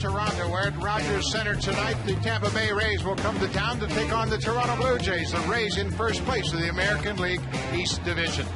Toronto. We're at Rogers Center tonight. The Tampa Bay Rays will come to town to take on the Toronto Blue Jays. The Rays in first place of the American League East Division.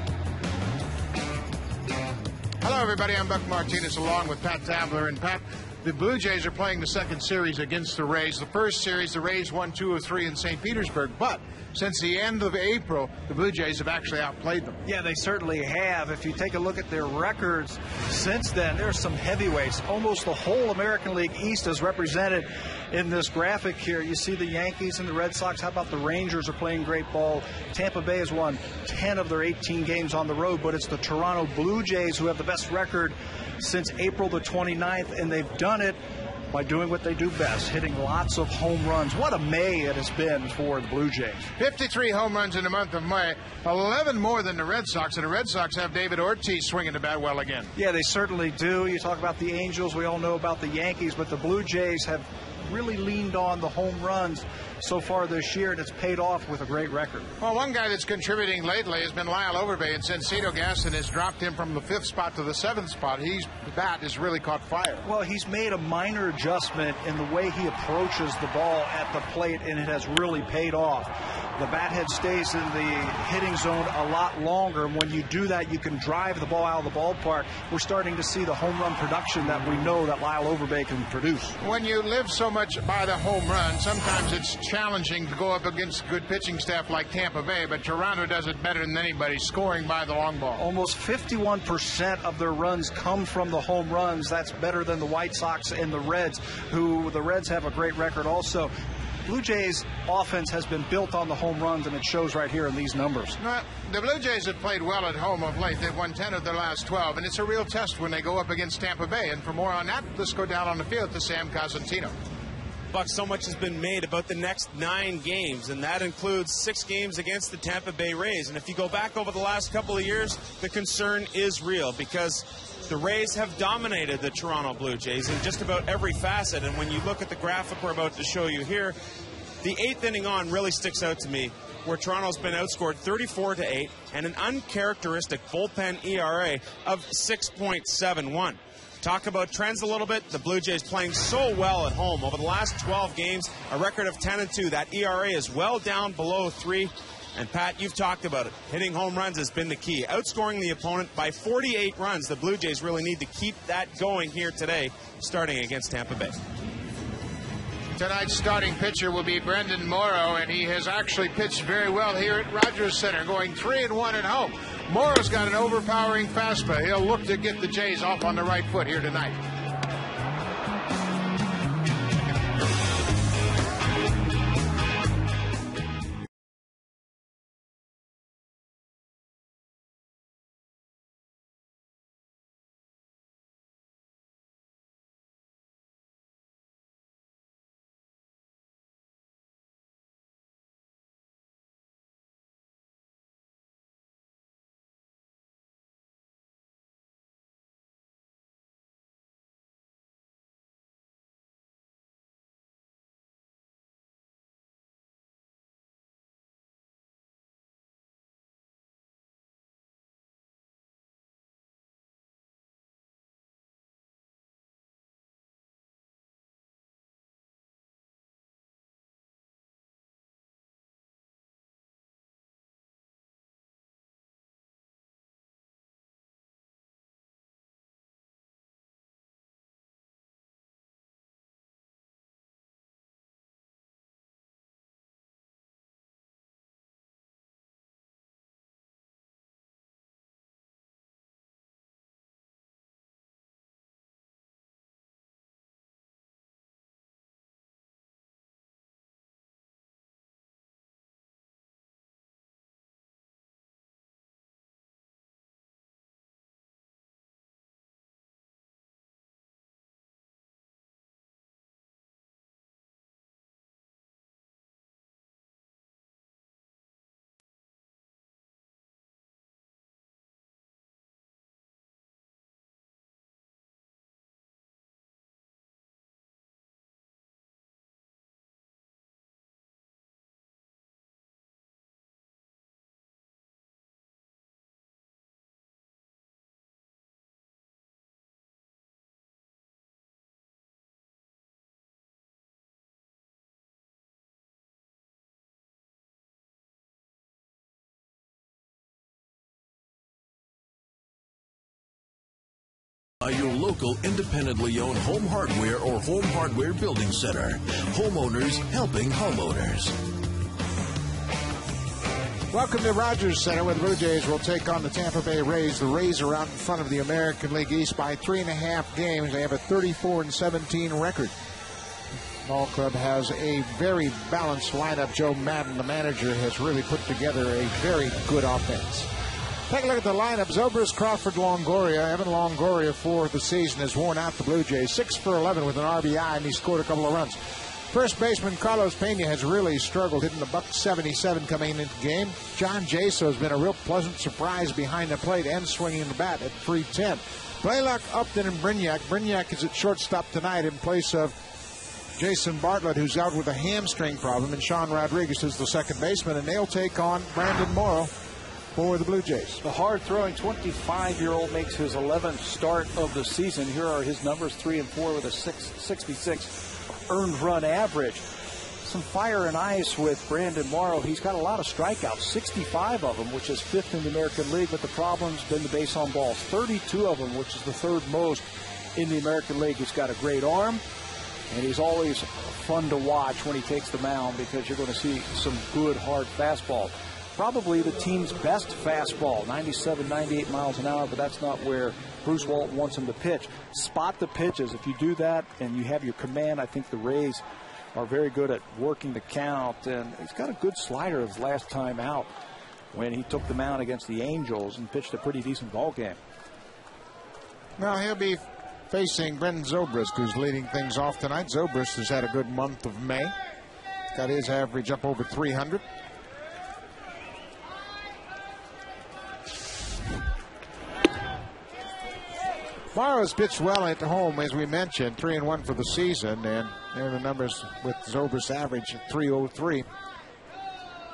Hello, everybody. I'm Buck Martinez along with Pat Tabler. And Pat, the Blue Jays are playing the second series against the Rays. The first series, the Rays won 2 of 3 in St. Petersburg. But since the end of April, the Blue Jays have actually outplayed them. Yeah, they certainly have. If you take a look at their records since then, there's some heavyweights. Almost the whole American League East is represented in this graphic here. You see the Yankees and the Red Sox. How about the Rangers are playing great ball? Tampa Bay has won 10 of their 18 games on the road, but it's the Toronto Blue Jays who have the best record since April the 29th, and they've done it by doing what they do best, hitting lots of home runs. What a May it has been for the Blue Jays. 53 home runs in the month of May, 11 more than the Red Sox, and the Red Sox have David Ortiz swinging the bat well again. Yeah, they certainly do. You talk about the Angels, we all know about the Yankees, but the Blue Jays have really leaned on the home runs so far this year, and it's paid off with a great record. Well, one guy that's contributing lately has been Lyle Overbay, and Sencito Gaston has dropped him from the 5th spot to the 7th spot. The bat has really caught fire. Well, he's made a minor adjustment in the way he approaches the ball at the plate, and it has really paid off. The bat head stays in the hitting zone a lot longer, and when you do that, you can drive the ball out of the ballpark. We're starting to see the home run production that we know that Lyle Overbay can produce. When you live so much by the home run, sometimes it's challenging to go up against good pitching staff like Tampa Bay, but Toronto does it better than anybody, scoring by the long ball. Almost 51% of their runs come from the home runs. That's better than the White Sox and the Reds, who the Reds have a great record also. Blue Jays offense has been built on the home runs, and it shows right here in these numbers. The Blue Jays have played well at home of late. They've won 10 of their last 12, and it's a real test when they go up against Tampa Bay. And for more on that, let's go down on the field to Sam Cosentino. Buck, so much has been made about the next 9 games, and that includes 6 games against the Tampa Bay Rays. And if you go back over the last couple of years, the concern is real because the Rays have dominated the Toronto Blue Jays in just about every facet. And when you look at the graphic we're about to show you here, the 8th inning on really sticks out to me, where Toronto's been outscored 34-8 and an uncharacteristic bullpen ERA of 6.71. Talk about trends a little bit. The Blue Jays playing so well at home over the last 12 games, a record of 10-2. That ERA is well down below 3. And Pat, you've talked about it. Hitting home runs has been the key. Outscoring the opponent by 48 runs. The Blue Jays really need to keep that going here today, starting against Tampa Bay. Tonight's starting pitcher will be Brendan Morrow, and he has actually pitched very well here at Rogers Center, going 3-1 at home. Morrow's got an overpowering fastball. He'll look to get the Jays off on the right foot here tonight. Your local independently owned home hardware or home hardware building center. Homeowners helping homeowners. Welcome to Rogers Center, where the Blue Jays will take on the Tampa Bay Rays. The Rays are out in front of the American League East by 3.5 games. They have a 34-17 record. Ball club has a very balanced lineup. Joe Madden, the manager, has really put together a very good offense. Take a look at the lineup. Zobrist, Crawford, Longoria. Evan Longoria for the season has worn out the Blue Jays. 6 for 11 with an RBI, and he scored a couple of runs. First baseman Carlos Pena has really struggled, hitting the .177 coming into the game. John Jaso has been a real pleasant surprise behind the plate and swinging the bat at .310. Blaylock, Upton, and Brignac. Brignac is at shortstop tonight in place of Jason Bartlett, who's out with a hamstring problem, and Sean Rodriguez is the second baseman, and they'll take on Brandon Morrow for the Blue Jays. The hard-throwing 25-year-old makes his 11th start of the season. Here are his numbers, 3 and 4 with a .666 earned run average. Some fire and ice with Brandon Morrow. He's got a lot of strikeouts, 65 of them, which is 5th in the American League, but the problem's been the base on balls, 32 of them, which is the 3rd most in the American League. He's got a great arm, and he's always fun to watch when he takes the mound because you're going to see some good, hard fastball. Probably the team's best fastball, 97, 98 miles an hour, but that's not where Bruce Walton wants him to pitch. Spot the pitches. If you do that and you have your command, I think the Rays are very good at working the count. And he's got a good slider his last time out when he took the mound against the Angels and pitched a pretty decent ball game. Now he'll be facing Brendan Zobrist, who's leading things off tonight. Zobrist has had a good month of May. Got his average up over 300. Morrow's pitched well at home, as we mentioned, 3-1 for the season, and there are the numbers with Zobrist's average at 303.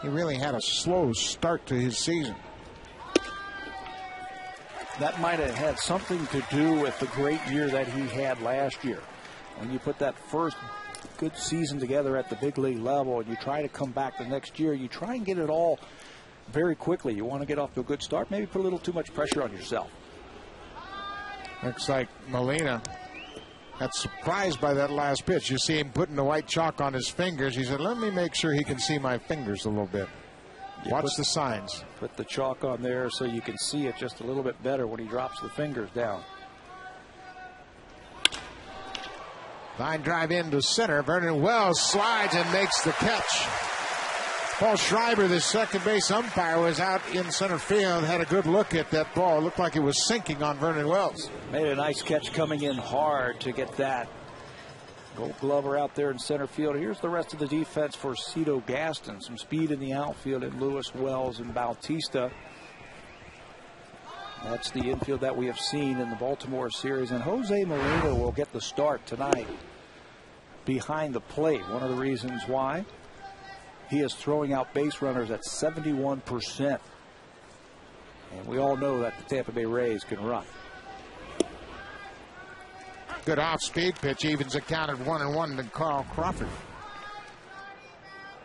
He really had a slow start to his season. That might have had something to do with the great year that he had last year. When you put that first good season together at the big league level and you try to come back the next year, you try and get it all very quickly. You want to get off to a good start, maybe put a little too much pressure on yourself. Looks like Molina got surprised by that last pitch. You see him putting the white chalk on his fingers. He said, let me make sure he can see my fingers a little bit. Watch the signs. Put the chalk on there so you can see it just a little bit better when he drops the fingers down. Line drive into center. Vernon Wells slides and makes the catch. Paul Schreiber, the second base umpire, was out in center field, had a good look at that ball. It looked like it was sinking on Vernon Wells. Made a nice catch coming in hard to get that. Gold Glover out there in center field. Here's the rest of the defense for Cito Gaston. Some speed in the outfield in Lewis, Wells, and Bautista. That's the infield that we have seen in the Baltimore series. And Jose Molina will get the start tonight behind the plate. One of the reasons why he is throwing out base runners at 71%. And we all know that the Tampa Bay Rays can run. Good off-speed pitch, evens it counted 1-1 to Carl Crawford.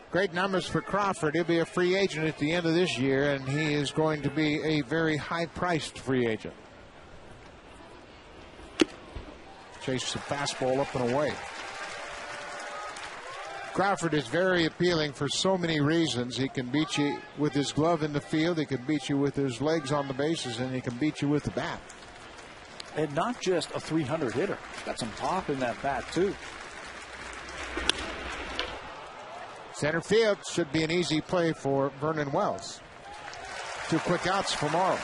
Great numbers for Crawford. He'll be a free agent at the end of this year, and he is going to be a very high-priced free agent. Chase the fastball up and away. Crawford is very appealing for so many reasons. He can beat you with his glove in the field, he can beat you with his legs on the bases, and he can beat you with the bat. And not just a 300 hitter. He's got some pop in that bat, too. Center field should be an easy play for Vernon Wells. 2 quick outs for Morrow.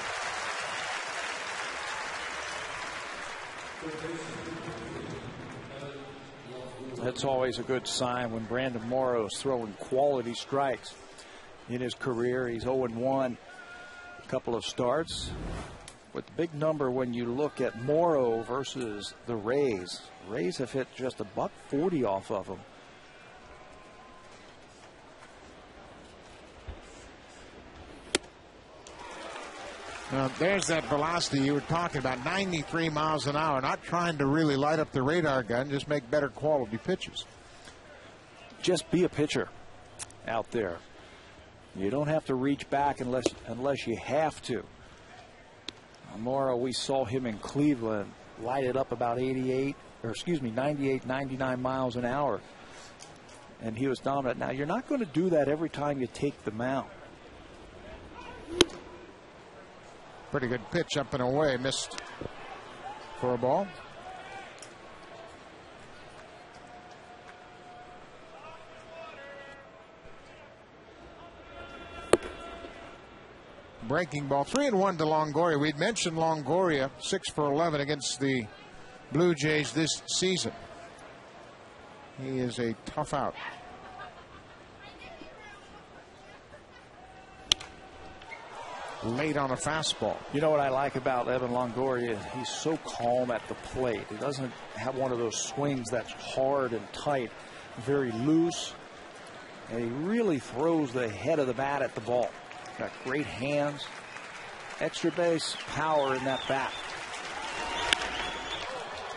That's always a good sign when Brandon Morrow is throwing quality strikes in his career. He's 0-1, a couple of starts. But the big number when you look at Morrow versus the Rays. Rays have hit just a .140 off of him. Now, there's that velocity you were talking about, 93 miles an hour. Not trying to really light up the radar gun, just make better quality pitches. Just be a pitcher out there. You don't have to reach back unless you have to. Morrow, we saw him in Cleveland lighted up about 98, 99 miles an hour. And he was dominant. Now, you're not going to do that every time you take the mound. Pretty good pitch up and away. Missed for a ball. Breaking ball. 3-1 to Longoria. We'd mentioned Longoria, 6 for 11 against the Blue Jays this season. He is a tough out. Late on a fastball. You know what I like about Evan Longoria? He's so calm at the plate. He doesn't have one of those swings that's hard and tight, very loose. And he really throws the head of the bat at the ball. Got great hands, extra base power in that bat.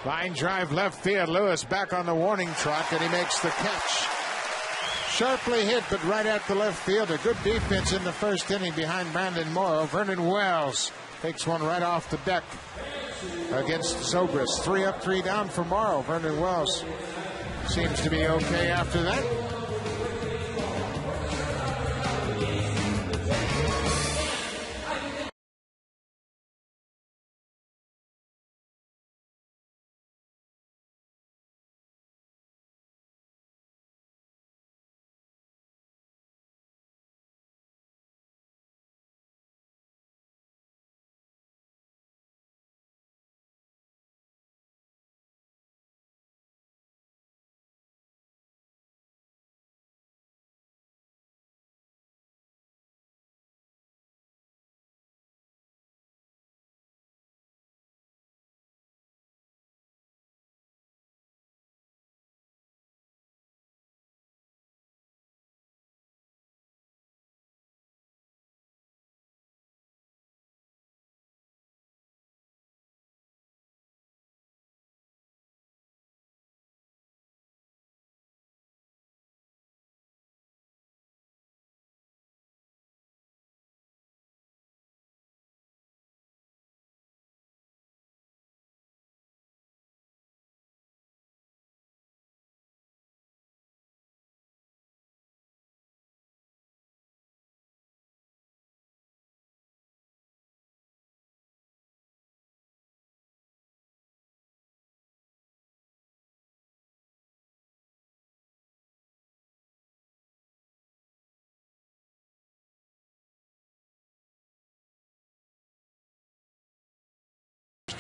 Line drive left field. Lewis back on the warning track, and he makes the catch. Sharply hit, but right at the left field. A good defense in the first inning behind Brandon Morrow. Vernon Wells takes one right off the deck against Zobrist. 3 up, 3 down for Morrow. Vernon Wells seems to be okay after that.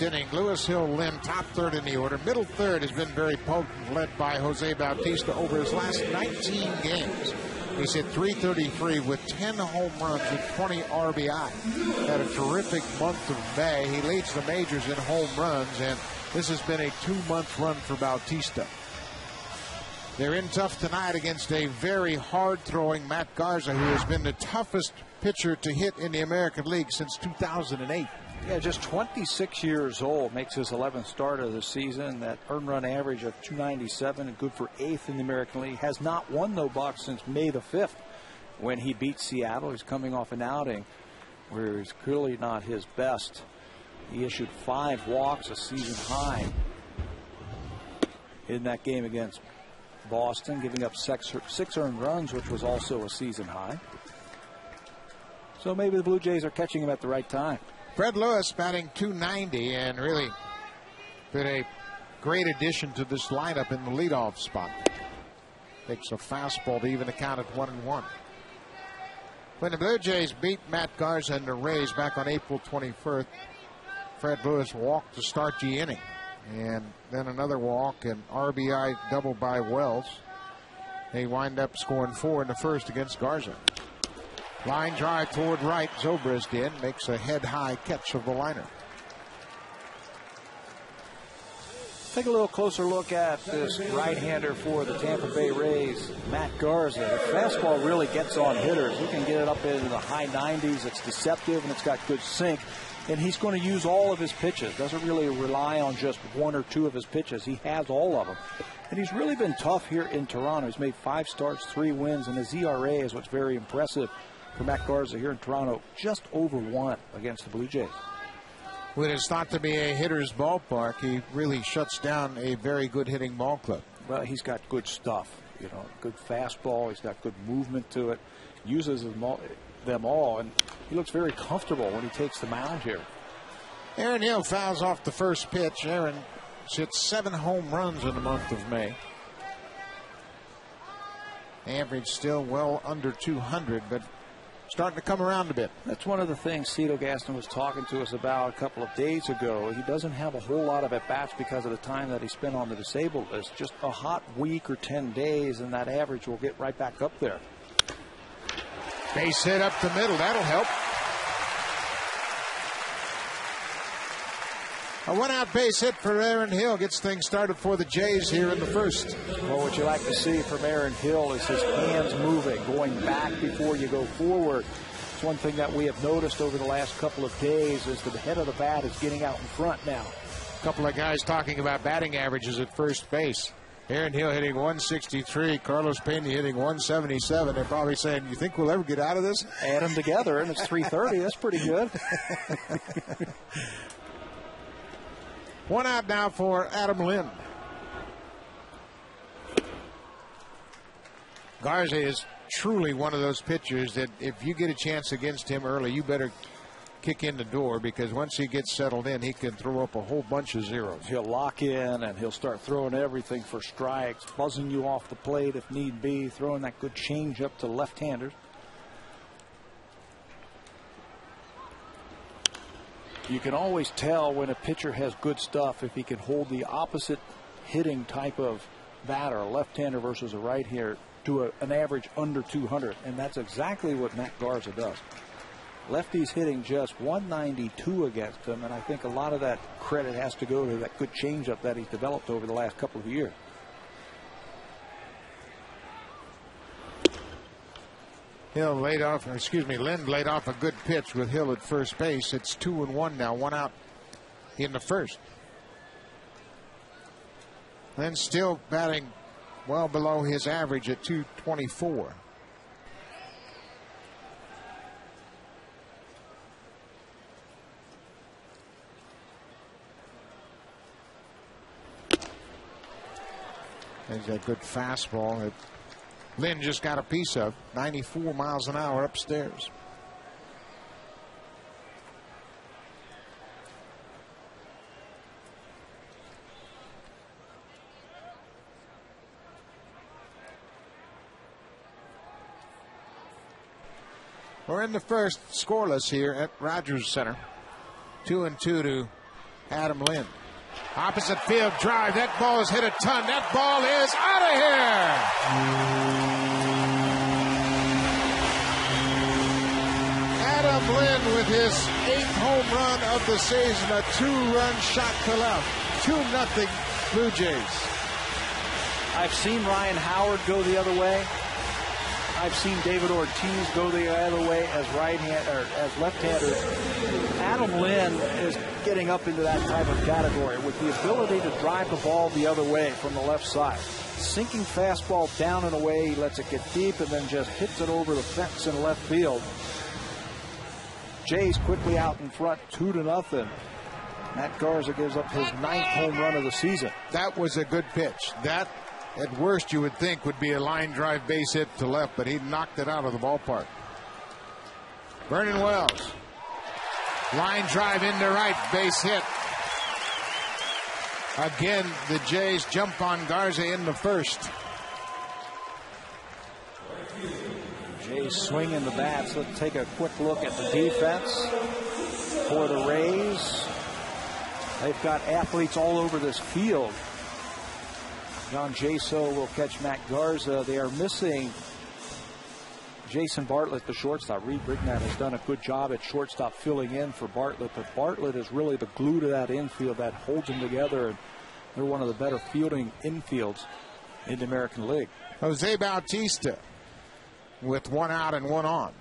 Inning, Lewis Hill Lim, top third in the order. Middle third has been very potent, led by Jose Bautista over his last 19 games. He's hit .333 with 10 home runs with 20 RBI. Had a terrific month of May. He leads the majors in home runs, and this has been a 2-month run for Bautista. They're in tough tonight against a very hard-throwing Matt Garza, who has been the toughest pitcher to hit in the American League since 2008. Yeah, just 26 years old, makes his 11th start of the season. That earned run average of .297 and good for 8th in the American League. Has not won, though, Buck, since May the 5th when he beat Seattle. He's coming off an outing where he's clearly not his best. He issued 5 walks, a season high, in that game against Boston, giving up 6 earned runs, which was also a season high. So maybe the Blue Jays are catching him at the right time. Fred Lewis batting .290 and really been a great addition to this lineup in the leadoff spot. Takes a fastball to even the count at 1-1. When the Blue Jays beat Matt Garza and the Rays back on April 21st, Fred Lewis walked to start the inning. And then another walk and RBI double by Wells. They wind up scoring 4 in the first against Garza. Line drive toward right. Zobrist in, makes a head-high catch of the liner. Take a little closer look at this right-hander for the Tampa Bay Rays, Matt Garza. The fastball really gets on hitters. He can get it up into the high 90s. It's deceptive and it's got good sink. And he's going to use all of his pitches. Doesn't really rely on just 1 or 2 of his pitches. He has all of them. And he's really been tough here in Toronto. He's made 5 starts, 3 wins, and his ERA is what's very impressive for Matt Garza here in Toronto, just over 1 against the Blue Jays. When it's thought to be a hitter's ballpark, he really shuts down a very good hitting ball club. Well, he's got good stuff, you know, good fastball. He's got good movement to it. Uses them all, and he looks very comfortable when he takes the mound here. Aaron Hill fouls off the first pitch. Aaron hit 7 home runs in the month of May. Average still well under 200, but starting to come around a bit. That's one of the things Cito Gaston was talking to us about a couple of days ago. He doesn't have a whole lot of at-bats because of the time that he spent on the disabled list. Just a hot week or 10 days, and that average will get right back up there. Base hit up the middle. That'll help. A one-out base hit for Aaron Hill gets things started for the Jays here in the first. Well, what you like to see from Aaron Hill is his hands moving, going back before you go forward. It's one thing that we have noticed over the last couple of days is the head of the bat is getting out in front now. A couple of guys talking about batting averages at first base. Aaron Hill hitting 163, Carlos Pena hitting 177. They're probably saying, you think we'll ever get out of this? Add them together, and it's 330. That's pretty good. One out now for Adam Lind. Garza is truly one of those pitchers that if you get a chance against him early, you better kick in the door, because once he gets settled in, he can throw up a whole bunch of zeros. He'll lock in, and he'll start throwing everything for strikes, buzzing you off the plate if need be, throwing that good changeup to left-handers. You can always tell when a pitcher has good stuff if he can hold the opposite hitting type of batter, a left-hander versus a right-hander, to an average under 200, and that's exactly what Matt Garza does. Lefty's hitting just 192 against him, and I think a lot of that credit has to go to that good changeup that he's developed over the last couple of years. Lind laid off a good pitch with Hill at first base. It's 2-1 now, 1 out in the first. Lind still batting well below his average at 224. There's that good fastball that Lind just got a piece of. 94 miles an hour upstairs. We're in the first, scoreless here at Rogers Center. 2-2 to Adam Lind. Opposite field drive. That ball is hit a ton. That ball is out of here. Adam Lind with his 8th home run of the season. A 2-run shot to left. 2-0 Blue Jays. I've seen Ryan Howard go the other way. I've seen David Ortiz go the other way as as left-hander. Adam Lind is getting up into that type of category with the ability to drive the ball the other way from the left side. Sinking fastball down and away, he lets it get deep and then just hits it over the fence in left field. Jays quickly out in front, 2-0. Matt Garza gives up his 9th home run of the season. That was a good pitch. That, at worst, you would think would be a line drive base hit to left, but he knocked it out of the ballpark. Vernon Wells. Line drive into right, base hit. Again, the Jays jump on Garza in the first. Jays swinging the bats. Let's take a quick look at the defense for the Rays. They've got athletes all over this field. John Jaso will catch Matt Garza. They are missing Jason Bartlett, the shortstop. Reed Brignat has done a good job at shortstop filling in for Bartlett, but Bartlett is really the glue to that infield that holds them together, and they're one of the better fielding infields in the American League. Jose Bautista with 1 out and 1 on.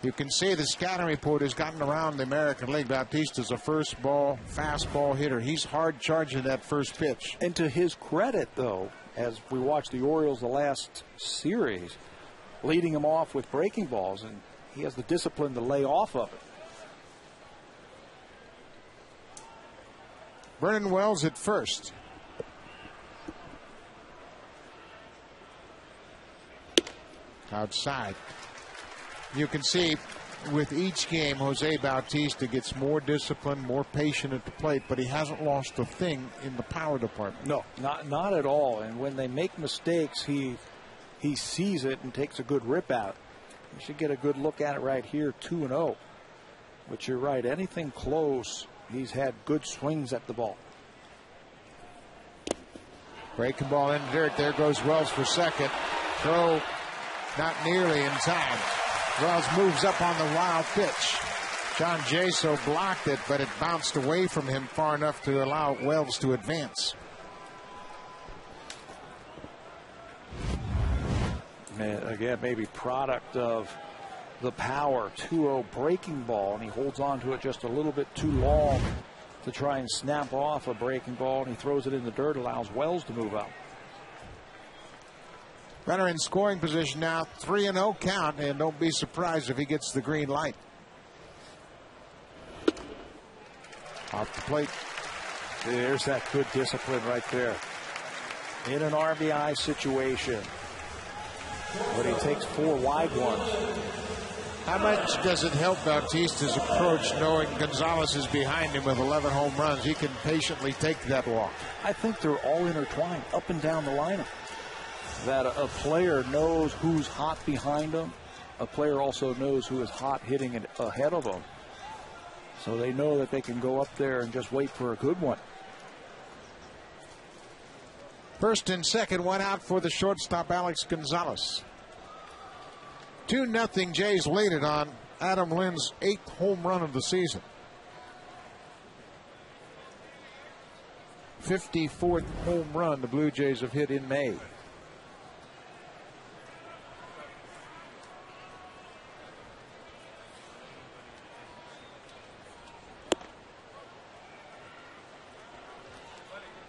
You can see the scouting report has gotten around the American League. Bautista's a first ball, fastball hitter. He's hard charging that first pitch. And to his credit, though, as we watched the Orioles the last series, leading him off with breaking balls, and he has the discipline to lay off of it. Vernon Wells at first. Outside. You can see with each game, Jose Bautista gets more disciplined, more patient at the plate, but he hasn't lost a thing in the power department. No, not at all. And when they make mistakes, he sees it and takes a good rip at it. You should get a good look at it right here, 2-0. But you're right, anything close, he's had good swings at the ball. Breaking ball in dirt. There goes Wells for second. Throw not nearly in time. Wells moves up on the wild pitch. John Jaso blocked it, but it bounced away from him far enough to allow Wells to advance. Again, maybe product of the power. 2-0 breaking ball, and he holds on to it just a little bit too long to try and snap off a breaking ball, and he throws it in the dirt, allows Wells to move up. Runner in scoring position now, 3-0 count, and don't be surprised if he gets the green light. Off the plate. There's that good discipline right there. In an RBI situation, but he takes 4 wide ones. How much does it help Bautista's approach knowing Gonzalez is behind him with 11 home runs? He can patiently take that walk. I think they're all intertwined up and down the lineup. That a player knows who's hot behind him. A player also knows who is hot hitting it ahead of him. So they know that they can go up there and just wait for a good one. First and second, one out for the shortstop, Alex Gonzalez. 2-0, Jays lead it on Adam Lynn's 8th home run of the season. 54th home run the Blue Jays have hit in May.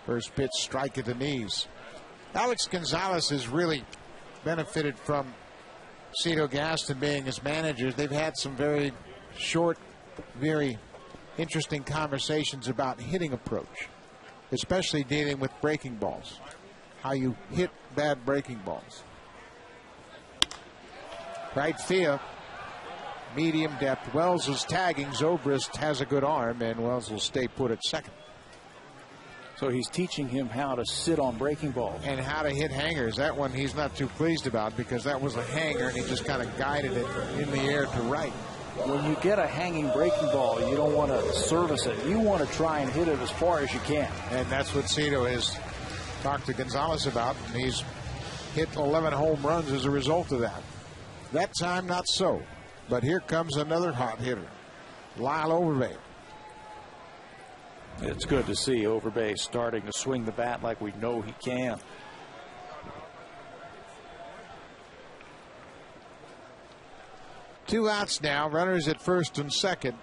First pitch, strike at the knees. Alex Gonzalez has really benefited from Cito Gaston being his manager. They've had some very short, very interesting conversations about hitting approach, especially dealing with breaking balls, how you hit bad breaking balls. Right field, medium depth. Wells is tagging. Zobrist has a good arm, and Wells will stay put at second. So he's teaching him how to sit on breaking balls. And how to hit hangers. That one he's not too pleased about because that was a hanger and he just kind of guided it in the air to right. When you get a hanging breaking ball, you don't want to service it. You want to try and hit it as far as you can. And that's what Cito has talked to Gonzalez about. And he's hit 11 home runs as a result of that. That time, not so. But here comes another hot hitter, Lyle Overbay. It's good to see Overbay starting to swing the bat like we know he can. Two outs now, runners at first and second.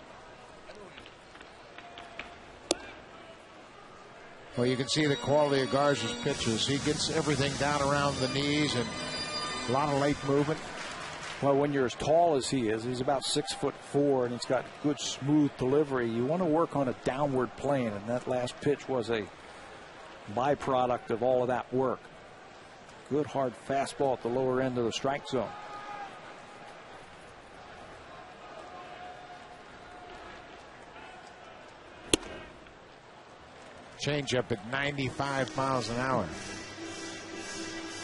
Well, you can see the quality of Garza's pitches. He gets everything down around the knees and a lot of late movement. Well, when you're as tall as he is, he's about 6'4", and he's got good smooth delivery. You want to work on a downward plane, and that last pitch was a byproduct of all of that work. Good hard fastball at the lower end of the strike zone. Changeup at 95 miles an hour.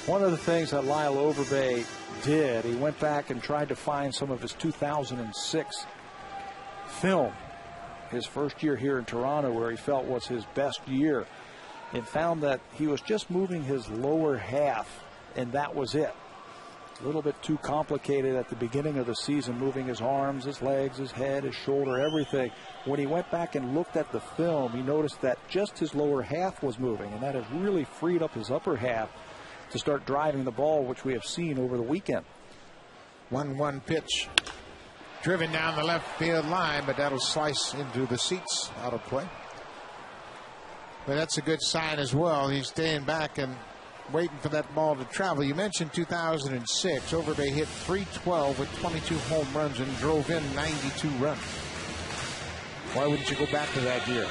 One of the things that Lyle Overbay did, he went back and tried to find some of his 2006 film, his first year here in Toronto, where he felt was his best year, and found that he was just moving his lower half, and that was it. A little bit too complicated at the beginning of the season, moving his arms, his legs, his head, his shoulder, everything. When he went back and looked at the film, he noticed that just his lower half was moving, and that has really freed up his upper half to start driving the ball, which we have seen over the weekend. 1-1 pitch. Driven down the left field line, but that'll slice into the seats out of play. But that's a good sign as well. He's staying back and waiting for that ball to travel. You mentioned 2006. Overbay hit .312 with 22 home runs and drove in 92 runs. Why wouldn't you go back to that year?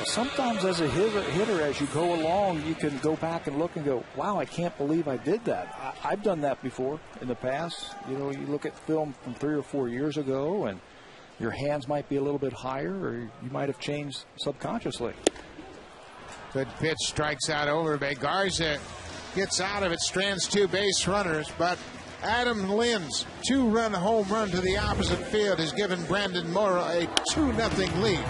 Sometimes as a hitter, as you go along, you can go back and look and go, wow, I can't believe I did that. I've done that before in the past. You know, you look at film from 3 or 4 years ago, and your hands might be a little bit higher, or you might have changed subconsciously. Good pitch, strikes out Overbay. Garza gets out of it, strands 2 base runners, but Adam Lynn's 2-run home run to the opposite field has given Brandon Morrow a 2-0 lead.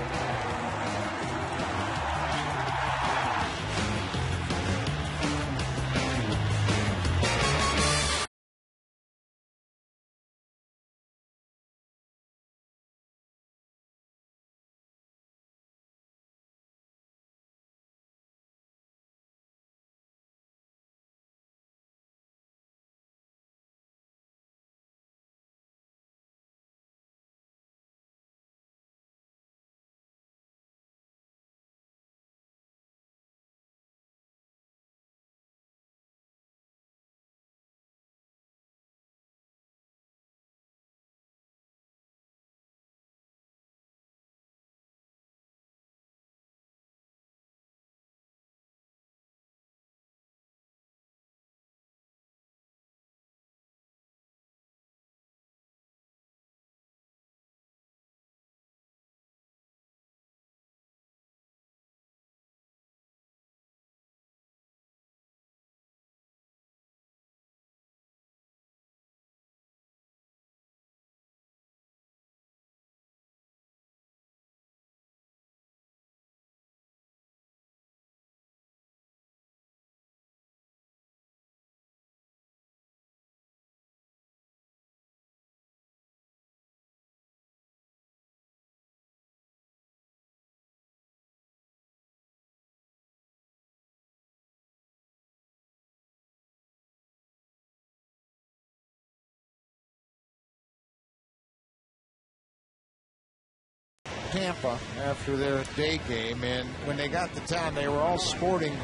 Tampa after their day game, and when they got to town, they were all sporting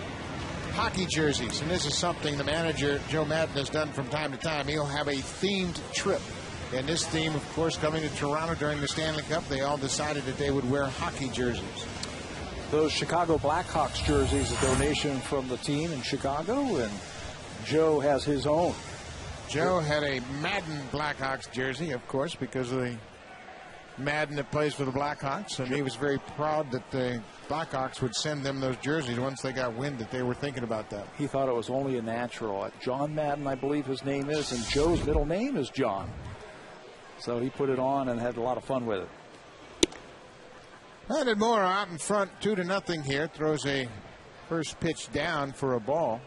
hockey jerseys, and this is something the manager Joe Madden has done from time to time. He'll have a themed trip, and this theme, of course, coming to Toronto during the Stanley Cup, they all decided that they would wear hockey jerseys. Those Chicago Blackhawks jerseys, a donation from the team in Chicago, and Joe has his own. Joe had a Madden Blackhawks jersey, of course, because of the Madden that plays for the Blackhawks, and he was very proud that the Blackhawks would send them those jerseys once they got wind that they were thinking about that. He thought it was only a natural. John Madden, I believe his name is, and Joe's middle name is John. So he put it on and had a lot of fun with it. Brandon Morrow out in front, 2-0 here. Throws a first pitch down for a ball.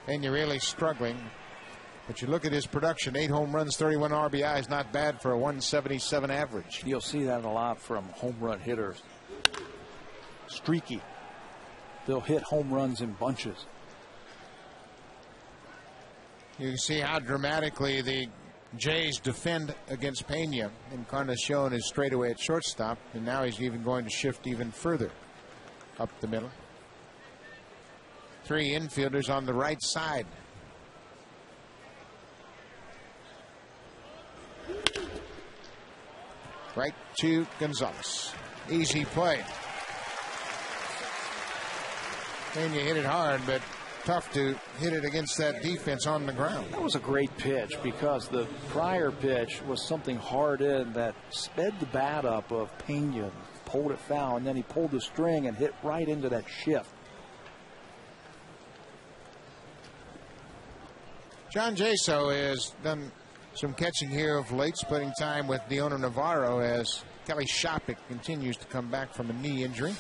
And you're really struggling. But you look at his production, 8 home runs, 31 RBIs, not bad for a 177 average. You'll see that a lot from home run hitters. Streaky. They'll hit home runs in bunches. You can see how dramatically the Jays defend against Pena. Encarnacion is straight away at shortstop, and now he's even going to shift even further up the middle. 3 infielders on the right side. Right to Gonzalez. Easy play. And you hit it hard, but tough to hit it against that defense on the ground. That was a great pitch, because the prior pitch was something hard in that sped the bat up of Pena, pulled it foul, and then he pulled the string and hit right into that shift. John Jaso has done some catching here of late, splitting time with Deono Navarro as Kelly Shopik continues to come back from a knee injury.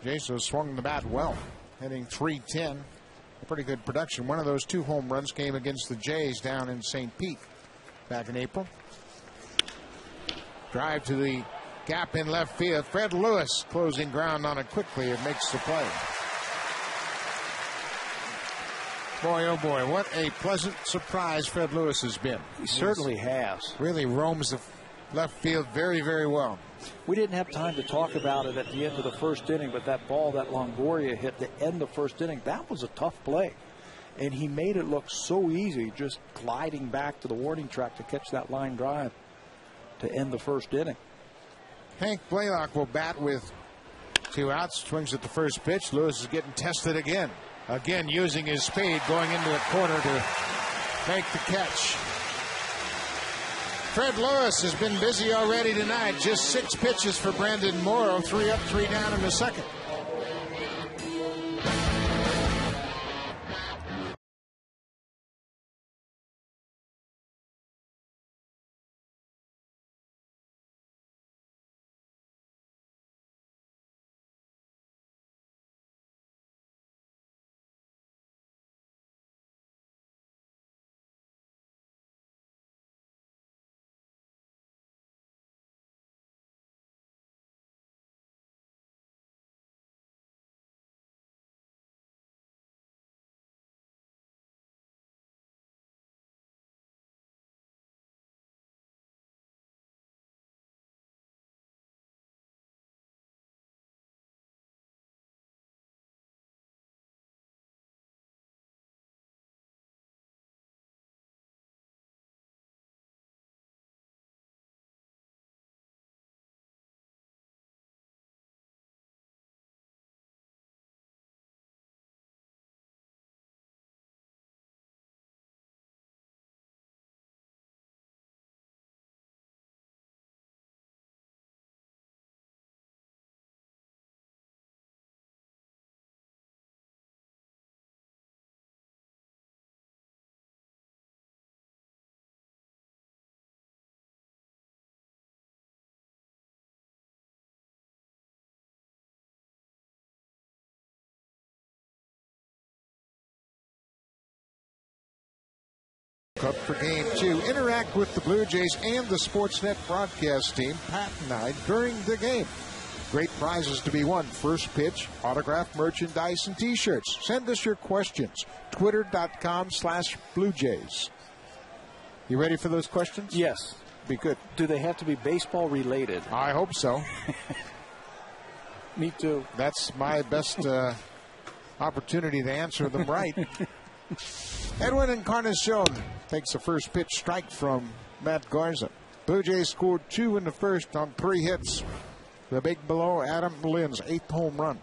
Jaso swung the bat well, hitting .310. A pretty good production. One of those 2 home runs came against the Jays down in St. Pete back in April. Drive to the gap in left field. Fred Lewis closing ground on it quickly. It makes the play. Boy, oh boy, what a pleasant surprise Fred Lewis has been. He certainly has. Really roams the left field very, very well. We didn't have time to talk about it at the end of the first inning, but that ball that Longoria hit the end of first inning, that was a tough play. and he made it look so easy, just gliding back to the warning track to catch that line drive to end the first inning. Hank Blaylock will bat with 2 outs, swings at the first pitch. Lewis is getting tested again. Again, using his speed, going into a corner to make the catch. Fred Lewis has been busy already tonight. Just 6 pitches for Brandon Morrow. 3 up, 3 down in the second. Up for game 2. Interact with the Blue Jays and the Sportsnet broadcast team, Pat and I, during the game. Great prizes to be won. First pitch, autographed merchandise, and T-shirts. Send us your questions. Twitter.com/Blue Jays. You ready for those questions? Yes. Be good. Do they have to be baseball related? I hope so. Me too. That's my best opportunity to answer them right. Edwin Encarnacion takes the first pitch strike from Matt Garza. Blue Jays scored 2 in the first on 3 hits. The big below, Adam Lynn's 8th home run.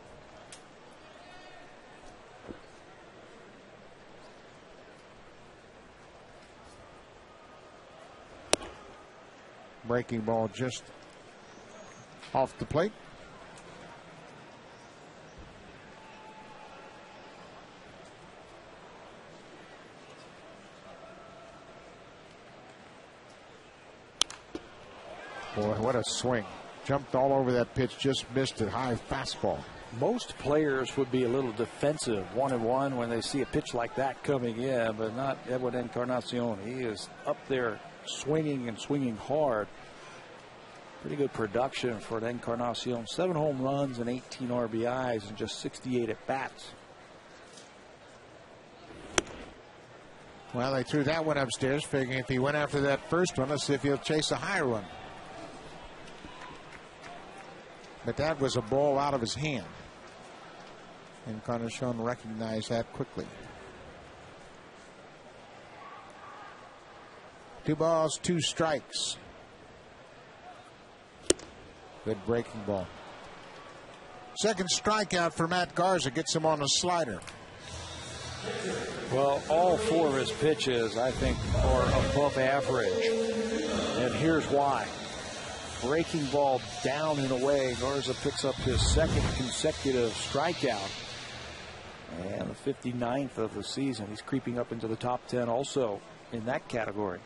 Breaking ball just off the plate. Boy, what a swing. Jumped all over that pitch, just missed it. High fastball. Most players would be a little defensive 1-1 when they see a pitch like that coming in, but not Edwin Encarnacion. He is up there swinging and swinging hard. Pretty good production for an Encarnacion. 7 home runs and 18 RBIs and just 68 at bats. Well, they threw that one upstairs, figuring if he went after that first one, let's see if he'll chase a higher one. But that was a ball out of his hand. Encarnacion recognized that quickly. 2 balls, 2 strikes. Good breaking ball. Second strikeout for Matt Garza, gets him on a slider. Well, all 4 of his pitches, I think, are above average. And here's why. Breaking ball down and away. Garza picks up his 2nd consecutive strikeout. And the 59th of the season. He's creeping up into the top 10 also in that category.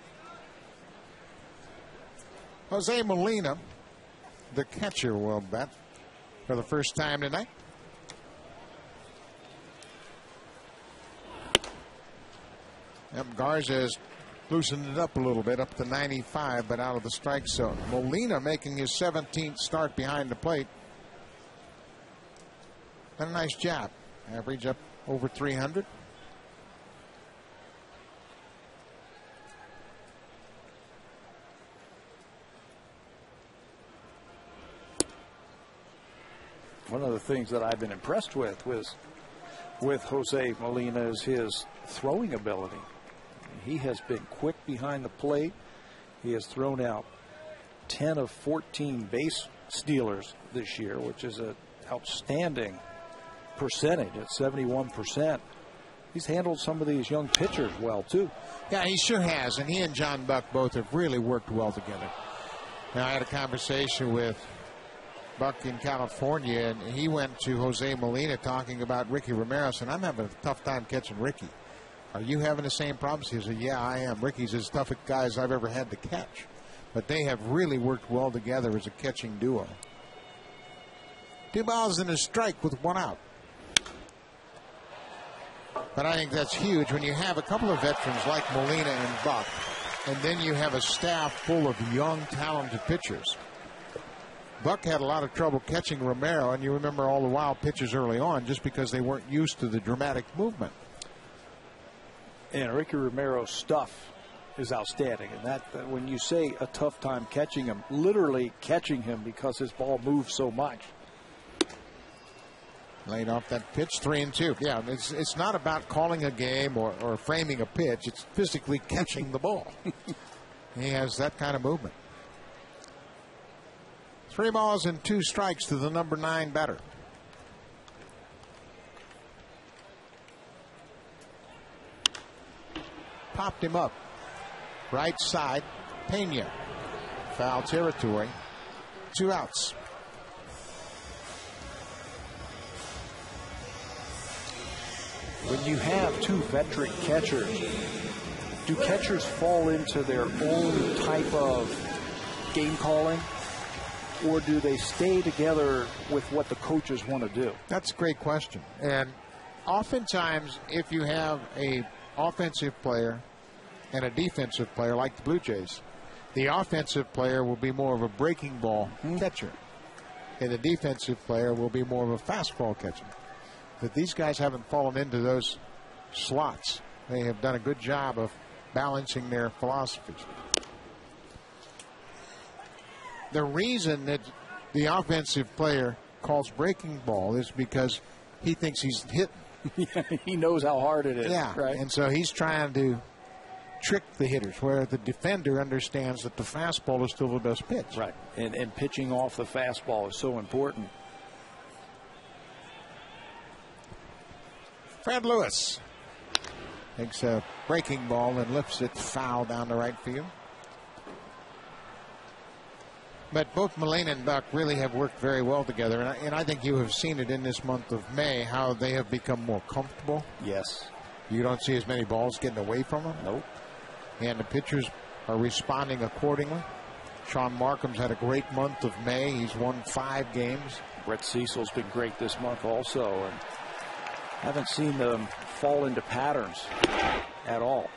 Jose Molina, the catcher, will bat for the first time tonight. Garza has loosened it up a little bit, up to 95, but out of the strike zone. Molina making his 17th start behind the plate. Done a nice job. Average up over 300. One of the things that I've been impressed with was with Jose Molina is his throwing ability. He has been quick behind the plate. He has thrown out 10 of 14 base stealers this year, which is an outstanding percentage at 71%. He's handled some of these young pitchers well, too. Yeah, he sure has, and he and John Buck both have really worked well together. Now, I had a conversation with Buck in California, and he went to Jose Molina talking about Ricky Romero, and I'm having a tough time catching Ricky. Are you having the same problems? He said, yeah, I am. Ricky's as tough a guy as I've ever had to catch. But they have really worked well together as a catching duo. 2 balls and a strike with 1 out. But I think that's huge when you have a couple of veterans like Molina and Buck, and then you have a staff full of young, talented pitchers. Buck had a lot of trouble catching Romero, and you remember all the wild pitches early on just because they weren't used to the dramatic movement. And Ricky Romero's stuff is outstanding. And that when you say a tough time catching him, literally catching him because his ball moves so much. Laid off that pitch, 3-2. Yeah, it's not about calling a game or framing a pitch. It's physically catching the ball. He has that kind of movement. 3 balls and 2 strikes to the number 9 batter. Popped him up. Right side, Pena. Foul territory. 2 outs. When you have 2 veteran catchers, do catchers fall into their own type of game calling, or do they stay together with what the coaches want to do? That's a great question. And oftentimes, if you have a offensive player and a defensive player like the Blue Jays, the offensive player will be more of a breaking ball catcher, and the defensive player will be more of a fastball catcher. But these guys haven't fallen into those slots. They have done a good job of balancing their philosophies. The reason that the offensive player calls breaking ball is because he thinks he's hitting. Yeah, he knows how hard it is. Yeah, right. And so he's trying to trick the hitters, where the defender understands that the fastball is still the best pitch. Right, and pitching off the fastball is so important. Fred Lewis takes a breaking ball and lifts it foul down the right field. But both Molina and Buck really have worked very well together, and I think you have seen it in this month of May, how they have become more comfortable. Yes. You don't see as many balls getting away from them. Nope. And the pitchers are responding accordingly. Sean Markham's had a great month of May. He's won 5 games. Brett Cecil's been great this month also, and haven't seen them fall into patterns at all.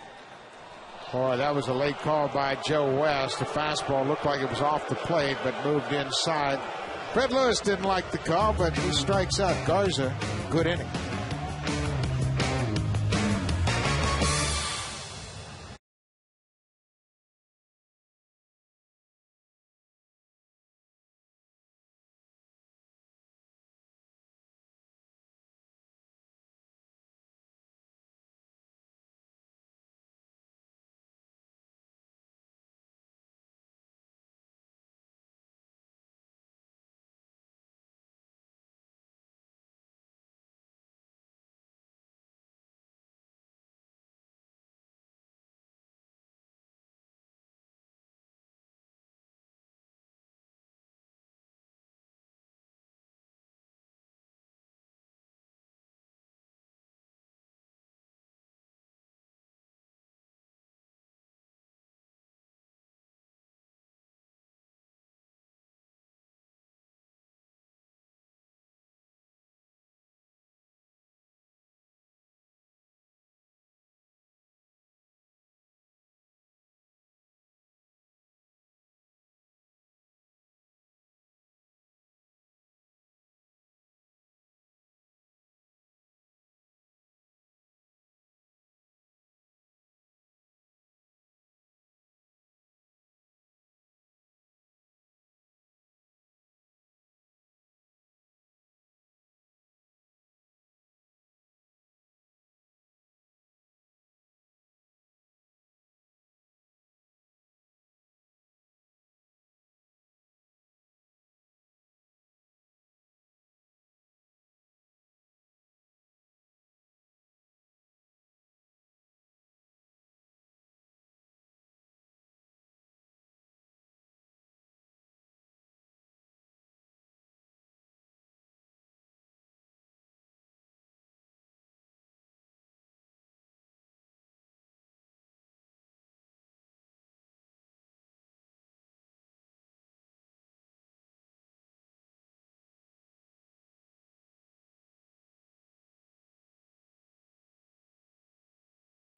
Boy, that was a late call by Joe West. The fastball looked like it was off the plate, but moved inside. Fred Lewis didn't like the call, but he strikes out. Garza, good inning.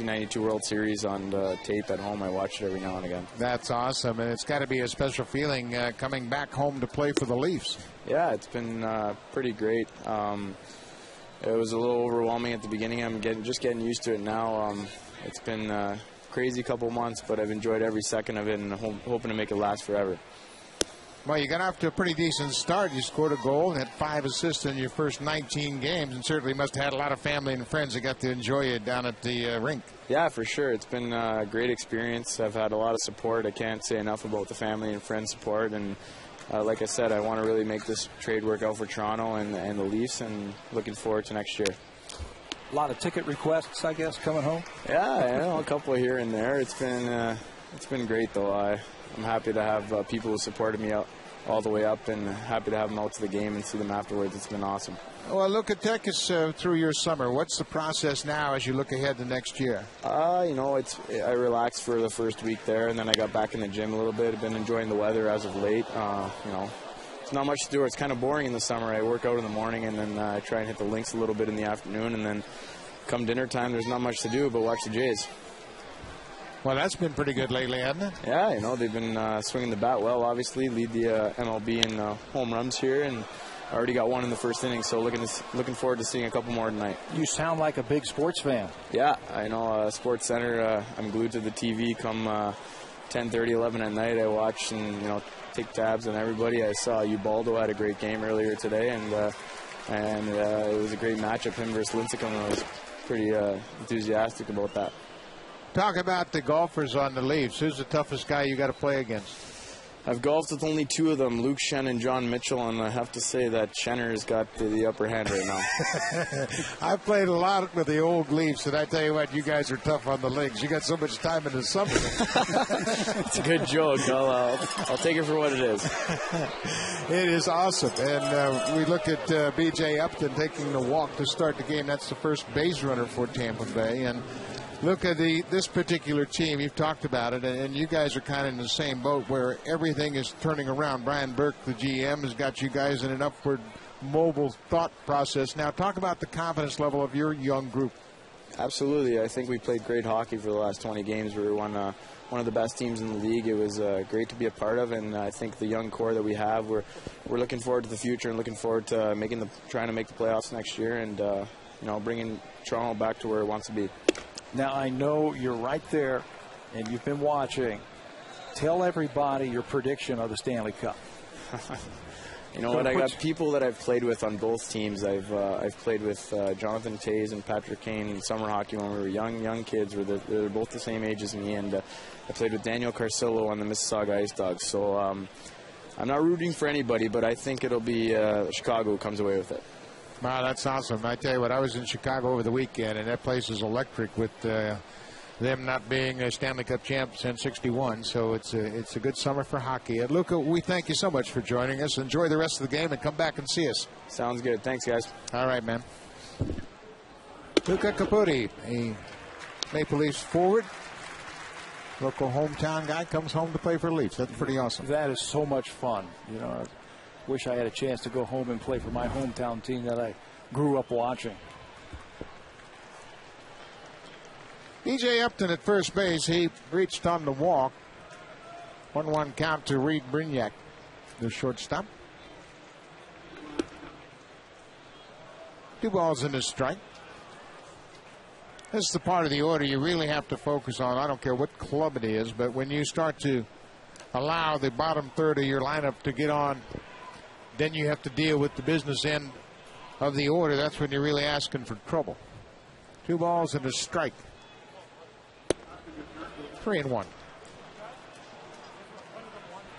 1992 World Series on tape at home. I watch it every now and again. That's awesome, and it's got to be a special feeling coming back home to play for the Leafs. Yeah, it's been pretty great. It was a little overwhelming at the beginning. I'm just getting used to it now. It's been a crazy couple months, but I've enjoyed every second of it and hoping to make it last forever. Well, you got off to a pretty decent start. You scored a goal and had 5 assists in your first 19 games, and certainly must have had a lot of family and friends that got to enjoy you down at the rink. Yeah, for sure. It's been a great experience. I've had a lot of support. I can't say enough about the family and friend support. And like I said, I want to really make this trade work out for Toronto and the Leafs, and looking forward to next year. A lot of ticket requests, I guess, coming home? Yeah, a couple here and there. It's been great, though. I'm happy to have people who supported me out all the way up, and happy to have them out to the game and see them afterwards. It's been awesome. Well, look, take us through your summer. What's the process now as you look ahead to next year? I relaxed for the first week there, and then I got back in the gym a little bit. I've been enjoying the weather as of late. It's not much to do. It's kind of boring in the summer. I work out in the morning, and then I try and hit the links a little bit in the afternoon, and then come dinner time, there's not much to do but watch the Jays. Well, that's been pretty good lately, hasn't it? Yeah, they've been swinging the bat well, obviously. Lead the MLB in home runs here, and I already got one in the first inning, so looking forward to seeing a couple more tonight. You sound like a big sports fan. Yeah, I know. Sports Center, I'm glued to the TV come 10:30, 11 at night. I watch and, take tabs on everybody. I saw Ubaldo had a great game earlier today, and it was a great matchup, him versus Lincecum. I was pretty enthusiastic about that. Talk about the golfers on the Leafs. Who's the toughest guy you got to play against? I've golfed with only 2 of them, Luke Shen and John Mitchell, and I have to say that Shenner's got the upper hand right now. I've played a lot with the old Leafs, and I tell you what, you guys are tough on the legs. You got so much time in the summer. It's a good joke. I'll take it for what it is. It is awesome. And we look at B.J. Upton taking the walk to start the game. That's the first base runner for Tampa Bay. And look at this particular team. You've talked about it, and you guys are kind of in the same boat where everything is turning around. Brian Burke, the GM, has got you guys in an upward mobile thought process. Now, talk about the confidence level of your young group. Absolutely. I think we played great hockey for the last 20 games. We were one of the best teams in the league. It was great to be a part of, and I think the young core that we have, we're looking forward to the future and looking forward to trying to make the playoffs next year and bringing Toronto back to where it wants to be. Now, I know you're right there, and you've been watching. Tell everybody your prediction of the Stanley Cup. You know what? I got people that I've played with on both teams. I've played with Jonathan Toews and Patrick Kane in summer hockey when we were young kids. They're both the same age as me, and I played with Daniel Carcillo on the Mississauga Ice Dogs. So I'm not rooting for anybody, but I think it'll be Chicago who comes away with it. Wow, that's awesome. I tell you what, I was in Chicago over the weekend, and that place is electric with them not being a Stanley Cup champ since '61. So it's a good summer for hockey. And Luca, we thank you so much for joining us. Enjoy the rest of the game and come back and see us. Sounds good. Thanks, guys. All right, man. Luca Caputi, a Maple Leafs forward. Local hometown guy comes home to play for Leafs. That's pretty awesome. That is so much fun. I wish I had a chance to go home and play for my hometown team that I grew up watching. B.J. Upton at first base. He reached on the walk. 1-1 count to Reed Brignac, the shortstop. 2 balls and a strike. This is the part of the order you really have to focus on. I don't care what club it is, but when you start to allow the bottom third of your lineup to get on, then you have to deal with the business end of the order. That's when you're really asking for trouble. 2 balls and a strike. 3-1.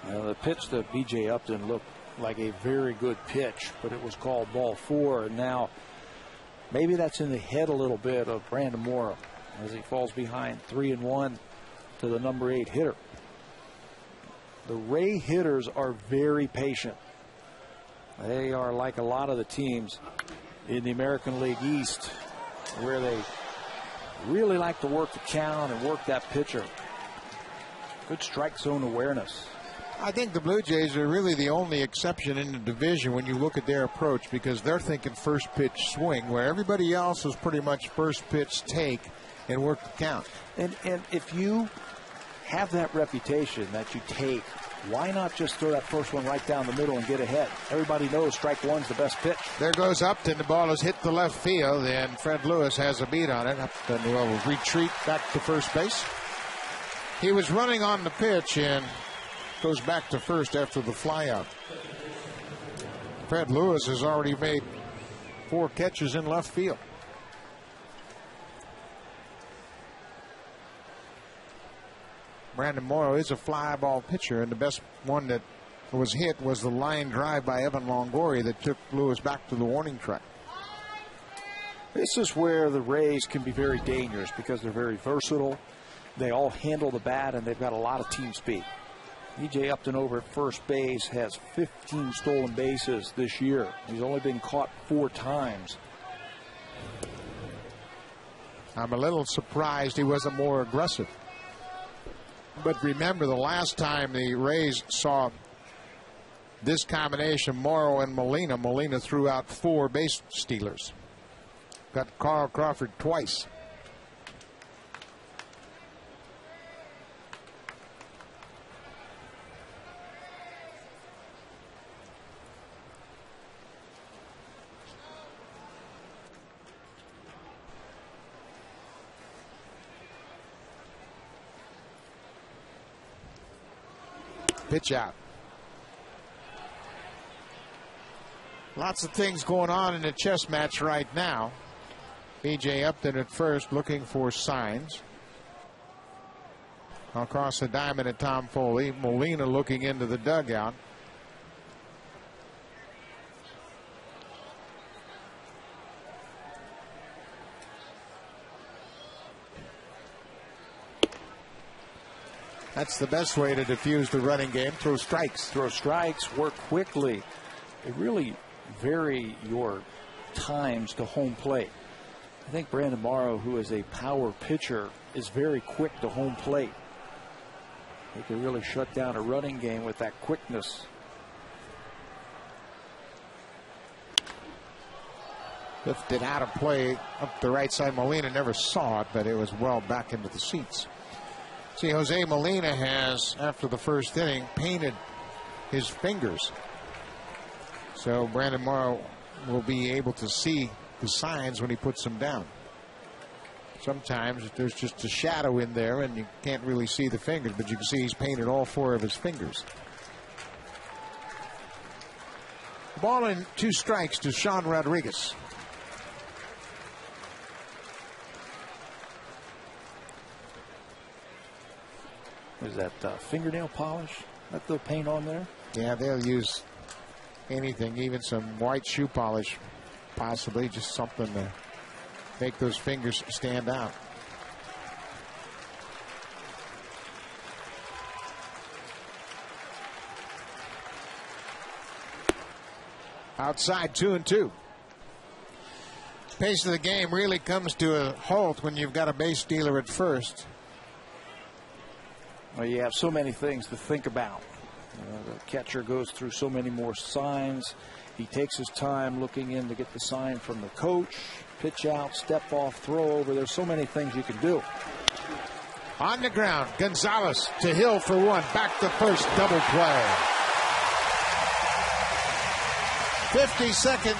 The pitch to B.J. Upton looked like a very good pitch, but it was called ball 4. And now maybe that's in the head a little bit of Brandon Morrow as he falls behind 3-1 to the number 8 hitter. The Ray hitters are very patient. They are like a lot of the teams in the American League East where they really like to work the count and work that pitcher. Good strike zone awareness. I think the Blue Jays are really the only exception in the division when you look at their approach, because they're thinking first pitch swing, where everybody else is pretty much first pitch take. and work the count. And if you have that reputation that you take, why not just throw that first one right down the middle and get ahead? Everybody knows strike one's the best pitch. There goes Upton. The ball has hit the left field, and Fred Lewis has a beat on it. Upton will retreat back to first base. He was running on the pitch and goes back to first after the flyout. Fred Lewis has already made 4 catches in left field. Brandon Morrow is a fly ball pitcher, and the best one that was hit was the line drive by Evan Longoria that took Lewis back to the warning track. This is where the Rays can be very dangerous because they're very versatile. They all handle the bat, and they've got a lot of team speed. E.J. Upton over at first base has 15 stolen bases this year. He's only been caught 4 times. I'm a little surprised he wasn't more aggressive. But remember, the last time the Rays saw this combination, Morrow and Molina, Molina threw out 4 base stealers. Got Carl Crawford twice. Pitch out. Lots of things going on in the chess match right now. B.J. Upton at first looking for signs. Across the diamond at Tom Foley. Molina looking into the dugout. That's the best way to diffuse the running game. Throw strikes. Throw strikes, work quickly. They really vary your times to home plate. I think Brandon Morrow, who is a power pitcher, is very quick to home plate. He can really shut down a running game with that quickness. Lifted out of play up the right side. Molina never saw it, but it was well back into the seats. See, Jose Molina has, after the first inning, painted his fingers. So Brandon Morrow will be able to see the signs when he puts them down. Sometimes there's just a shadow in there and you can't really see the fingers, but you can see he's painted all 4 of his fingers. Ball and 2 strikes to Sean Rodriguez. Is that fingernail polish? That the paint on there? Yeah, they'll use anything, even some white shoe polish, possibly, just something to make those fingers stand out. Outside, 2-2. Pace of the game really comes to a halt when you've got a base stealer at first. Well, you have so many things to think about. The catcher goes through so many more signs. He takes his time looking in to get the sign from the coach. Pitch out, step off, throw over. There's so many things you can do. On the ground, Gonzalez to Hill for 1. Back to first, double play. 52nd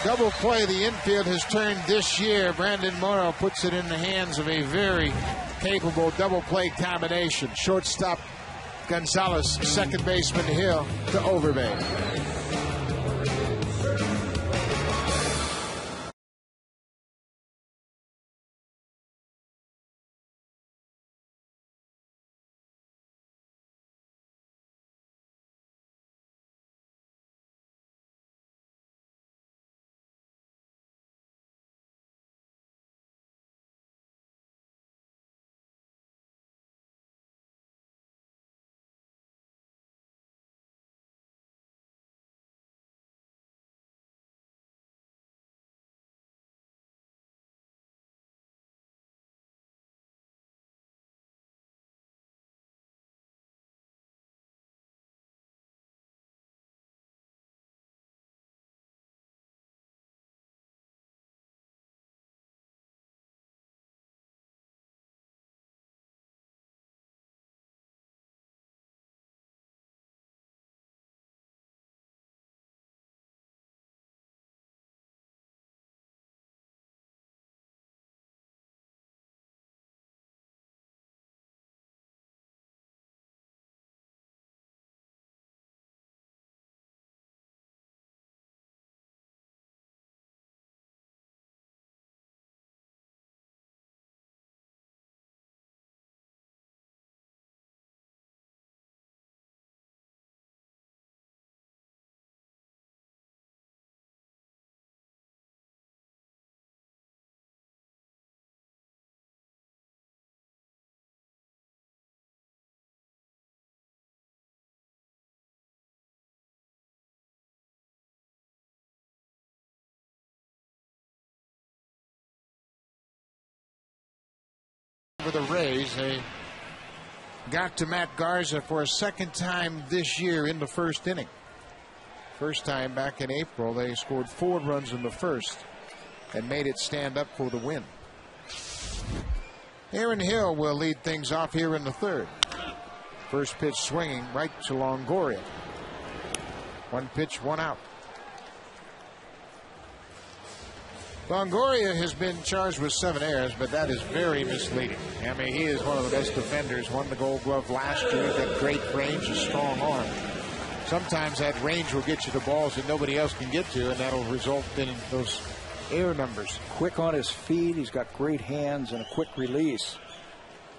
double play the infield has turned this year. Brandon Morrow puts it in the hands of a very capable double play combination. Shortstop Gonzalez, second baseman Hill to Overbay. for the Rays. They got to Matt Garza for a second time this year in the first inning. First time back in April, they scored 4 runs in the first and made it stand up for the win. Aaron Hill will lead things off here in the third. First pitch swinging right to Longoria. 1 pitch, 1 out. Longoria has been charged with 7 errors, but that is very misleading. I mean, he is one of the best defenders, won the Gold Glove last year, got great range, a strong arm. Sometimes that range will get you the balls that nobody else can get to, and that'll result in those error numbers. Quick on his feet, he's got great hands and a quick release.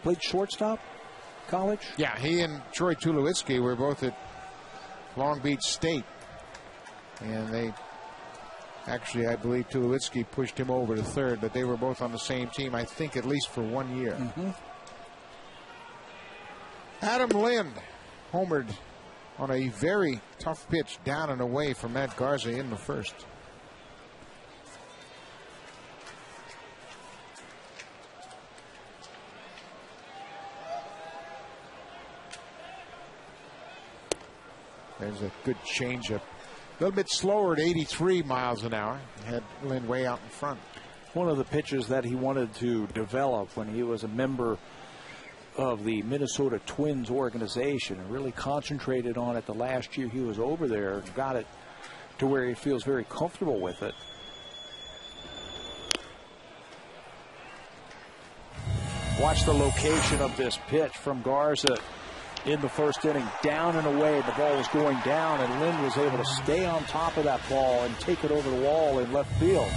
Played shortstop, college? Yeah, he and Troy Tulowitzki were both at Long Beach State, and they actually, I believe Tulowitzki pushed him over to third, but they were both on the same team, I think, at least for 1 year. Adam Lind homered on a very tough pitch down and away from Matt Garza in the first. There's a good changeup. A little bit slower at 83 miles an hour. Had Lynn way out in front. One of the pitches that he wanted to develop when he was a member of the Minnesota Twins organization and really concentrated on it the last year he was over there and got it to where he feels very comfortable with it. Watch the location of this pitch from Garza in the first inning, down and away. The ball was going down, and Lynn was able to stay on top of that ball and take it over the wall in left field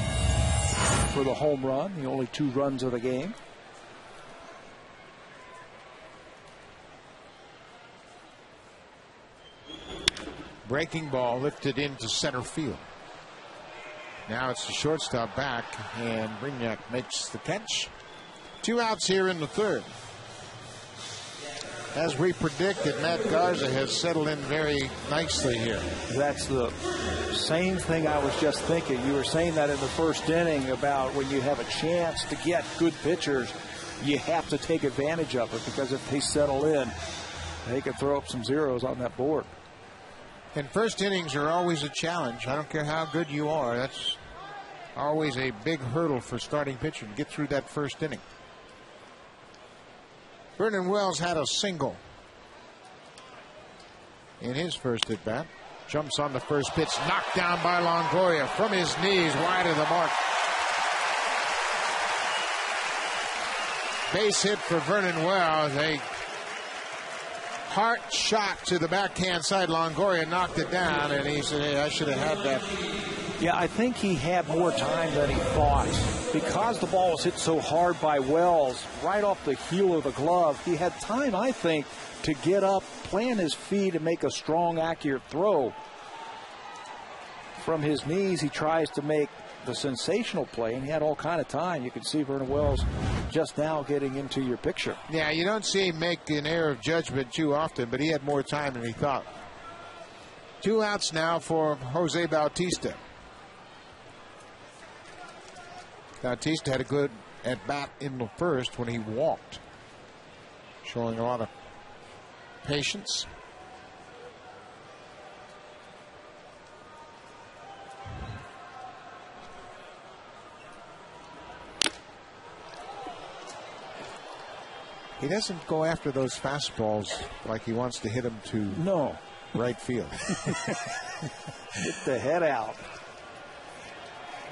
for the home run, the only 2 runs of the game. Breaking ball lifted into center field. Now it's the shortstop back, and Brignac makes the catch. 2 outs here in the third. As we predicted, Matt Garza has settled in very nicely here. That's the same thing I was just thinking. You were saying that in the first inning about when you have a chance to get good pitchers, you have to take advantage of it, because if they settle in, they can throw up some zeros on that board. And first innings are always a challenge. I don't care how good you are. That's always a big hurdle for starting pitcher to get through that first inning. Vernon Wells had a single in his first at bat. Jumps on the first pitch, knocked down by Longoria from his knees, wide of the mark. Base hit for Vernon Wells. A heart shot to the backhand side. Longoria knocked it down, and he said, hey, I should have had that. Yeah, I think he had more time than he thought. Because the ball was hit so hard by Wells, right off the heel of the glove, he had time, I think, to get up, plant his feet, and make a strong, accurate throw. From his knees, he tries to make the sensational play, and he had all kind of time. You can see Vernon Wells just now getting into your picture. Yeah, you don't see him make an error of judgment too often, but he had more time than he thought. 2 outs now for Jose Bautista. Bautista had a good at-bat in the first when he walked, showing a lot of patience. He doesn't go after those fastballs like he wants to hit them to right field. Hit the head out.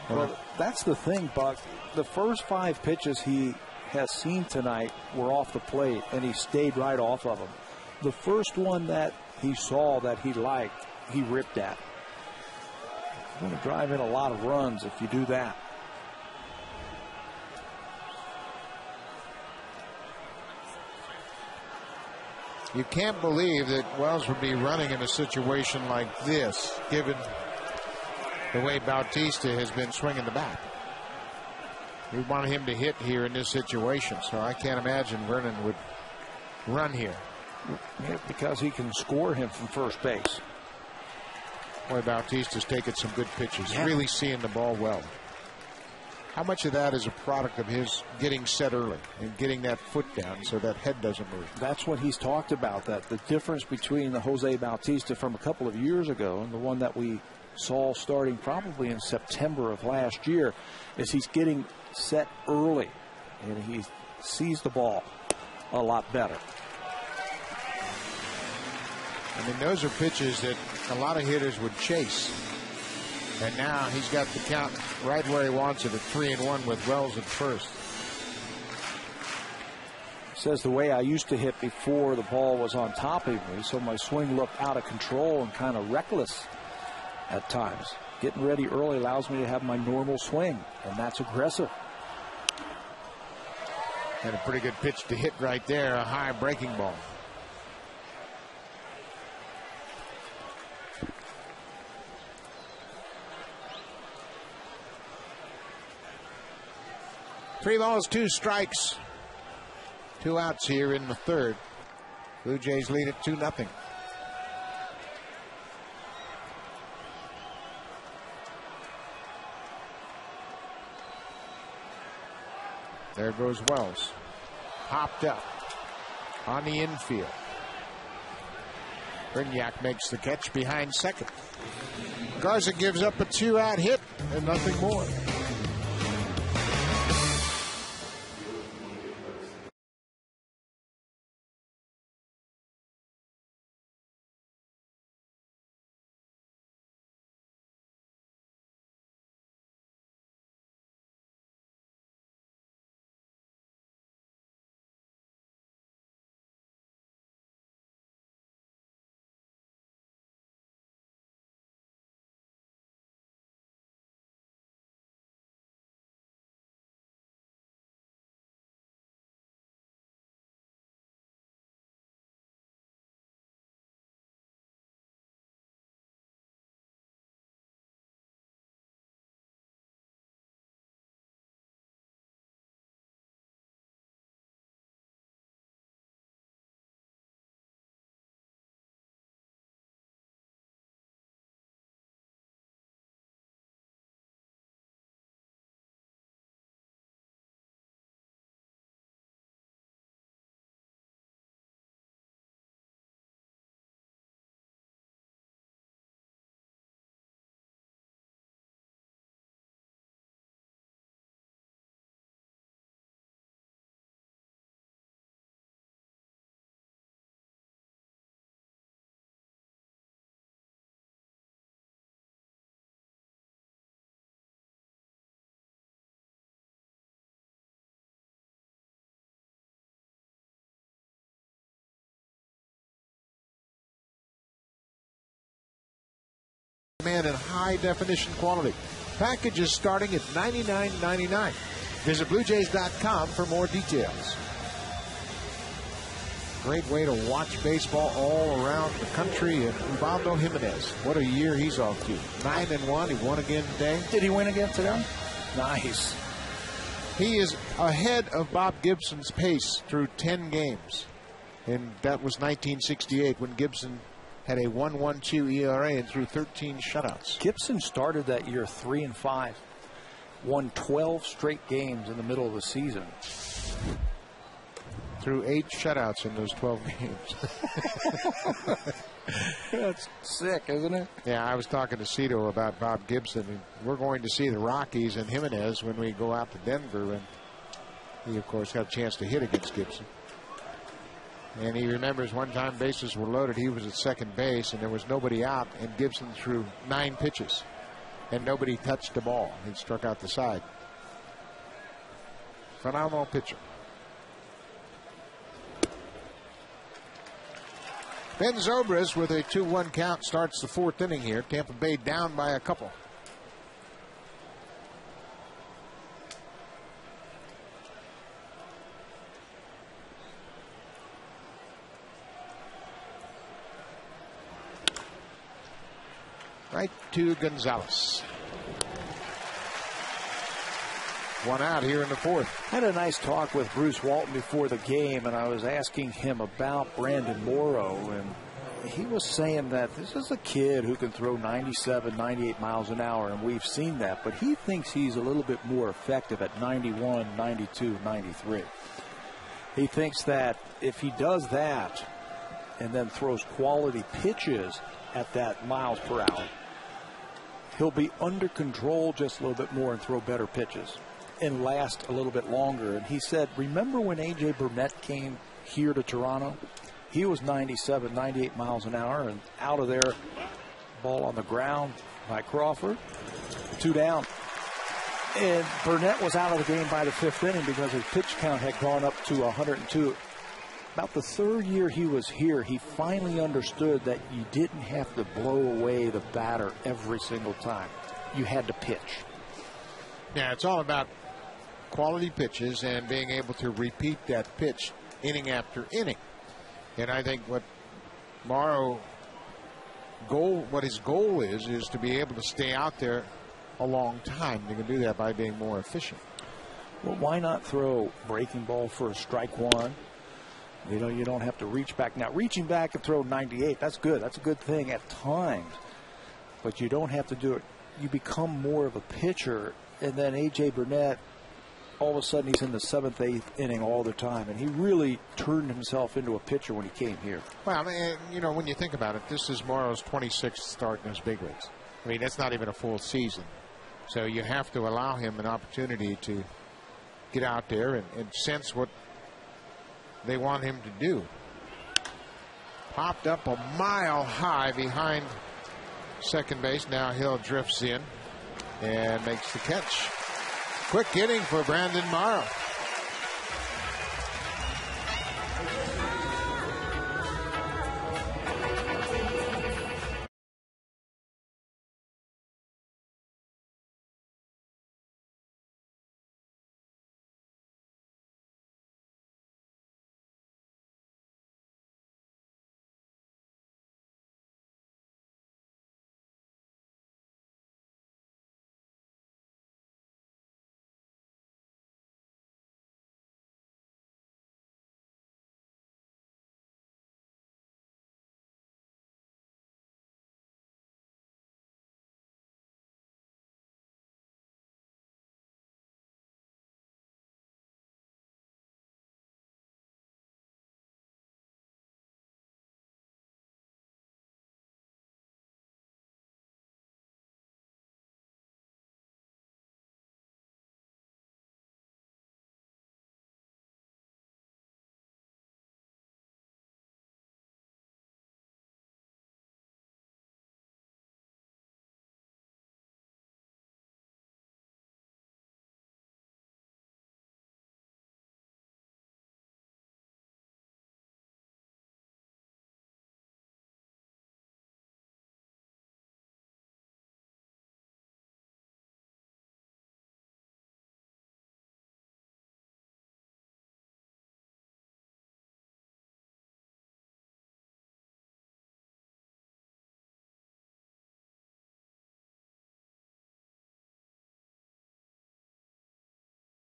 Well, that's the thing, Buck. The first 5 pitches he has seen tonight were off the plate, and he stayed right off of them. The first one that he saw that he liked, he ripped at. You're going to drive in a lot of runs if you do that. You can't believe that Wells would be running in a situation like this, given the way Bautista has been swinging the bat. We want him to hit here in this situation, so I can't imagine Vernon would run here. Yeah, because he can score him from first base. Boy, Bautista's taking some good pitches, really seeing the ball well. How much of that is a product of his getting set early and getting that foot down so that head doesn't move? That's what he's talked about, that the difference between the Jose Bautista from a couple of years ago and the one that we saw starting probably in September of last year is he's getting set early and he sees the ball a lot better. I mean, those are pitches that a lot of hitters would chase. And now he's got the count right where he wants it at 3-1 with Wells at first. Says the way I used to hit before the ball was on top of me, so my swing looked out of control and kind of reckless at times. Getting ready early allows me to have my normal swing, and that's aggressive. And a pretty good pitch to hit right there, a high breaking ball. Three balls, two strikes. 2 outs here in the third. Blue Jays lead at 2-0. There goes Wells. Hopped up on the infield. Brignac makes the catch behind second. Garza gives up a 2-out hit and nothing more. Man in high definition quality. Packages starting at $99.99. Visit BlueJays.com for more details. Great way to watch baseball all around the country. And Ubaldo Jimenez, what a year he's off to. 9-1. He won again today. Did he win again today? Nice. He is ahead of Bob Gibson's pace through 10 games. And that was 1968 when Gibson had a 1.12 ERA and threw 13 shutouts. Gibson started that year 3-5, won 12 straight games in the middle of the season. Threw 8 shutouts in those 12 games. That's sick, isn't it? Yeah, I was talking to Cito about Bob Gibson. And we're going to see the Rockies and Jimenez when we go out to Denver. And he, of course, got a chance to hit against Gibson. And he remembers one time bases were loaded. He was at second base, and there was nobody out, and Gibson threw 9 pitches, and nobody touched the ball. He struck out the side. Phenomenal pitcher. Ben Zobrist with a 2-1 count starts the 4th inning here. Tampa Bay down by a couple. Right to Gonzalez. 1 out here in the 4th. I had a nice talk with Bruce Walton before the game, and I was asking him about Brandon Morrow, and he was saying that this is a kid who can throw 97, 98 miles an hour, and we've seen that, but he thinks he's a little bit more effective at 91, 92, 93. He thinks that if he does that and then throws quality pitches at that miles per hour, he'll be under control just a little bit more and throw better pitches and last a little bit longer. And he said, remember when A.J. Burnett came here to Toronto? He was 97, 98 miles an hour, and out of there, ball on the ground by Crawford, 2 down. And Burnett was out of the game by the 5th inning because his pitch count had gone up to 102. About the 3rd year he was here, he finally understood that you didn't have to blow away the batter every single time. You had to pitch. Yeah, it's all about quality pitches and being able to repeat that pitch inning after inning. And I think what his goal is to be able to stay out there a long time. You can do that by being more efficient. Well, why not throw breaking ball for a strike one? You know, you don't have to reach back. Now, reaching back and throw 98, that's good. That's a good thing at times. But you don't have to do it. You become more of a pitcher. And then A.J. Burnett, all of a sudden he's in the 7th, 8th inning all the time. And he really turned himself into a pitcher when he came here. Well, you know, when you think about it, this is Morrow's 26th start in his big leagues. I mean, that's not even a full season. So you have to allow him an opportunity to get out there and sense what they want him to do. Popped up a mile high behind second base. Now Hill drifts in and makes the catch. Quick inning for Brandon Morrow.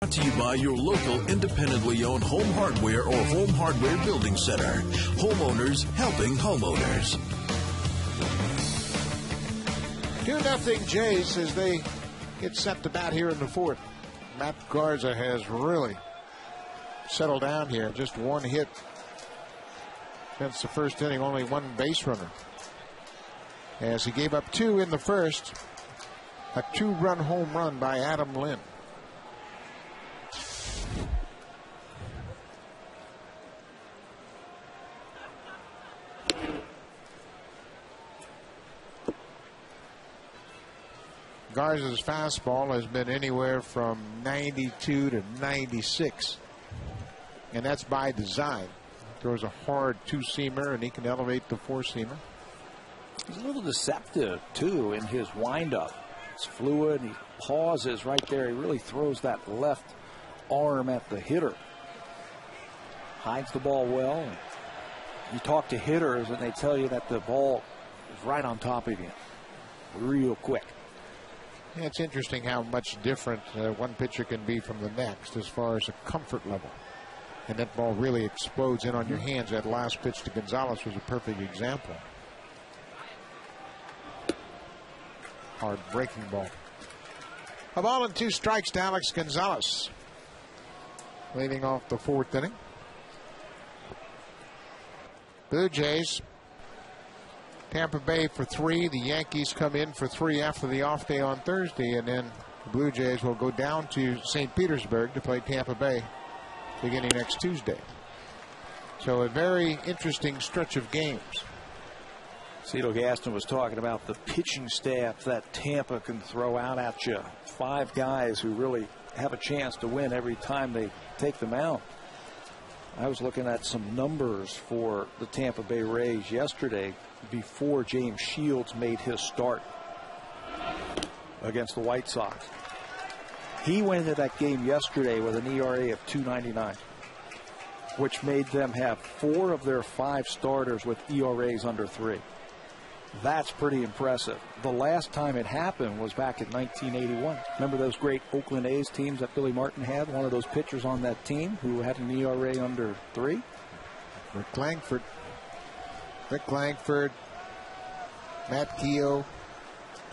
Brought to you by your local independently owned home hardware or home hardware building center. Homeowners helping homeowners. 2-0 Jays as they get set to bat here in the 4th. Matt Garza has really settled down here. Just 1 hit since the 1st inning, only 1 base runner. As he gave up 2 in the 1st, a 2-run home run by Adam Lynn. Garza's fastball has been anywhere from 92 to 96. And that's by design. Throws a hard 2-seamer, and he can elevate the 4-seamer. He's a little deceptive, too, in his windup. It's fluid. He pauses right there. He really throws that left arm at the hitter. Hides the ball well. You talk to hitters, and they tell you that the ball is right on top of you real quick. Yeah, it's interesting how much different one pitcher can be from the next as far as a comfort level. and that ball really explodes in on your hands. That last pitch to Gonzalez was a perfect example. Hard breaking ball. A ball and 2 strikes to Alex Gonzalez, leading off the 4th inning. Blue Jays, Tampa Bay for 3. The Yankees come in for 3 after the off day on Thursday, and then the Blue Jays will go down to St. Petersburg to play Tampa Bay beginning next Tuesday. So a very interesting stretch of games. Cito Gaston was talking about the pitching staff that Tampa can throw out at you. 5 guys who really have a chance to win every time they take the mound. I was looking at some numbers for the Tampa Bay Rays yesterday before James Shields made his start against the White Sox. He went into that game yesterday with an ERA of 2.99, which made them have 4 of their 5 starters with ERAs under 3. That's pretty impressive. The last time it happened was back in 1981. Remember those great Oakland A's teams that Billy Martin had? One of those pitchers on that team who had an ERA under 3? Rick Langford, Matt Keogh,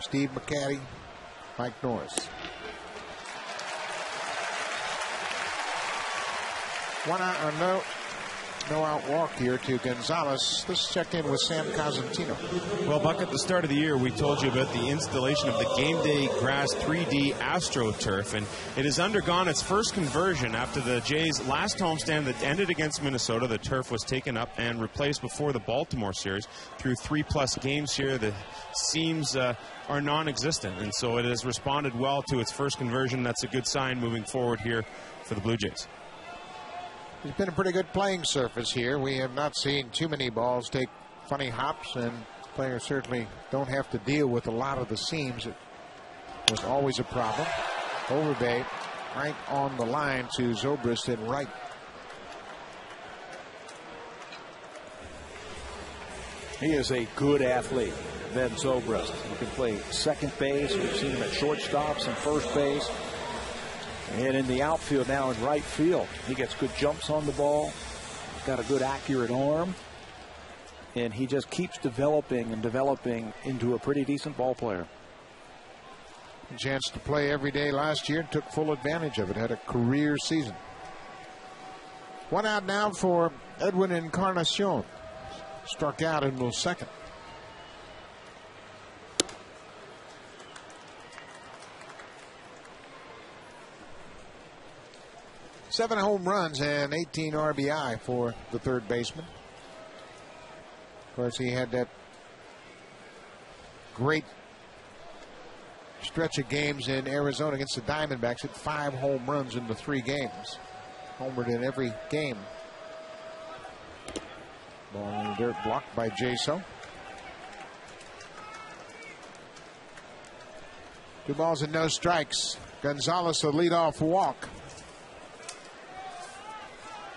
Steve McCaddy, Mike Norris. 1 out or no out walk here to Gonzalez. Let's check in with Sam Cosentino. Well, Buck, at the start of the year, we told you about the installation of the Game Day Grass 3D AstroTurf, and it has undergone its first conversion after the Jays' last homestand that ended against Minnesota. The turf was taken up and replaced before the Baltimore series. Through 3+ games here, the seams are non-existent, and so it has responded well to its first conversion. That's a good sign moving forward here for the Blue Jays. It's been a pretty good playing surface here. We have not seen too many balls take funny hops, and players certainly don't have to deal with a lot of the seams. It was always a problem. Overbay right on the line to Zobrist in right. He is a good athlete, Ben Zobrist. He can play second base. We've seen him at shortstops and first base. And in the outfield now in right field. He gets good jumps on the ball. He's got a good accurate arm. And he just keeps developing and developing into a pretty decent ball player. A chance to play every day last year and took full advantage of it. Had a career season. 1 out now for Edwin Encarnacion. Struck out in the 2nd. Seven home runs and 18 RBI for the 3rd baseman. Of course, he had that great stretch of games in Arizona against the Diamondbacks. Hit 5 home runs in the 3 games. Homered in every game. Ball in the dirt, blocked by Jaso. 2 balls and no strikes. Gonzalez, a leadoff walk.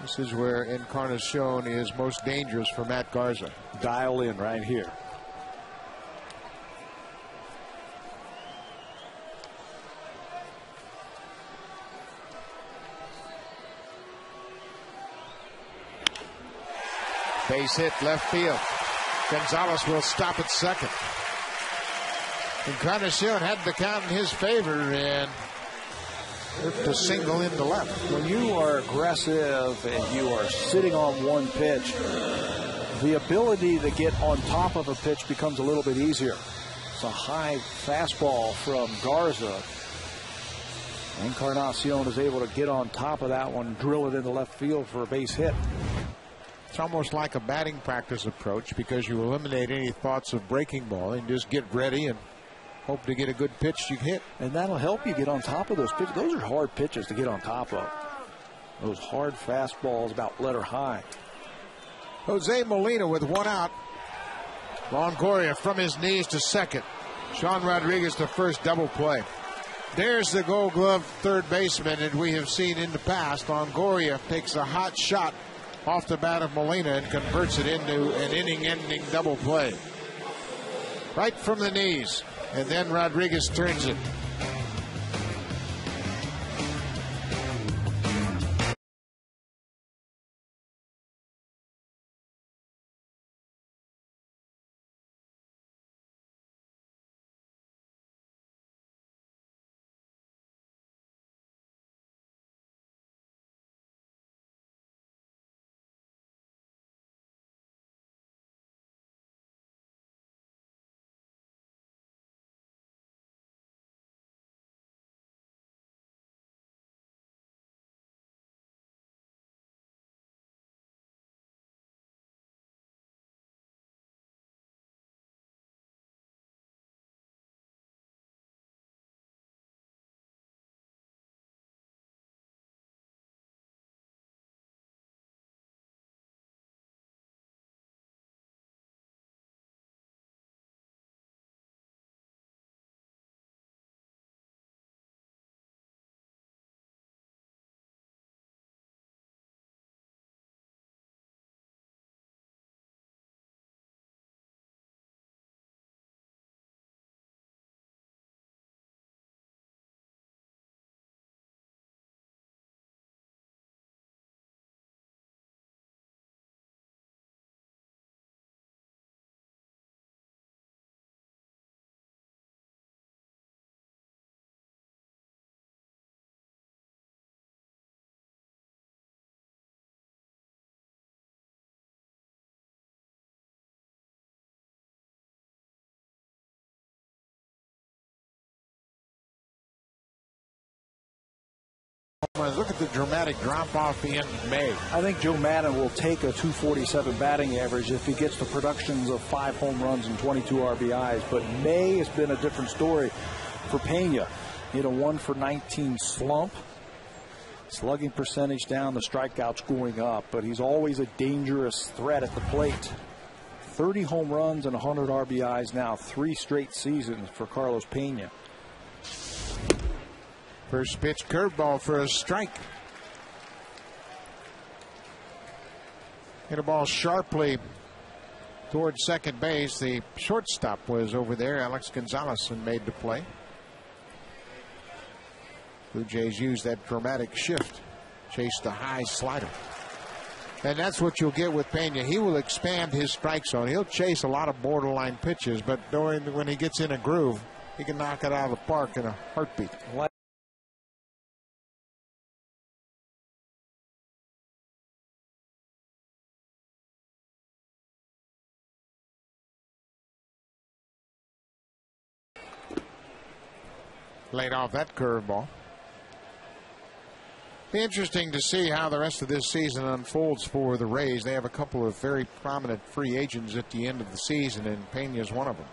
This is where Encarnacion is most dangerous for Matt Garza. Dial in right here. Base hit left field. Gonzalez will stop at second. Encarnacion had the count in his favor and to single into left. When you are aggressive and you are sitting on one pitch, the ability to get on top of a pitch becomes a little bit easier. It's a high fastball from Garza. Encarnacion is able to get on top of that one, drill it into left field for a base hit. It's almost like a batting practice approach because you eliminate any thoughts of breaking ball and just get ready and hope to get a good pitch you hit. And that'll help you get on top of those pitches. Those are hard pitches to get on top of. Those hard fastballs about letter high. Jose Molina with 1 out. Longoria from his knees to second. Sean Rodriguez to first, double play. There's the Gold Glove 3rd baseman, and we have seen in the past Longoria takes a hot shot off the bat of Molina and converts it into an inning-ending double play. Right from the knees. And then Rodriguez turns it. runs. Look at the dramatic drop-off in May. I think Joe Madden will take a 247 batting average if he gets the productions of 5 home runs and 22 RBIs. But May has been a different story for Pena. He had a 1-for-19 slump. Slugging percentage down, the strikeouts going up, but he's always a dangerous threat at the plate. 30 home runs and 100 RBIs now, 3 straight seasons for Carlos Pena. First pitch curveball for a strike. Hit a ball sharply towards second base. The shortstop was over there, Alex Gonzalez, and made the play. Blue Jays used that dramatic shift, chased the high slider. And that's what you'll get with Pena. He will expand his strike zone. He'll chase a lot of borderline pitches, but when he gets in a groove, he can knock it out of the park in a heartbeat. Laid off that curveball. Be interesting to see how the rest of this season unfolds for the Rays. They have a couple of very prominent free agents at the end of the season, and Pena is one of them.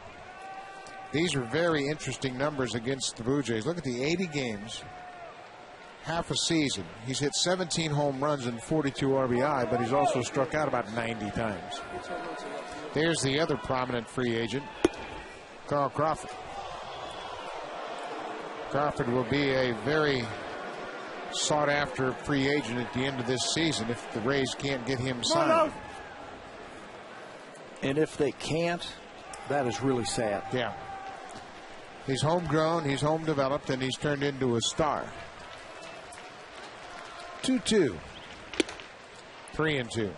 These are very interesting numbers against the Blue Jays. Look at the 80 games, half a season. He's hit 17 home runs and 42 RBI, but he's also struck out about 90 times. There's the other prominent free agent, Carl Crawford. Crawford will be a very sought-after free agent at the end of this season if the Rays can't get him signed. And if they can't, that is really sad. Yeah. He's homegrown, he's home developed, and he's turned into a star. 2-2. 3-2.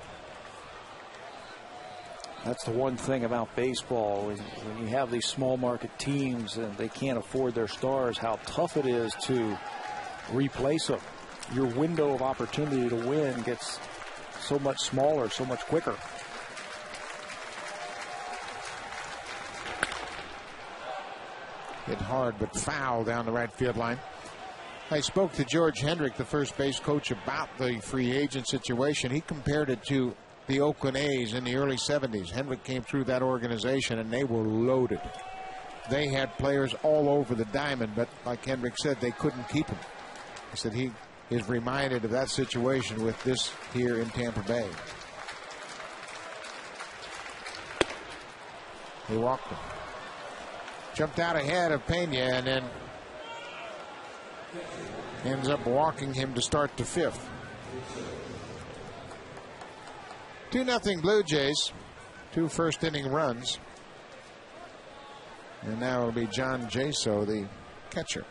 That's the one thing about baseball. When you have these small market teams and they can't afford their stars, how tough it is to replace them. Your window of opportunity to win gets so much smaller, so much quicker. Hit hard but foul down the right field line. I spoke to George Hendrick, the first base coach, about the free agent situation. He compared it to the Oakland A's in the early 70s. Hendrick came through that organization and they were loaded. They had players all over the diamond, but like Hendrick said, they couldn't keep him. He said he is reminded of that situation with this here in Tampa Bay. He walked him. Jumped out ahead of Pena and then ends up walking him to start the 5th. 2-0 Blue Jays. 2 first-inning runs. And now it'll be John Jaso, the catcher.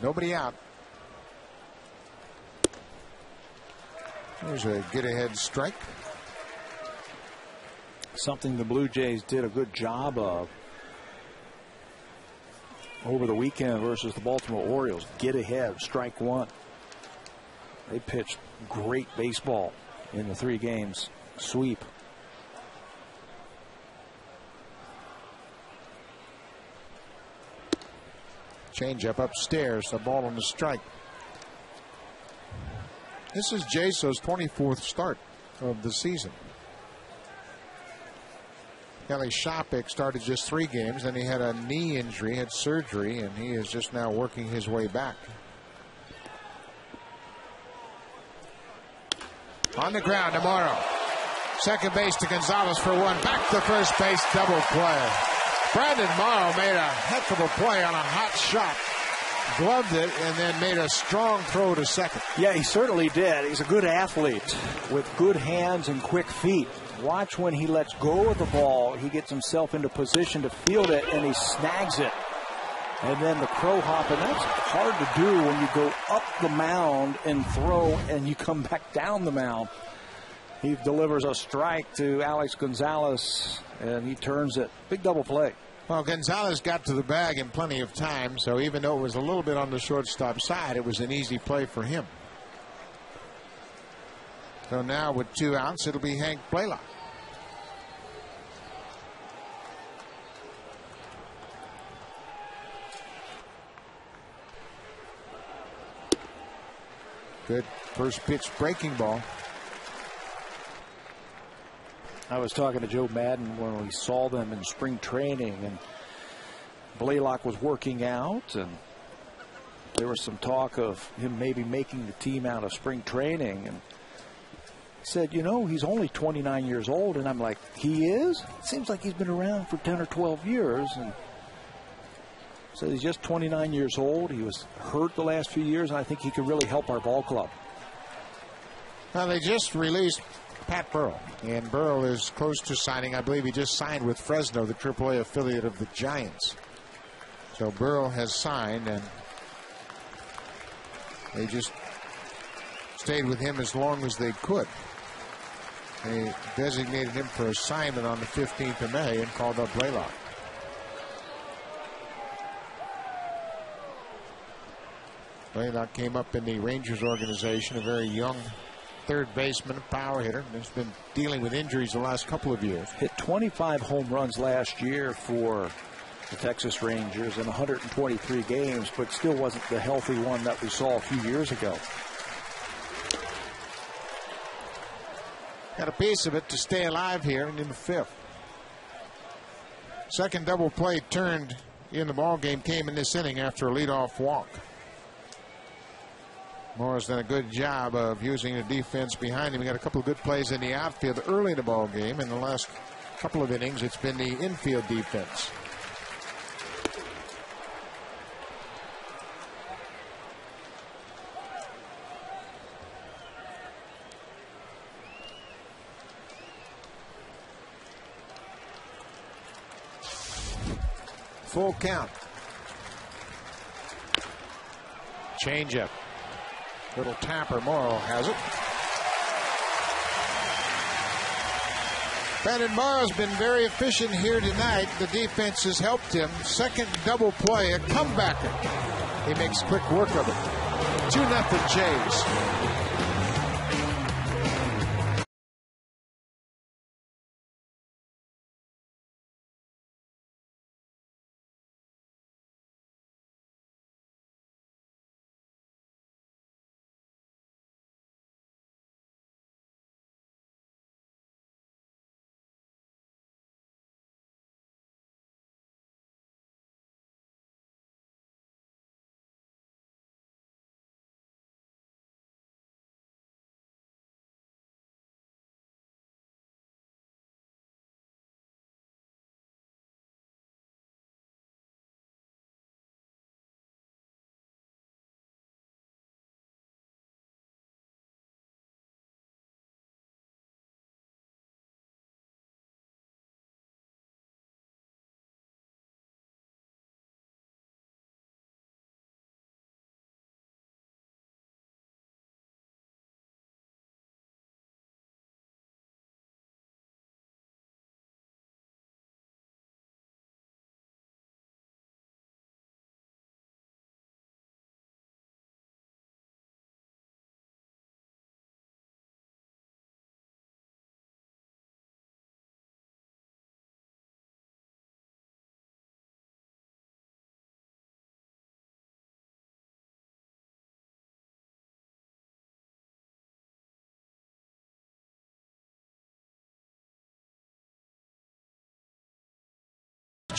Nobody out. There's a get-ahead strike. Something the Blue Jays did a good job of over the weekend versus the Baltimore Orioles. Get ahead, strike one. They pitched great baseball in the 3 games sweep. Changeup upstairs, a ball on the strike. This is Jaso's 24th start of the season. Kelly Shopik started just 3 games, then he had a knee injury, had surgery, and he is just now working his way back. On the ground tomorrow. Second base to Gonzalez for 1. Back to first base, double play. Brandon Morrow made a heck of a play on a hot shot. Gloved it and then made a strong throw to second. Yeah, he certainly did. He's a good athlete with good hands and quick feet. Watch when he lets go of the ball, he gets himself into position to field it and he snags it. And then the crow hop, and that's hard to do when you go up the mound and throw and you come back down the mound. He delivers a strike to Alex Gonzalez and he turns it. Big double play. Well, Gonzalez got to the bag in plenty of time, so even though it was a little bit on the shortstop side, it was an easy play for him. So now with 2 outs, it'll be Hank Blaylock. Good first pitch breaking ball. I was talking to Joe Madden when we saw them in spring training, and Blaylock was working out, and there was some talk of him maybe making the team out of spring training. And he said, you know, he's only 29 years old. And I'm like, he is? It seems like he's been around for 10 or 12 years. And so he's just 29 years old. He was hurt the last few years, and I think he could really help our ball club. Now, they just released Pat Burrell, and Burrell is close to signing. I believe he just signed with Fresno, the AAA affiliate of the Giants. So Burrell has signed, and they just stayed with him as long as they could. They designated him for assignment on the 15th of May and called up Blaylock. Blaylock came up in the Rangers organization, a very young third baseman, power hitter, and has been dealing with injuries the last couple of years. Hit 25 home runs last year for the Texas Rangers in 123 games, but still wasn't the healthy one that we saw a few years ago. Got a piece of it to stay alive here and in the fifth. Second double play turned in the ball game came in this inning after a leadoff walk. Morrow's done a good job of using the defense behind him. He got a couple of good plays in the outfield early in the ball game. In the last couple of innings, it's been the infield defense. Full count. Changeup. Little tapper. Morrow has it. Brandon Morrow's been very efficient here tonight. The defense has helped him. Second double play, a comebacker. He makes quick work of it. 2-0 Jays.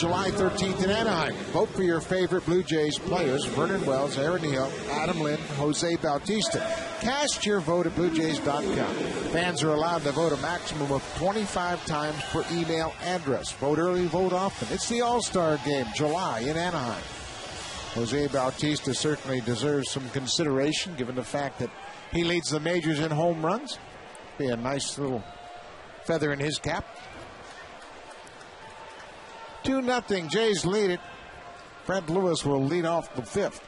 July 13th in Anaheim. Vote for your favorite Blue Jays players: Vernon Wells, Aaron Neal, Adam Lind, Jose Bautista. Cast your vote at BlueJays.com. Fans are allowed to vote a maximum of 25 times per email address. Vote early, vote often. It's the All-Star Game, July in Anaheim. Jose Bautista certainly deserves some consideration given the fact that he leads the majors in home runs. Be a nice little feather in his cap. 2-0. Jays lead it. Brent Lewis will lead off the fifth.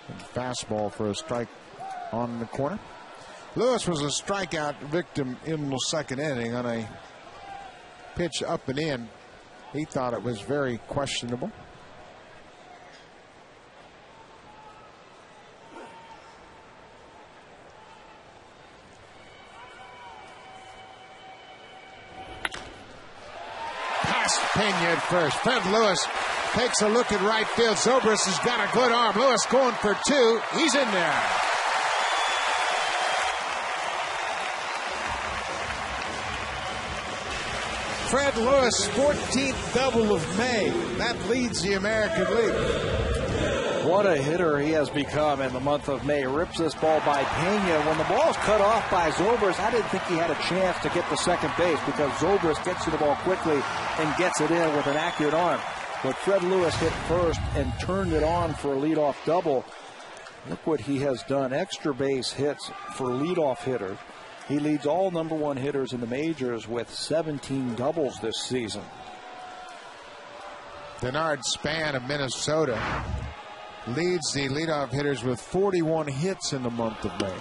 And fastball for a strike on the corner. Lewis was a strikeout victim in the second inning on a pitch up and in. He thought it was very questionable. Pena at first. Fred Lewis takes a look at right field. Zobrist has got a good arm. Lewis going for 2. He's in there. Fred Lewis, 14th double of May. That leads the American League. What a hitter he has become in the month of May. Rips this ball by Pena. When the ball's cut off by Zobrist, I didn't think he had a chance to get to second base because Zobrist gets to the ball quickly and gets it in with an accurate arm. But Fred Lewis hit first and turned it on for a leadoff double. Look what he has done. Extra base hits for leadoff hitters. He leads all number 1 hitters in the majors with 17 doubles this season. Denard Span of Minnesota leads the leadoff hitters with 41 hits in the month of May.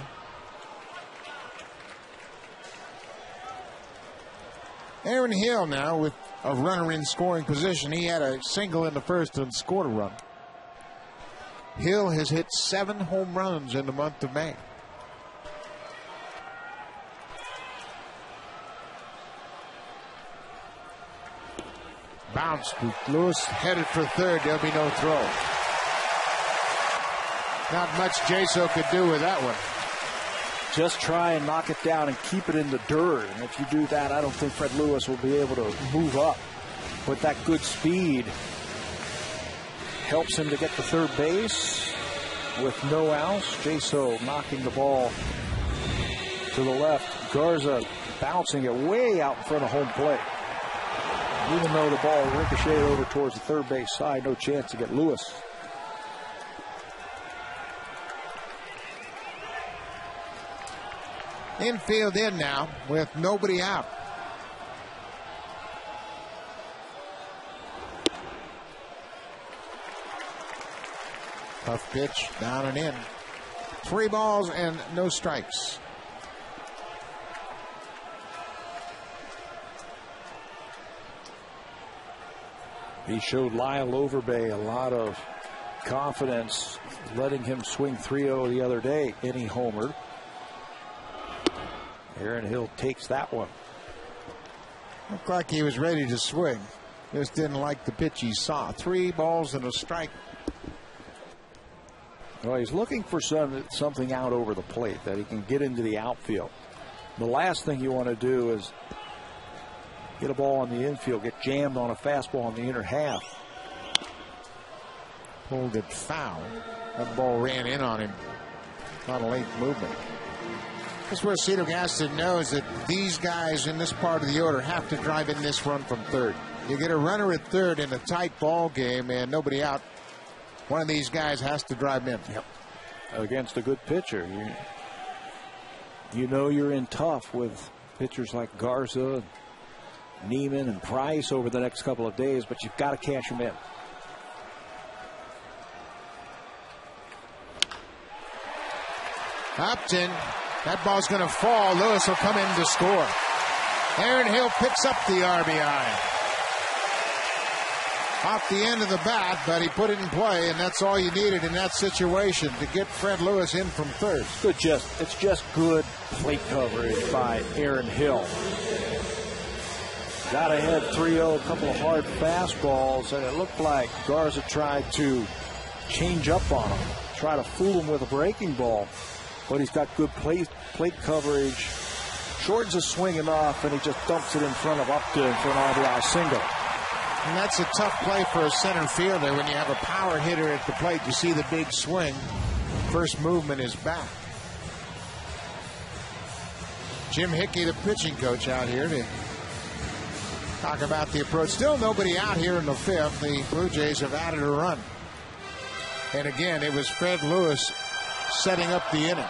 Aaron Hill now with a runner in scoring position. He had a single in the first and scored a run. Hill has hit 7 home runs in the month of May. Bounced. Lewis headed for third. There'll be no throw. Not much Jaso could do with that one. Just try and knock it down and keep it in the dirt. And if you do that, I don't think Fred Lewis will be able to move up. But that good speed helps him to get to third base with no outs. Jaso knocking the ball to the left. Garza bouncing it way out in front of home plate. Even though the ball ricocheted over towards the third base side, no chance to get Lewis. Infield in now with nobody out. Tough pitch, down and in. 3 balls and no strikes. He showed Lyle Overbay a lot of confidence, letting him swing 3-0 the other day, and he homered. Aaron Hill takes that one. Looked like he was ready to swing. Just didn't like the pitch he saw. 3 balls and a strike. Well, he's looking for something out over the plate that he can get into the outfield. The last thing you want to do is get a ball on the infield, get jammed on a fastball in the inner half. Pulled it foul. That ball ran in on him. Not a late movement. That's where Cedar Gaston knows that these guys in this part of the order have to drive in this run from third. You get a runner at third in a tight ball game and nobody out. One of these guys has to drive in. Yep. Against a good pitcher. You know you're in tough with pitchers like Garza, Neiman, and Price over the next couple of days, but you've got to cash them in. Upton. That ball's going to fall. Lewis will come in to score. Aaron Hill picks up the RBI. Off the end of the bat, but he put it in play, and that's all you needed in that situation to get Fred Lewis in from third. It's just good plate coverage by Aaron Hill. Got ahead 3-0, a couple of hard fastballs, and it looked like Garza tried to change up on him, try to fool him with a breaking ball. But he's got good plate coverage, shortens his swing enough, and he just dumps it in front of Upton for an RBI single. And that's a tough play for a center fielder when you have a power hitter at the plate. You see the big swing. First movement is back. Jim Hickey, the pitching coach, out here to talk about the approach. Still nobody out here in the fifth. The Blue Jays have added a run. And again, it was Fred Lewis setting up the inning.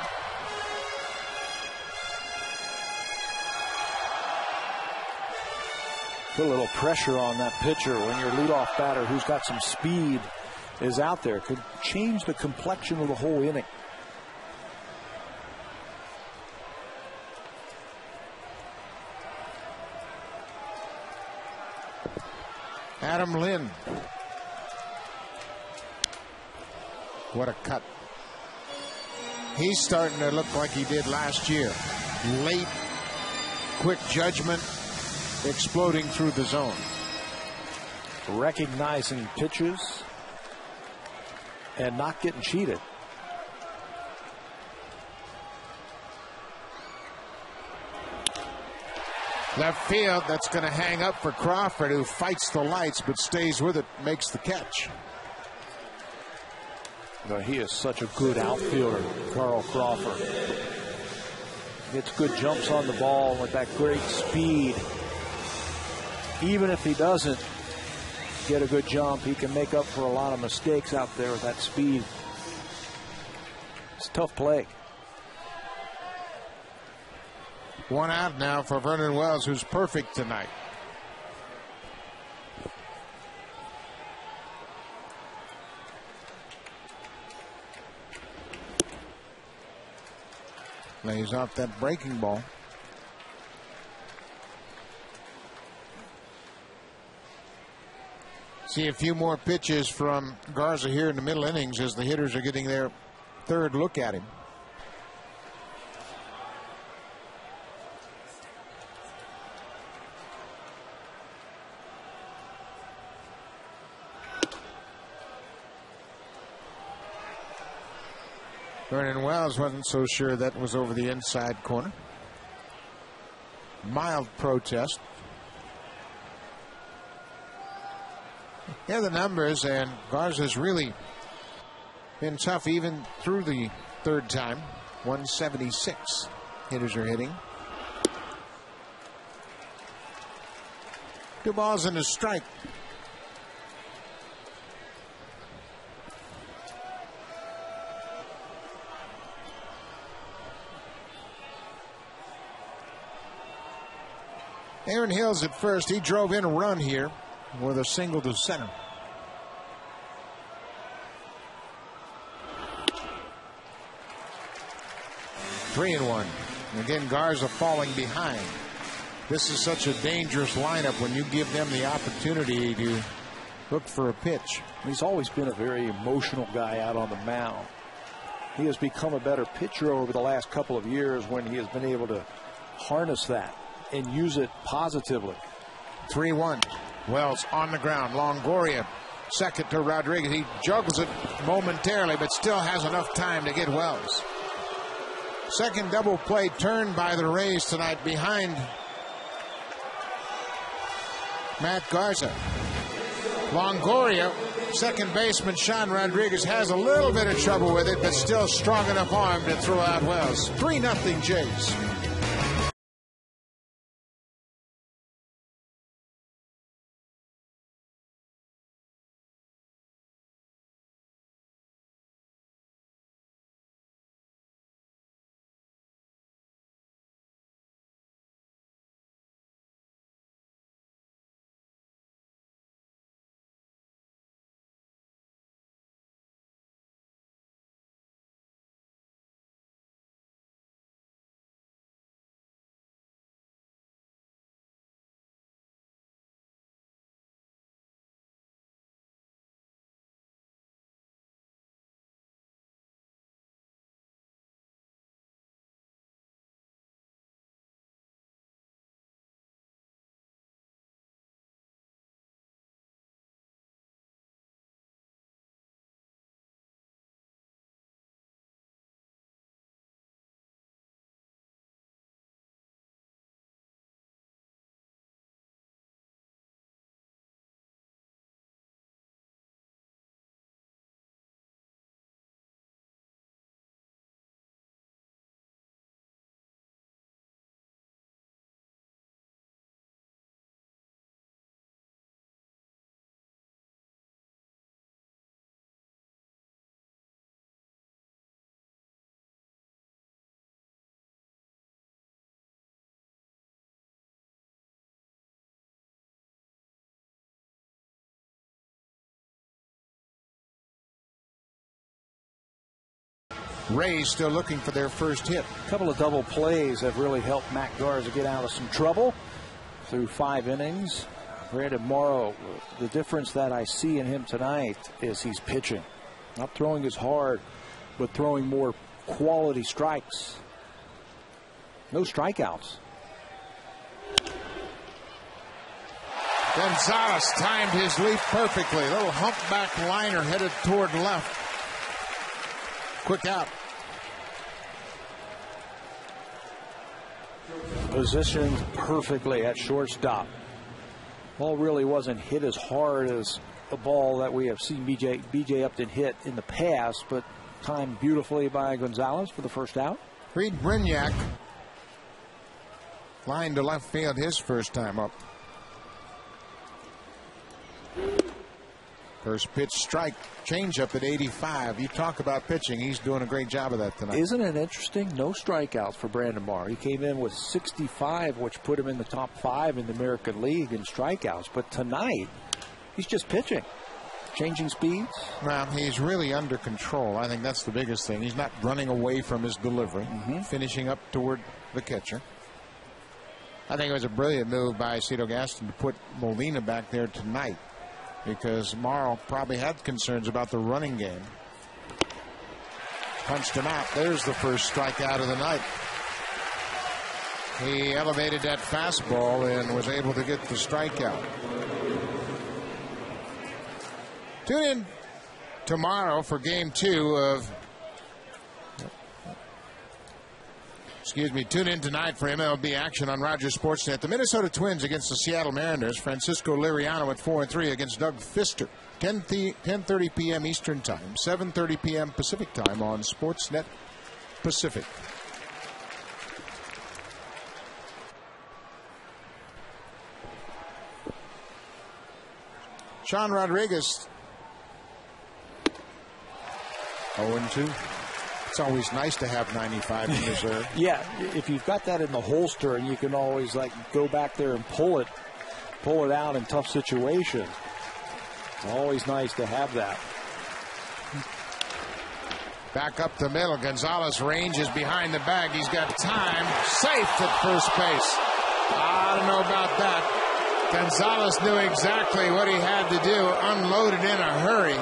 Put a little pressure on that pitcher when your leadoff batter, who's got some speed, is out there. Could change the complexion of the whole inning. Adam Lynn. What a cut. He's starting to look like he did last year. Late, quick judgment, exploding through the zone. recognizing pitches and not getting cheated. Left field, that's going to hang up for Crawford, who fights the lights but stays with it, makes the catch. He is such a good outfielder, Carl Crawford. Gets good jumps on the ball with that great speed. Even if he doesn't get a good jump, he can make up for a lot of mistakes out there with that speed. It's a tough play. One out now for Vernon Wells, who's perfect tonight. Lays off that breaking ball. See a few more pitches from Garza here in the middle innings as the hitters are getting their third look at him. Vernon Wells wasn't so sure that was over the inside corner. Mild protest. Yeah, the numbers, and Garza's really been tough even through the third time. 176 hitters are hitting. 2 balls and a strike. Aaron Hill's at first. He drove in a run here with a single to center. Three and one. And again, Garza falling behind. This is such a dangerous lineup when you give them the opportunity to look for a pitch. He's always been a very emotional guy out on the mound. He has become a better pitcher over the last couple of years when he has been able to harness that and use it positively. 3-1. Wells on the ground. Longoria second to Rodriguez. He juggles it momentarily, but still has enough time to get Wells. Second double play turned by the Rays tonight behind Matt Garza. Longoria, second baseman Sean Rodriguez, has a little bit of trouble with it, but still strong enough arm to throw out Wells. 3-0 Jays. Rays still looking for their first hit. A couple of double plays have really helped Matt Garza get out of some trouble through 5 innings. Brandon Morrow, the difference that I see in him tonight is he's pitching. Not throwing as hard, but throwing more quality strikes. No strikeouts. Gonzalez timed his leap perfectly. A little humpback liner headed toward left. Quick out. Positioned perfectly at shortstop. Ball really wasn't hit as hard as a ball that we have seen B.J. Upton hit in the past, but timed beautifully by Gonzalez for the first out. Reed Brignac line to left field his first time up. First pitch strike, changeup at 85. You talk about pitching. He's doing a great job of that tonight. Isn't it interesting? No strikeouts for Brandon Morrow. He came in with 65, which put him in the top 5 in the American League in strikeouts. But tonight, he's just pitching, changing speeds. Well, he's really under control. I think that's the biggest thing. He's not running away from his delivery, finishing up toward the catcher. I think it was a brilliant move by Cito Gaston to put Molina back there tonight, because Morrow probably had concerns about the running game. Punched him out. There's the first strikeout of the night. He elevated that fastball and was able to get the strikeout. Tune in tomorrow for Game 2 of... Tune in tonight for MLB action on Rogers Sportsnet. The Minnesota Twins against the Seattle Mariners. Francisco Liriano at 4-3 against Doug Fister. 10:30 p.m. Eastern Time, 7:30 p.m. Pacific Time on Sportsnet Pacific. Sean Rodriguez, 0-2. It's always nice to have 95 in reserve. Yeah, if you've got that in the holster, and you can always go back there and pull it out in tough situations. It's always nice to have that. Back up the middle. Gonzalez ranges behind the bag. He's got time. Safe at first base. I don't know about that. Gonzalez knew exactly what he had to do. Unloaded in a hurry.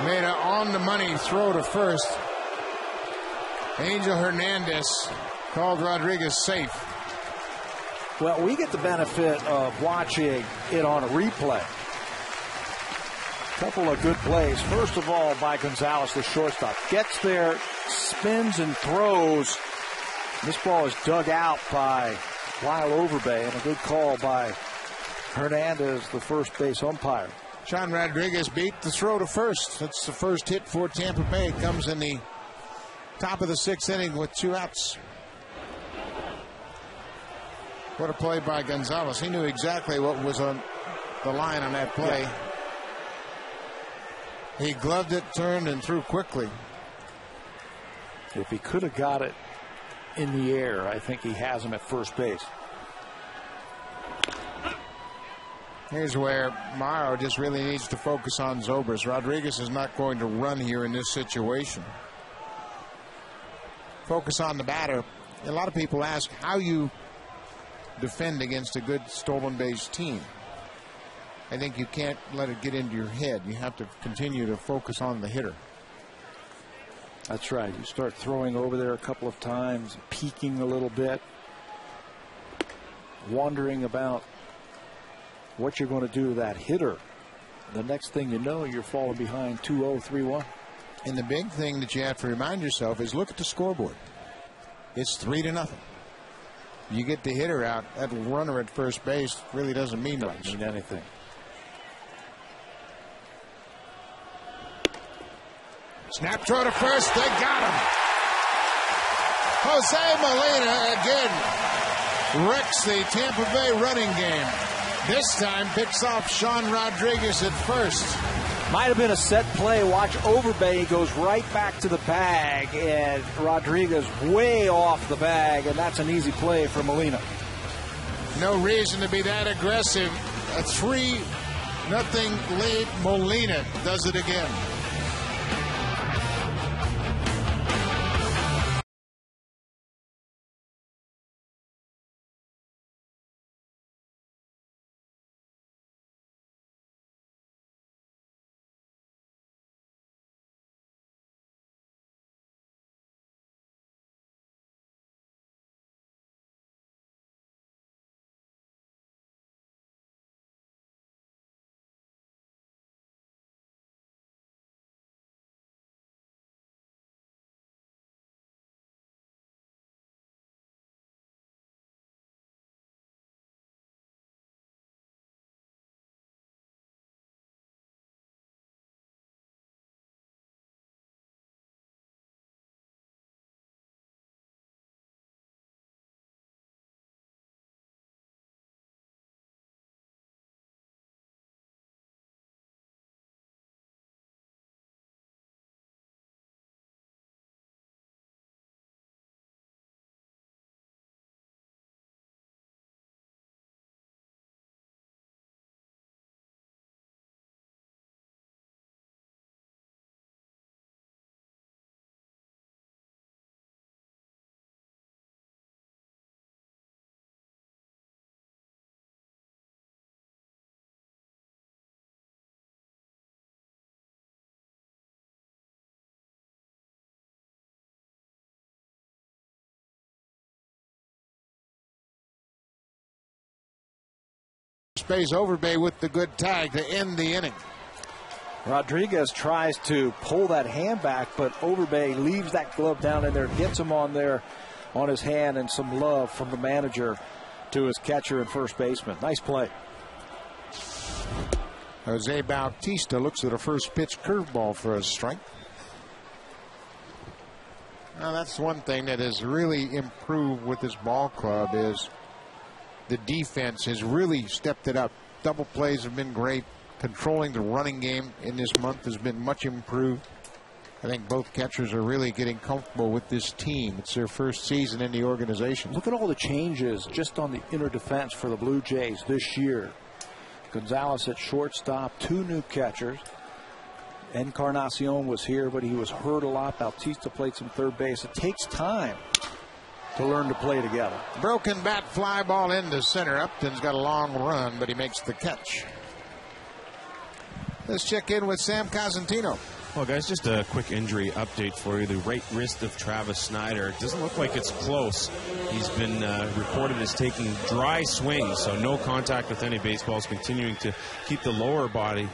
Made an on-the-money throw to first. Angel Hernandez called Rodriguez safe. Well, we get the benefit of watching it on a replay. Couple of good plays. First of all, by Gonzalez, the shortstop. Gets there, spins and throws. This ball is dug out by Lyle Overbay, and a good call by Hernandez, the first base umpire. Sean Rodriguez beat the throw to first. That's the first hit for Tampa Bay. It comes in the top of the 6th inning with 2 outs. What a play by Gonzalez. He knew exactly what was on the line on that play. Yeah. He gloved it, turned, and threw quickly. If he could have got it in the air, I think he has him at first base. Here's where Morrow just really needs to focus on Zobrist. Rodriguez is not going to run here in this situation. Focus on the batter. A lot of people ask how you defend against a good stolen base team. I think you can't let it get into your head. You have to continue to focus on the hitter. That's right. You start throwing over there a couple of times, peeking a little bit, wondering about what you're going to do to that hitter. The next thing you know, you're falling behind 2-0, 3-1. And the big thing that you have to remind yourself is look at the scoreboard. It's 3-0. You get the hitter out. That runner at first base really doesn't mean much. Doesn't mean anything. Snap throw to first. They got him. Jose Molina again wrecks the Tampa Bay running game. This time picks off Sean Rodriguez at first. Might have been a set play. Watch Overbay. He goes right back to the bag, and Rodriguez way off the bag, and that's an easy play for Molina. No reason to be that aggressive. A 3-0 lead. Molina does it again. first base. Overbay with the good tag to end the inning. Rodriguez tries to pull that hand back, but Overbay leaves that glove down in there, gets him on there on his hand, and some love from the manager to his catcher and first baseman. Nice play. Jose Bautista looks at a first pitch curveball for a strike. Now that's one thing that has really improved with this ball club is the defense has really stepped it up. Double plays have been great. Controlling the running game in this month has been much improved. I think both catchers are really getting comfortable with this team. It's their first season in the organization. Look at all the changes just on the inner defense for the Blue Jays this year. Gonzalez at shortstop, 2 new catchers. Encarnacion was here, but he was hurt a lot. Bautista played some third base. It takes time to learn to play together. Broken bat fly ball into center. Upton's got a long run, but he makes the catch. Let's check in with Sam Cosentino. Well, guys, just a quick injury update for you. The right wrist of Travis Snyder. It doesn't look like it's close. He's been reported as taking dry swings, so no contact with any baseballs, continuing to keep the lower body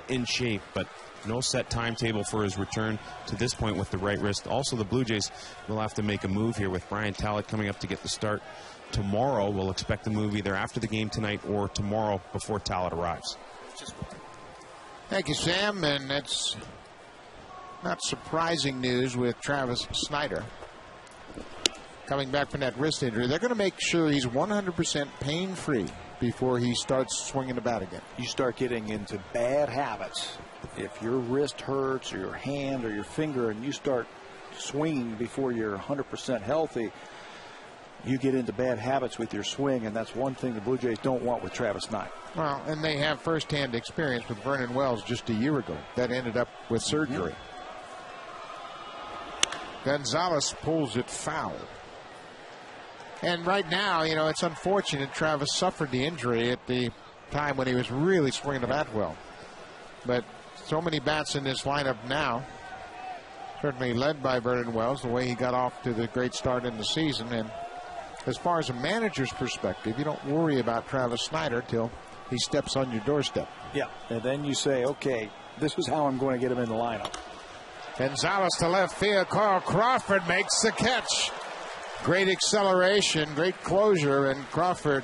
in shape, but no set timetable for his return to this point with the right wrist. Also, the Blue Jays will have to make a move here with Brian Tallitt coming up to get the start tomorrow. We'll expect the move either after the game tonight or tomorrow before Tallitt arrives. Thank you, Sam. And that's not surprising news with Travis Snyder coming back from that wrist injury. They're going to make sure he's 100% pain-free before he starts swinging the bat again. You start getting into bad habits. If your wrist hurts or your hand or your finger and you start swinging before you're 100% healthy, you get into bad habits with your swing, and that's one thing the Blue Jays don't want with Travis Snyder. Well, and they have firsthand experience with Vernon Wells just a year ago. That ended up with surgery. Gonzalez pulls it foul. And right now, you know, it's unfortunate Travis suffered the injury at the time when he was really swinging the bat well. But so many bats in this lineup now, certainly led by Vernon Wells, the way he got off to the great start in the season. And as far as a manager's perspective, you don't worry about Travis Snyder till he steps on your doorstep. Yeah, and then you say, okay, this is how I'm going to get him in the lineup. Gonzalez to left field. Carl Crawford makes the catch. Great acceleration, great closure, and Crawford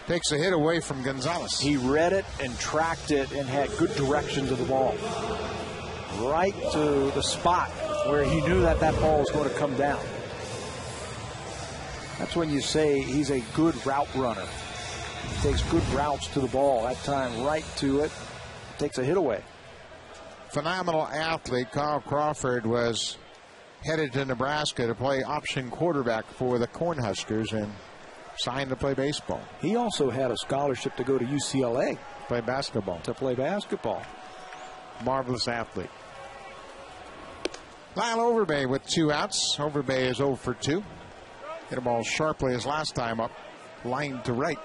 takes a hit away from Gonzalez. He read it and tracked it and had good direction to the ball. Right to the spot where he knew that that ball was going to come down. That's when you say he's a good route runner. He takes good routes to the ball. That time right to it. Takes a hit away. Phenomenal athlete. Carl Crawford was headed to Nebraska to play option quarterback for the Cornhuskers and signed to play baseball. He also had a scholarship to go to UCLA. Play basketball. To play basketball. Marvelous athlete. Lyle Overbay with 2 outs. Overbay is 0 for 2. Hit a ball sharply as last time up, line to right.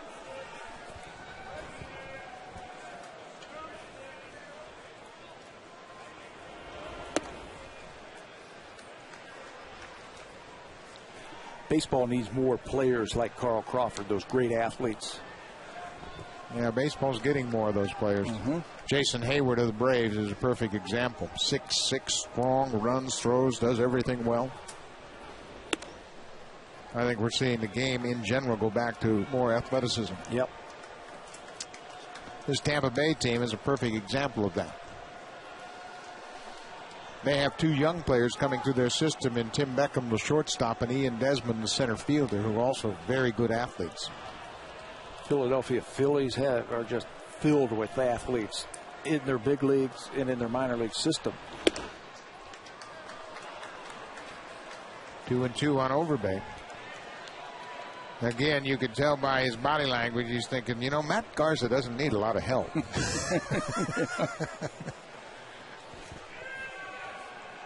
Baseball needs more players like Carl Crawford, those great athletes. Yeah, baseball's getting more of those players. Jason Hayward of the Braves is a perfect example. 6'6", strong, runs, throws, does everything well. I think we're seeing the game in general go back to more athleticism. Yep. This Tampa Bay team is a perfect example of that. They have 2 young players coming through their system in Tim Beckham, the shortstop, and Ian Desmond, the center fielder, who are also very good athletes. Philadelphia Phillies are just filled with athletes in their big leagues and in their minor league system. 2-2 on Overbay. Again, you could tell by his body language, he's thinking, you know, Matt Garza doesn't need a lot of help.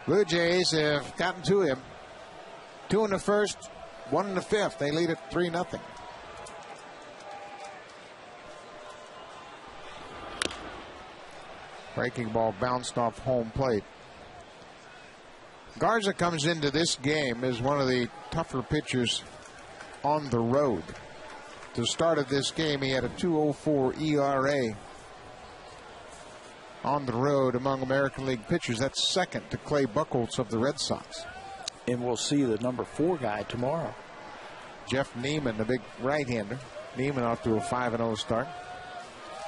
Blue Jays have gotten to him. 2 in the first, 1 in the fifth. They lead at 3-0. Breaking ball bounced off home plate. Garza comes into this game as one of the tougher pitchers on the road. the start of this game, he had a 2.04 ERA on the road among American League pitchers. That's second to Clay Buchholz of the Red Sox. And we'll see the number 4 guy tomorrow. Jeff Neiman, the big right-hander. Neiman off to a 5-0 start.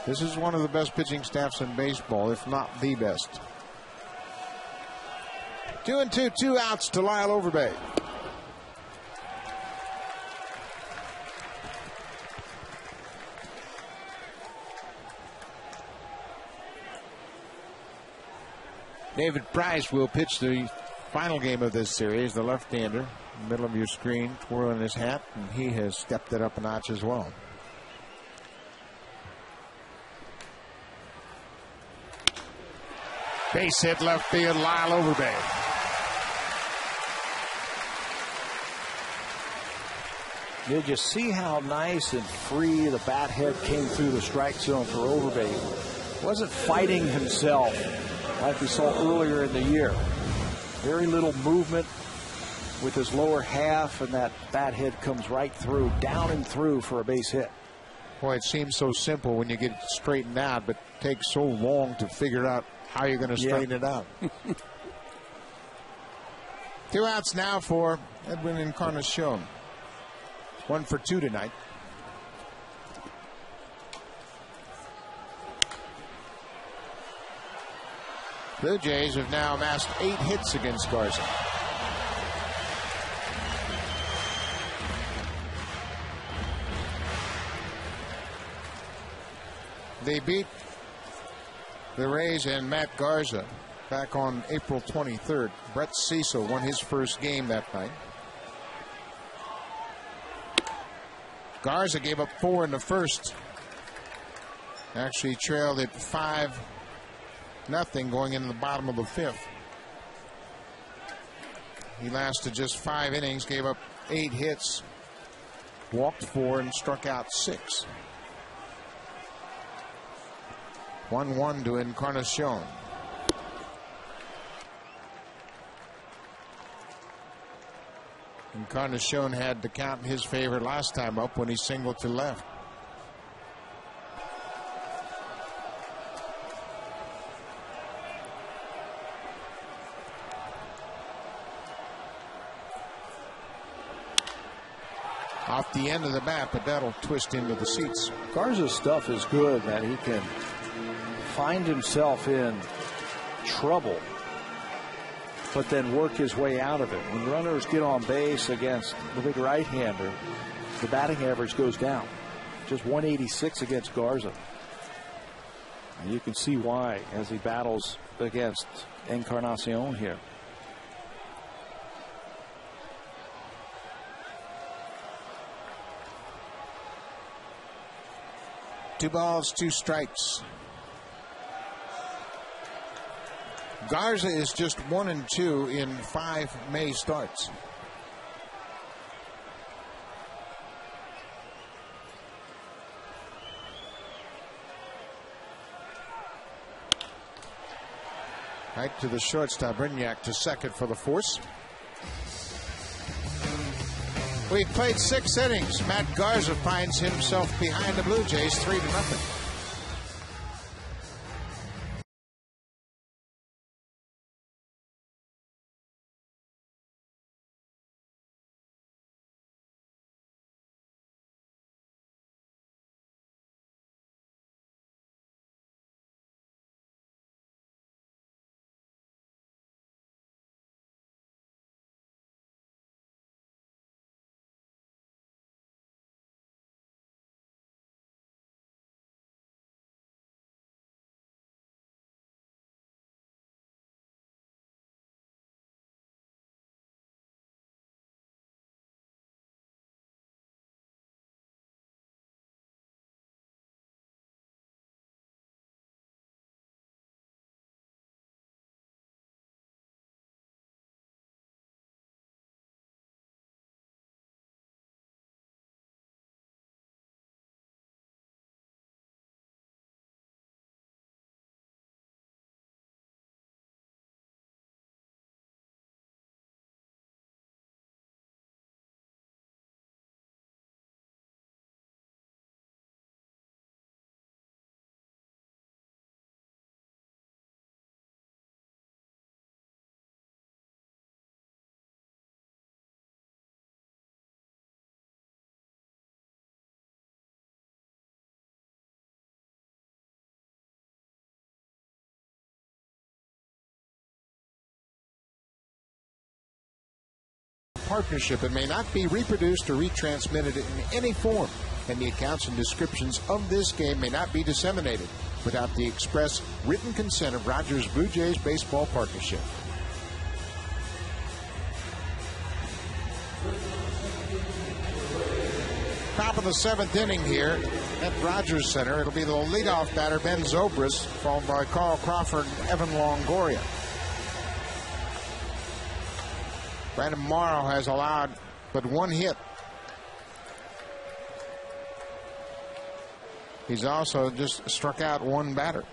This is one of the best pitching staffs in baseball, if not the best. 2-2, 2 outs to Lyle Overbay. David Price will pitch the final game of this series, the left-hander, middle of your screen, twirling his hat, and he has stepped it up a notch as well. Base hit left field, Lyle Overbay. Did you see how nice and free the bat head came through the strike zone for Overbay? Wasn't fighting himself like we saw earlier in the year. Very little movement with his lower half, and that bat head comes right through, down and through for a base hit. Boy, it seems so simple when you get it straightened out, but it takes so long to figure out how you're going to straighten it out. 2 outs now for Edwin Encarnacion. 1 for 2 tonight. Blue Jays have now amassed 8 hits against Garza. They beat the Rays and Matt Garza back on April 23rd. Brett Cecil won his first game that night. Garza gave up 4 in the first. Actually trailed at 5-0 going into the bottom of the 5th. He lasted just 5 innings, gave up 8 hits, walked 4, and struck out 6. 1-1 to Encarnacion. Encarnacion had the count in his favor last time up when he singled to left. Off the end of the bat, but that'll twist into the seats. Garza's stuff is good, that he can find himself in trouble, but then work his way out of it. When runners get on base against the big right-hander, the batting average goes down. Just 186 against Garza. And you can see why as he battles against Encarnacion here. 2 balls, 2 strikes. Garza is just 1-2 in 5 May starts. Right to the shortstop. Brignac to second for the force. We've played 6 innings. Matt Garza finds himself behind the Blue Jays 3-0. partnership and may not be reproduced or retransmitted in any form, and the accounts and descriptions of this game may not be disseminated without the express written consent of Rogers Blue Jays Baseball Partnership. Top of the 7th inning here at Rogers Center. It'll be the leadoff batter, Ben Zobrist, followed by Carl Crawford and Evan Longoria. Brandon Morrow has allowed but 1 hit. He's also just struck out 1 batter.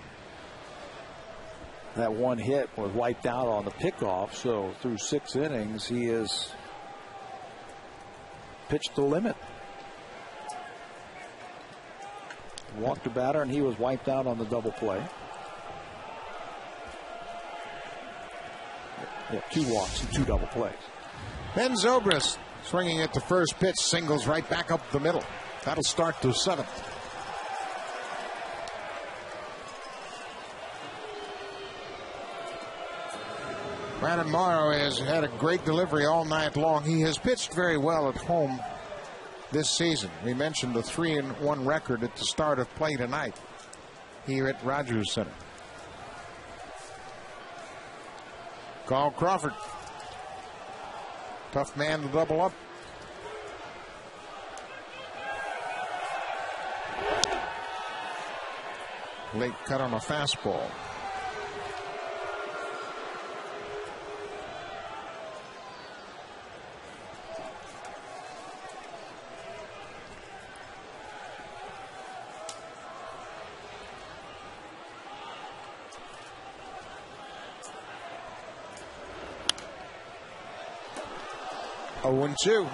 That 1 hit was wiped out on the pickoff, so through 6 innings, he has pitched the limit. Walked a batter, and he was wiped out on the double play. Yeah, 2 walks and 2 double plays. Ben Zobrist swinging at the first pitch, singles right back up the middle. That'll start the 7th. Brandon Morrow has had a great delivery all night long. He has pitched very well at home this season. We mentioned the 3-1 record at the start of play tonight here at Rogers Center. Carl Crawford. Tough man to double up. Late cut on a fastball. A 1-2.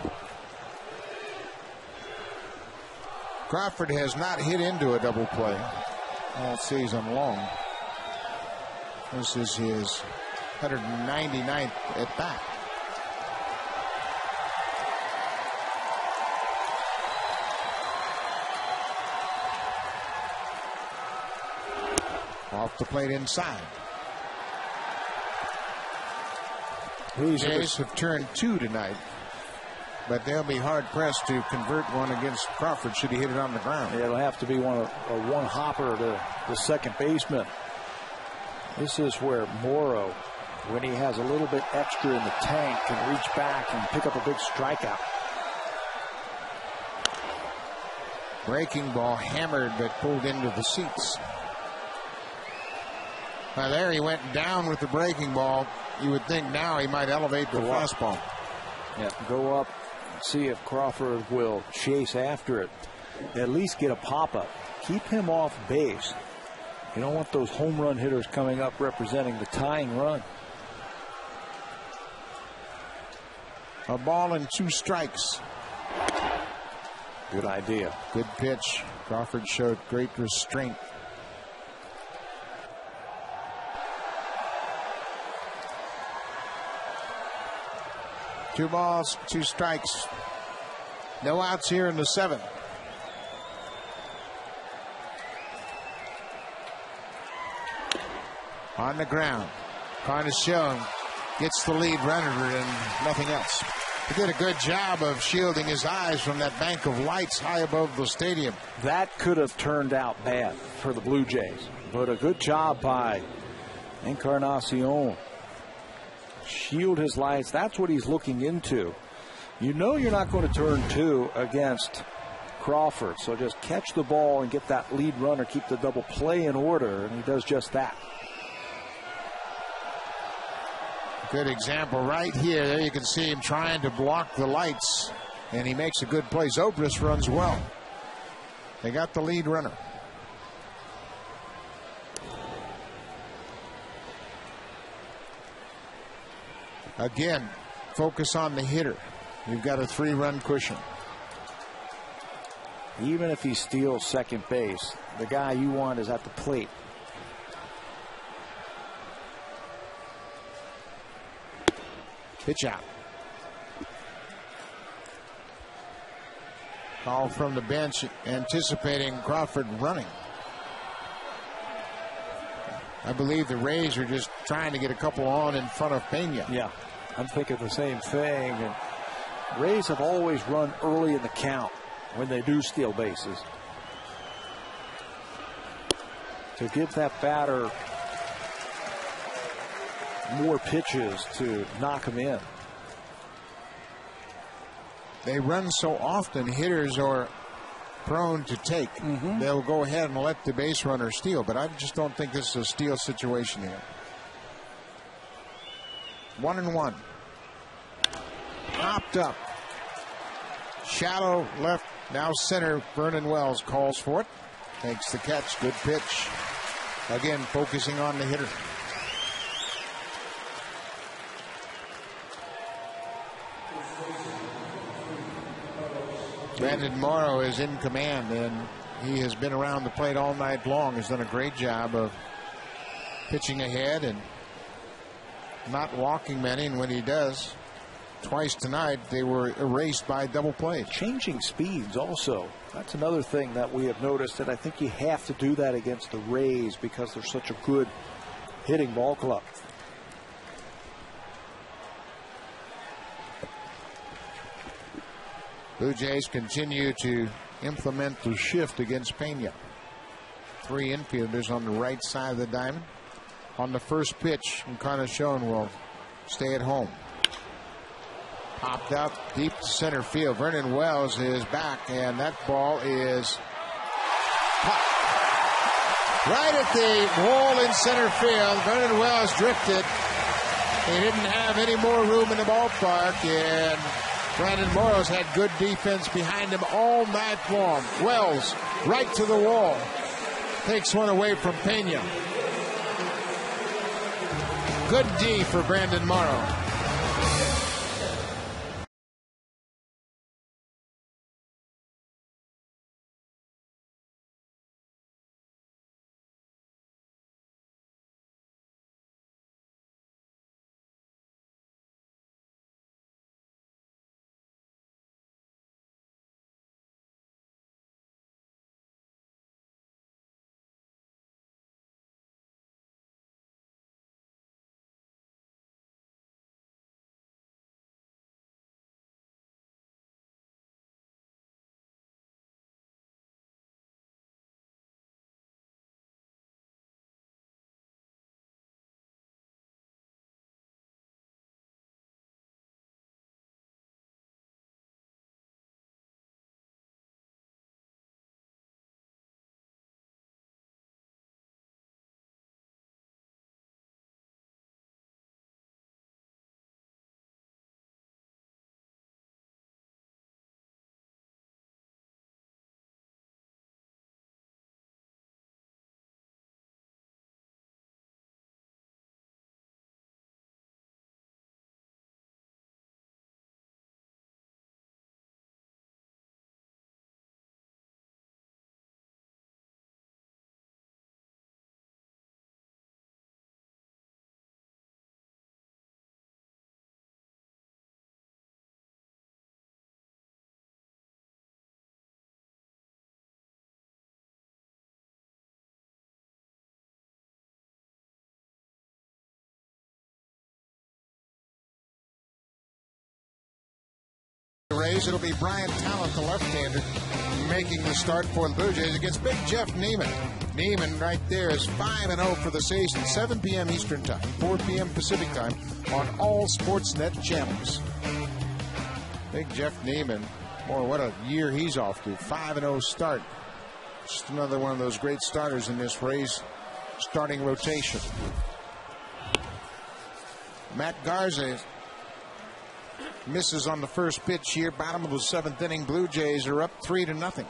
Crawford has not hit into a double play all season long. This is his 199th at bat. Off the plate inside. The Jays have turned 2 tonight, but they'll be hard pressed to convert one against Crawford should he hit it on the ground. Yeah, it'll have to be a one hopper to the second baseman. This is where Morrow, when he has a little bit extra in the tank, can reach back and pick up a big strikeout. Breaking ball hammered but pulled into the seats. Now there he went down with the breaking ball. You would think now he might elevate the fastball. Yeah, go up, see if Crawford will chase after it. At least get a pop-up. Keep him off base. You don't want those home run hitters coming up representing the tying run. A ball and 2 strikes. Good idea. Good pitch. Crawford showed great restraint. Two balls, 2 strikes. No outs here in the 7th. On the ground. Carnacion gets the lead runner and nothing else. He did a good job of shielding his eyes from that bank of lights high above the stadium. That could have turned out bad for the Blue Jays, but a good job by Encarnacion. Shield his lights. That's what he's looking into. You know you're not going to turn 2 against Crawford, so just catch the ball and get that lead runner, keep the double play in order, and he does just that. Good example right here. There you can see him trying to block the lights, and he makes a good play. Zobrist runs well. They got the lead runner. Again, focus on the hitter. You've got a 3-run cushion. Even if he steals second base, the guy you want is at the plate. Pitch out. Call from the bench, anticipating Crawford running. I believe the Rays are just trying to get a couple on in front of Pena. Yeah, I'm thinking the same thing. And Rays have always run early in the count when they do steal bases, to give that batter more pitches to knock him in. They run so often, hitters are prone to take. They'll go ahead and let the base runner steal, but I just don't think this is a steal situation here. 1-1. Popped up. Shallow left, now center. Vernon Wells calls for it. Makes the catch. Good pitch. Again, focusing on the hitter. Brandon Morrow is in command, and he has been around the plate all night long. Has done a great job of pitching ahead and not walking many, and when he does, twice tonight, they were erased by double play. Changing speeds also. That's another thing that we have noticed, and I think you have to do that against the Rays because they're such a good hitting ball club. Blue Jays continue to implement the shift against Pena. 3 infielders on the right side of the diamond. On the first pitch, Encarnacion will stay at home. Popped out deep to center field. Vernon Wells is back, and that ball is popped right at the wall in center field. Vernon Wells drifted. He didn't have any more room in the ballpark, and Brandon Morrows had good defense behind him all night long. Wells right to the wall. Takes one away from Pena. Good D for Brandon Morrow. Rays, it'll be Brian Talent, the left-hander, making the start for the Blue Jays against Big Jeff Neiman. Neiman right there is 5-0 for the season. 7 p.m. Eastern Time, 4 p.m. Pacific Time on all Sportsnet channels. Big Jeff Neiman, boy, what a year he's off to. 5-0 start. Just another one of those great starters in this Rays starting rotation. Matt Garza misses on the first pitch here. Bottom of the 7th inning. Blue Jays are up 3-0.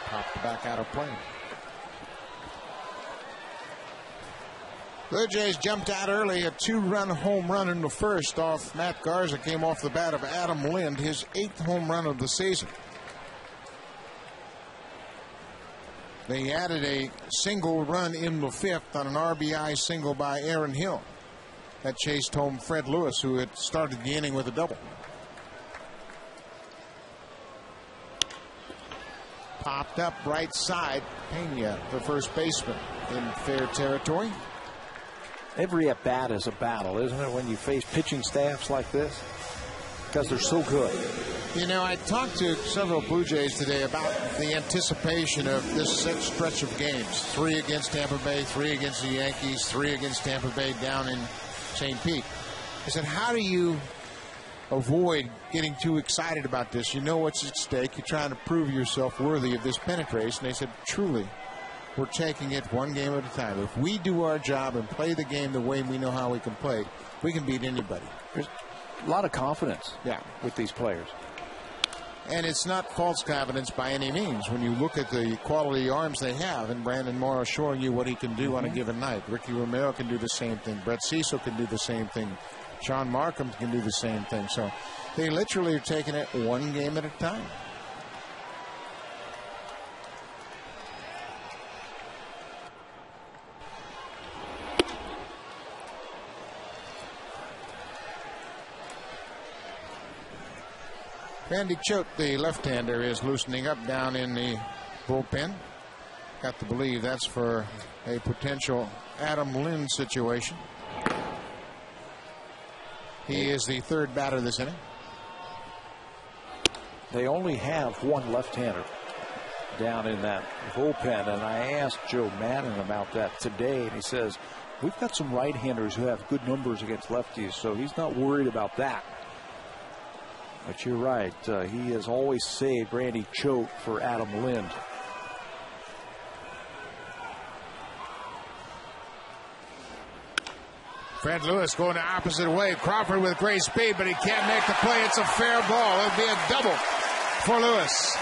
Popped back out of play. Blue Jays jumped out early. A 2-run home run in the first off Matt Garza. Came off the bat of Adam Lind, his 8th home run of the season. They added a single run in the 5th on an RBI single by Aaron Hill. That chased home Fred Lewis, who had started the inning with a double. Popped up right side. Pena, the first baseman, in fair territory. Every at-bat is a battle, isn't it, when you face pitching staffs like this? Because they're so good. You know, I talked to several Blue Jays today about the anticipation of this stretch of games. 3 against Tampa Bay, 3 against the Yankees, 3 against Tampa Bay down in St. Pete. I said, how do you avoid getting too excited about this? You know what's at stake. You're trying to prove yourself worthy of this pennant race. And they said, truly, we're taking it one game at a time. If we do our job and play the game the way we know how we can play, we can beat anybody. There's a lot of confidence with these players. And it's not false confidence by any means when you look at the quality arms they have. And Brandon Morrow showing you what he can do on a given night. Ricky Romero can do the same thing. Brett Cecil can do the same thing. Sean Markham can do the same thing. So they literally are taking it one game at a time. Randy Choate, the left-hander, is loosening up down in the bullpen. Got to believe that's for a potential Adam Lind situation. He is the third batter this inning. They only have one left-hander down in that bullpen, and I asked Joe Madden about that today, and he says, we've got some right-handers who have good numbers against lefties, so he's not worried about that. But you're right. He has always saved Randy Choate for Adam Lind. Fred Lewis going the opposite way. Crawford with great speed, but he can't make the play. It's a fair ball. It'll be a double for Lewis.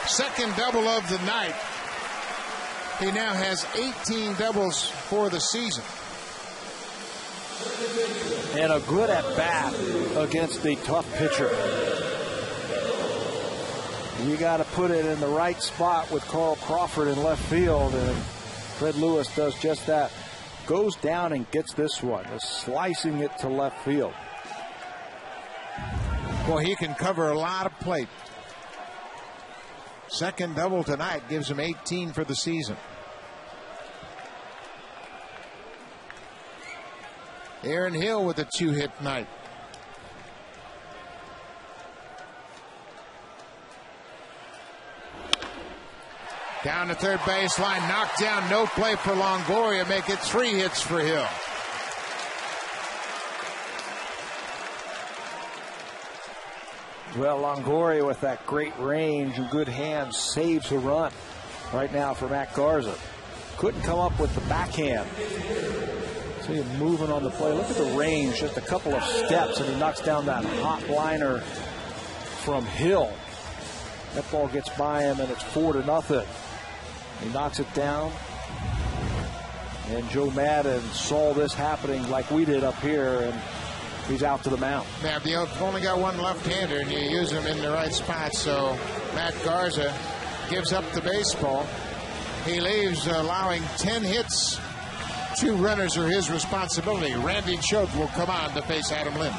Second double of the night. He now has 18 doubles for the season. And a good at-bat against the tough pitcher. You got to put it in the right spot with Carl Crawford in left field, and Fred Lewis does just that. Goes down and gets this one, slicing it to left field. Well, he can cover a lot of plate. Second double tonight gives him 18 for the season. Aaron Hill with a 2-hit night. Down the third baseline, knocked down, no play for Longoria, make it 3 hits for Hill. Well, Longoria with that great range and good hands saves a run right now for Matt Garza. Couldn't come up with the backhand. See him moving on the play. Look at the range, just a couple of steps, and he knocks down that hot liner from Hill. That ball gets by him, and it's 4-0. He knocks it down. And Joe Madden saw this happening like we did up here, and he's out to the mound. Yeah, you've only got one left-hander, and you use him in the right spot, so Matt Garza gives up the baseball. He leaves allowing 10 hits. 2 runners are his responsibility. Randy Choate will come on to face Adam Lind.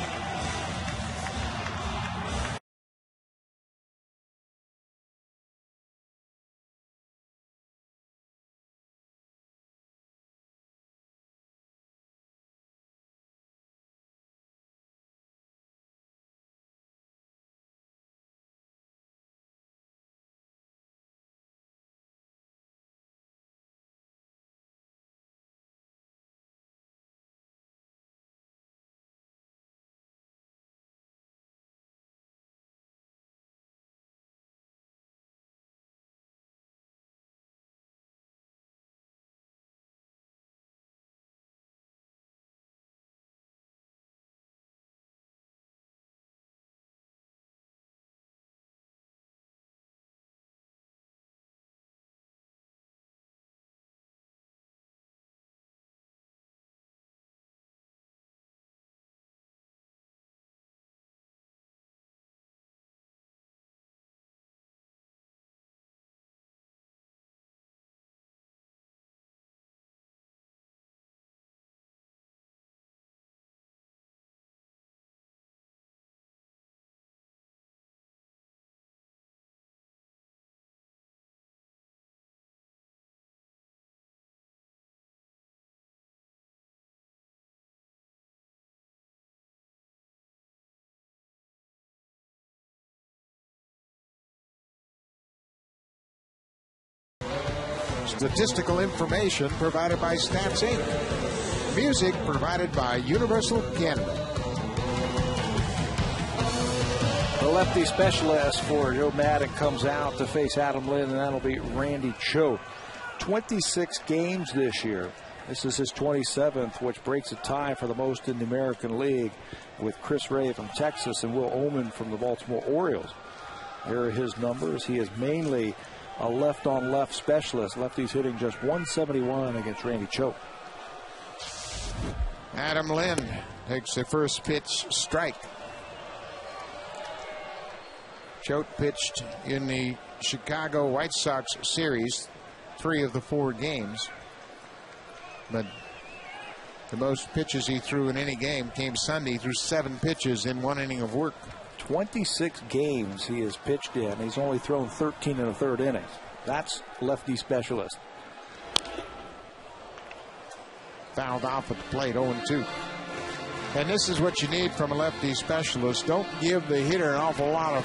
Statistical information provided by Stats Inc. Music provided by Universal Canada. The lefty specialist for Joe Madden comes out to face Adam Lynn, and that'll be Randy Choate. 26 games this year. This is his 27th, which breaks a tie for the most in the American League with Chris Ray from Texas and Will Oman from the Baltimore Orioles. Here are his numbers. He is mainly a left-on-left specialist. Lefty's hitting just .171 against Randy Choate. Adam Lynn takes the first pitch strike. Choate pitched in the Chicago White Sox series 3 of the 4 games. But the most pitches he threw in any game came Sunday. He threw 7 pitches in 1 inning of work. 26 games he has pitched in. He's only thrown 13 in the 3rd innings. That's lefty specialist. Fouled off at the plate, 0-2. And this is what you need from a lefty specialist. Don't give the hitter an awful lot of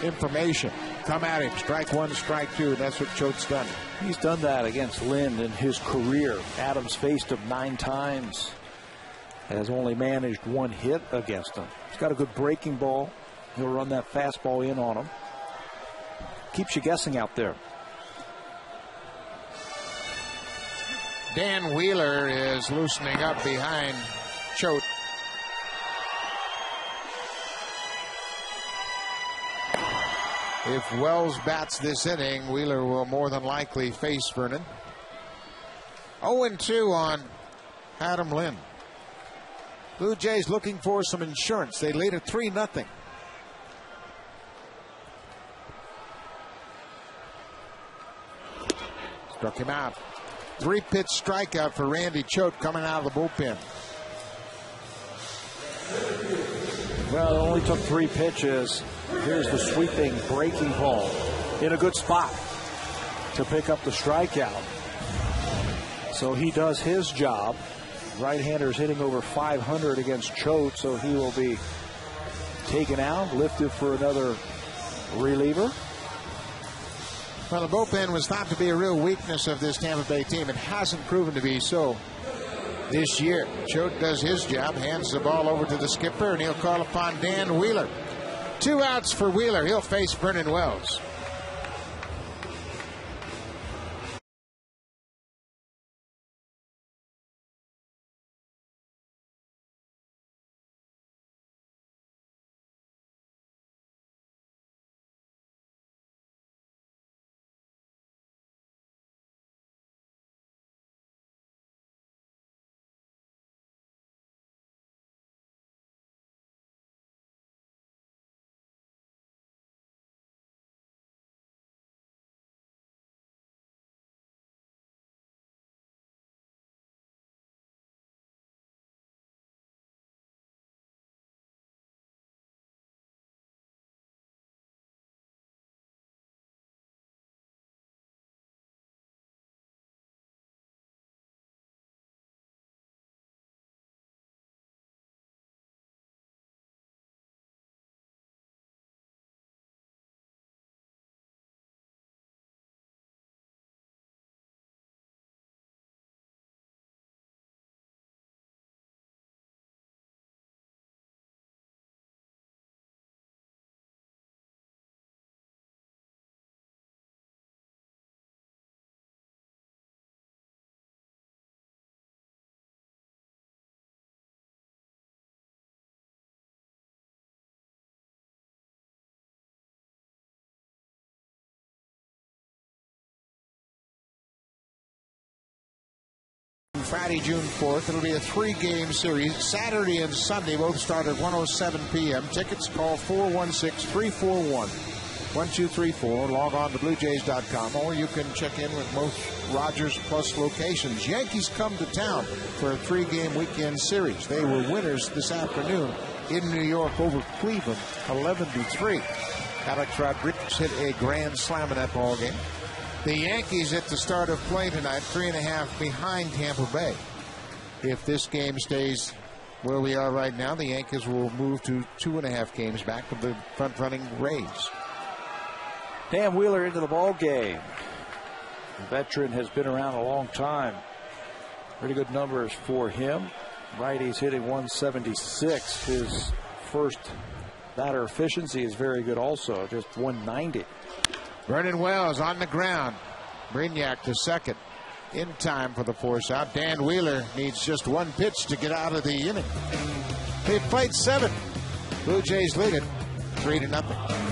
information. Come at him, strike 1, strike 2. That's what Choate's done. He's done that against Lynn in his career. Adams faced him 9 times. Has only managed 1 hit against him. He's got a good breaking ball. He'll run that fastball in on him. Keeps you guessing out there. Dan Wheeler is loosening up behind Choate. If Wells bats this inning, Wheeler will more than likely face Vernon. 0-2 on Adam Lynn. Blue Jays looking for some insurance. They lead at 3-0. Struck him out. 3-pitch strikeout for Randy Choate coming out of the bullpen. Well, it only took 3 pitches. Here's the sweeping breaking ball in a good spot to pick up the strikeout. So he does his job. Right-hander's hitting over 500 against Choate, so he will be taken out, lifted for another reliever. Well, the bullpen was thought to be a real weakness of this Tampa Bay team. It hasn't proven to be so this year. Choate does his job, hands the ball over to the skipper, and he'll call upon Dan Wheeler. 2 outs for Wheeler. He'll face Vernon Wells. Friday, June 4th. It'll be a 3-game series. Saturday and Sunday both start at 1:07 p.m. Tickets, call 416-341-1234. Log on to BlueJays.com, or you can check in with most Rogers Plus locations. Yankees come to town for a 3-game weekend series. They were winners this afternoon in New York over Cleveland, 11-3. Alex Rodriguez hit a grand slam in that ball game. The Yankees at the start of play tonight, 3.5 behind Tampa Bay. If this game stays where we are right now, the Yankees will move to 2.5 games back of the front-running Rays. Dan Wheeler into the ball game. The veteran has been around a long time. Pretty good numbers for him. Righty's hitting 176. His first batter efficiency is very good also, just 190. Vernon Wells on the ground. Brignac to second. In time for the force out. Dan Wheeler needs just one pitch to get out of the inning. They played 7. Blue Jays lead it 3-0.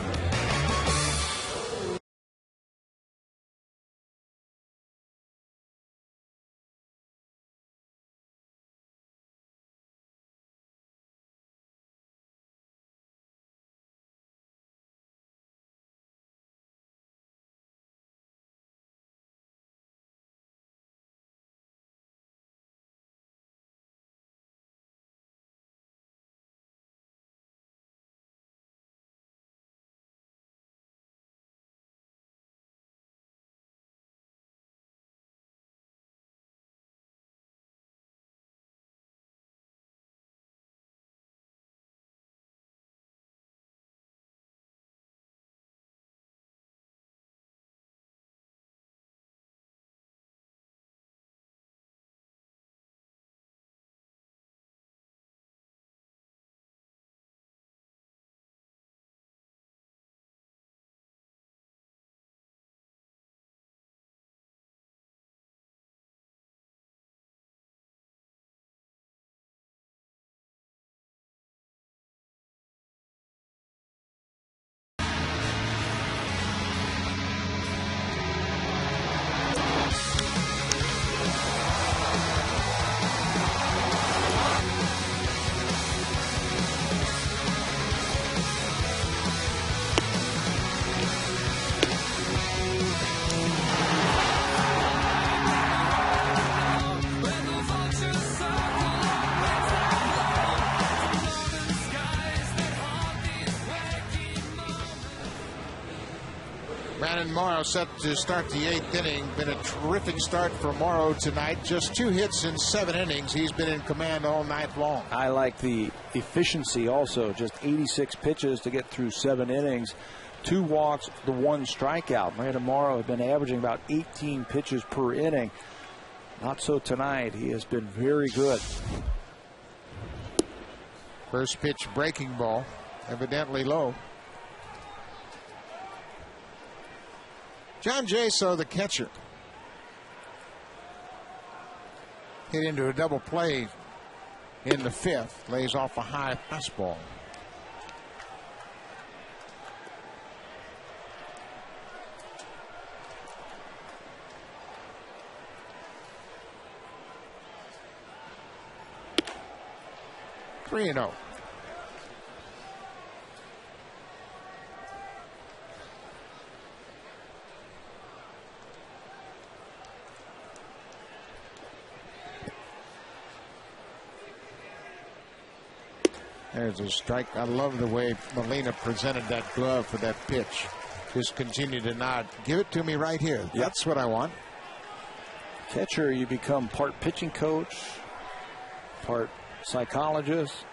Brandon Morrow set to start the 8th inning. Been a terrific start for Morrow tonight. Just 2 hits in 7 innings. He's been in command all night long. I like the efficiency also. Just 86 pitches to get through 7 innings. 2 walks, the 1 strikeout. Brandon Morrow has been averaging about 18 pitches per inning. Not so tonight. He has been very good. First pitch breaking ball, evidently low. John Jaso, the catcher, hit into a double play in the 5th. Lays off a high fastball. Three and 0. There's a strike. I love the way Molina presented that glove for that pitch. Just continue to nod. Give it to me right here. Yep. That's what I want. Catcher, you become part pitching coach, part psychologist.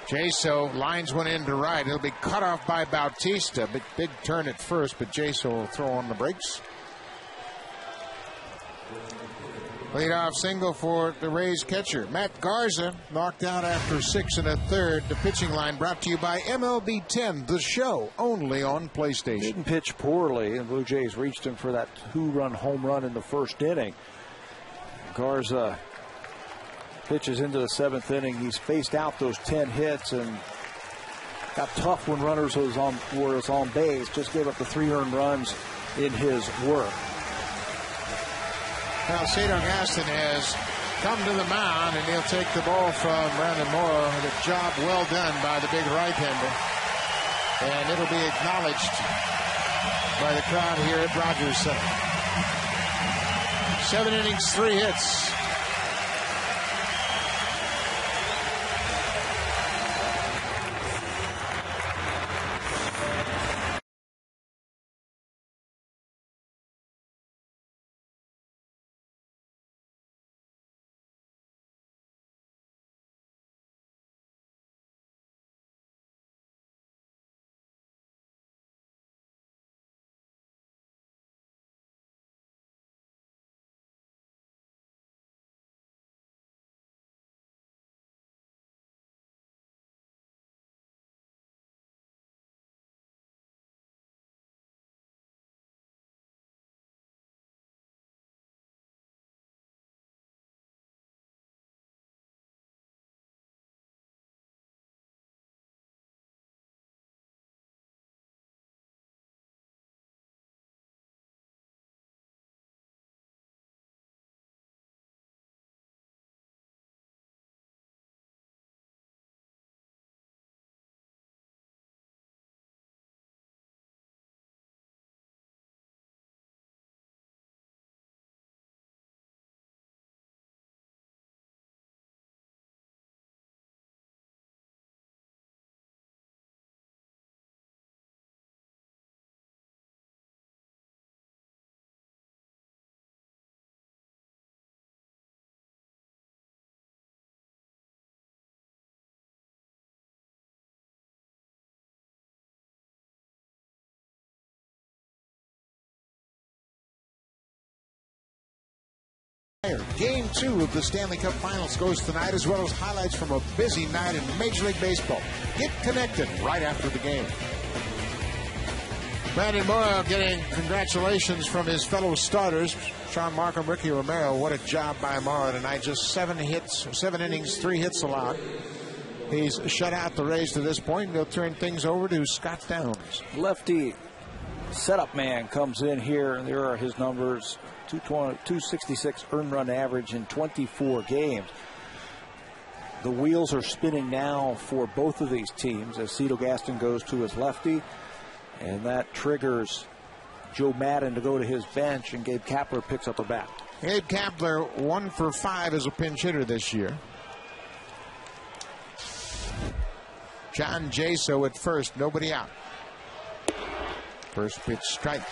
Jaso lines one into right. It'll be cut off by Bautista. Big turn at first, but Jaso will throw on the brakes. Leadoff single for the Rays catcher. Matt Garza knocked out after 6 1/3. The pitching line brought to you by MLB 10, the show, only on PlayStation. Didn't pitch poorly, and Blue Jays reached him for that 2-run home run in the 1st inning. Garza pitches into the 7th inning. He's spaced out those 10 hits and got tough when runners was on base. Just gave up the 3 earned runs in his work. Now, Cedar Gaston has come to the mound, and he'll take the ball from Brandon Morrow. The job well done by the big right-hander. And it'll be acknowledged by the crowd here at Rogers Center. 7 innings, 3 hits. Game 2 of the Stanley Cup Finals goes tonight, as well as highlights from a busy night in Major League Baseball. Get connected right after the game. Brandon Morrow getting congratulations from his fellow starters, Sean Markham, Ricky Romero. What a job by Morrow tonight. Just 7 innings, 3 hits allowed. He's shut out the Rays to this point. They'll turn things over to Scott Downs. Lefty setup man comes in here, and there are his numbers. 266 earned run average in 24 games. The wheels are spinning now for both of these teams as Cito Gaston goes to his lefty, and that triggers Joe Madden to go to his bench, and Gabe Kapler picks up a bat. Gabe Kapler 1 for 5 as a pinch hitter this year. John Jaso at first, nobody out. First pitch strike.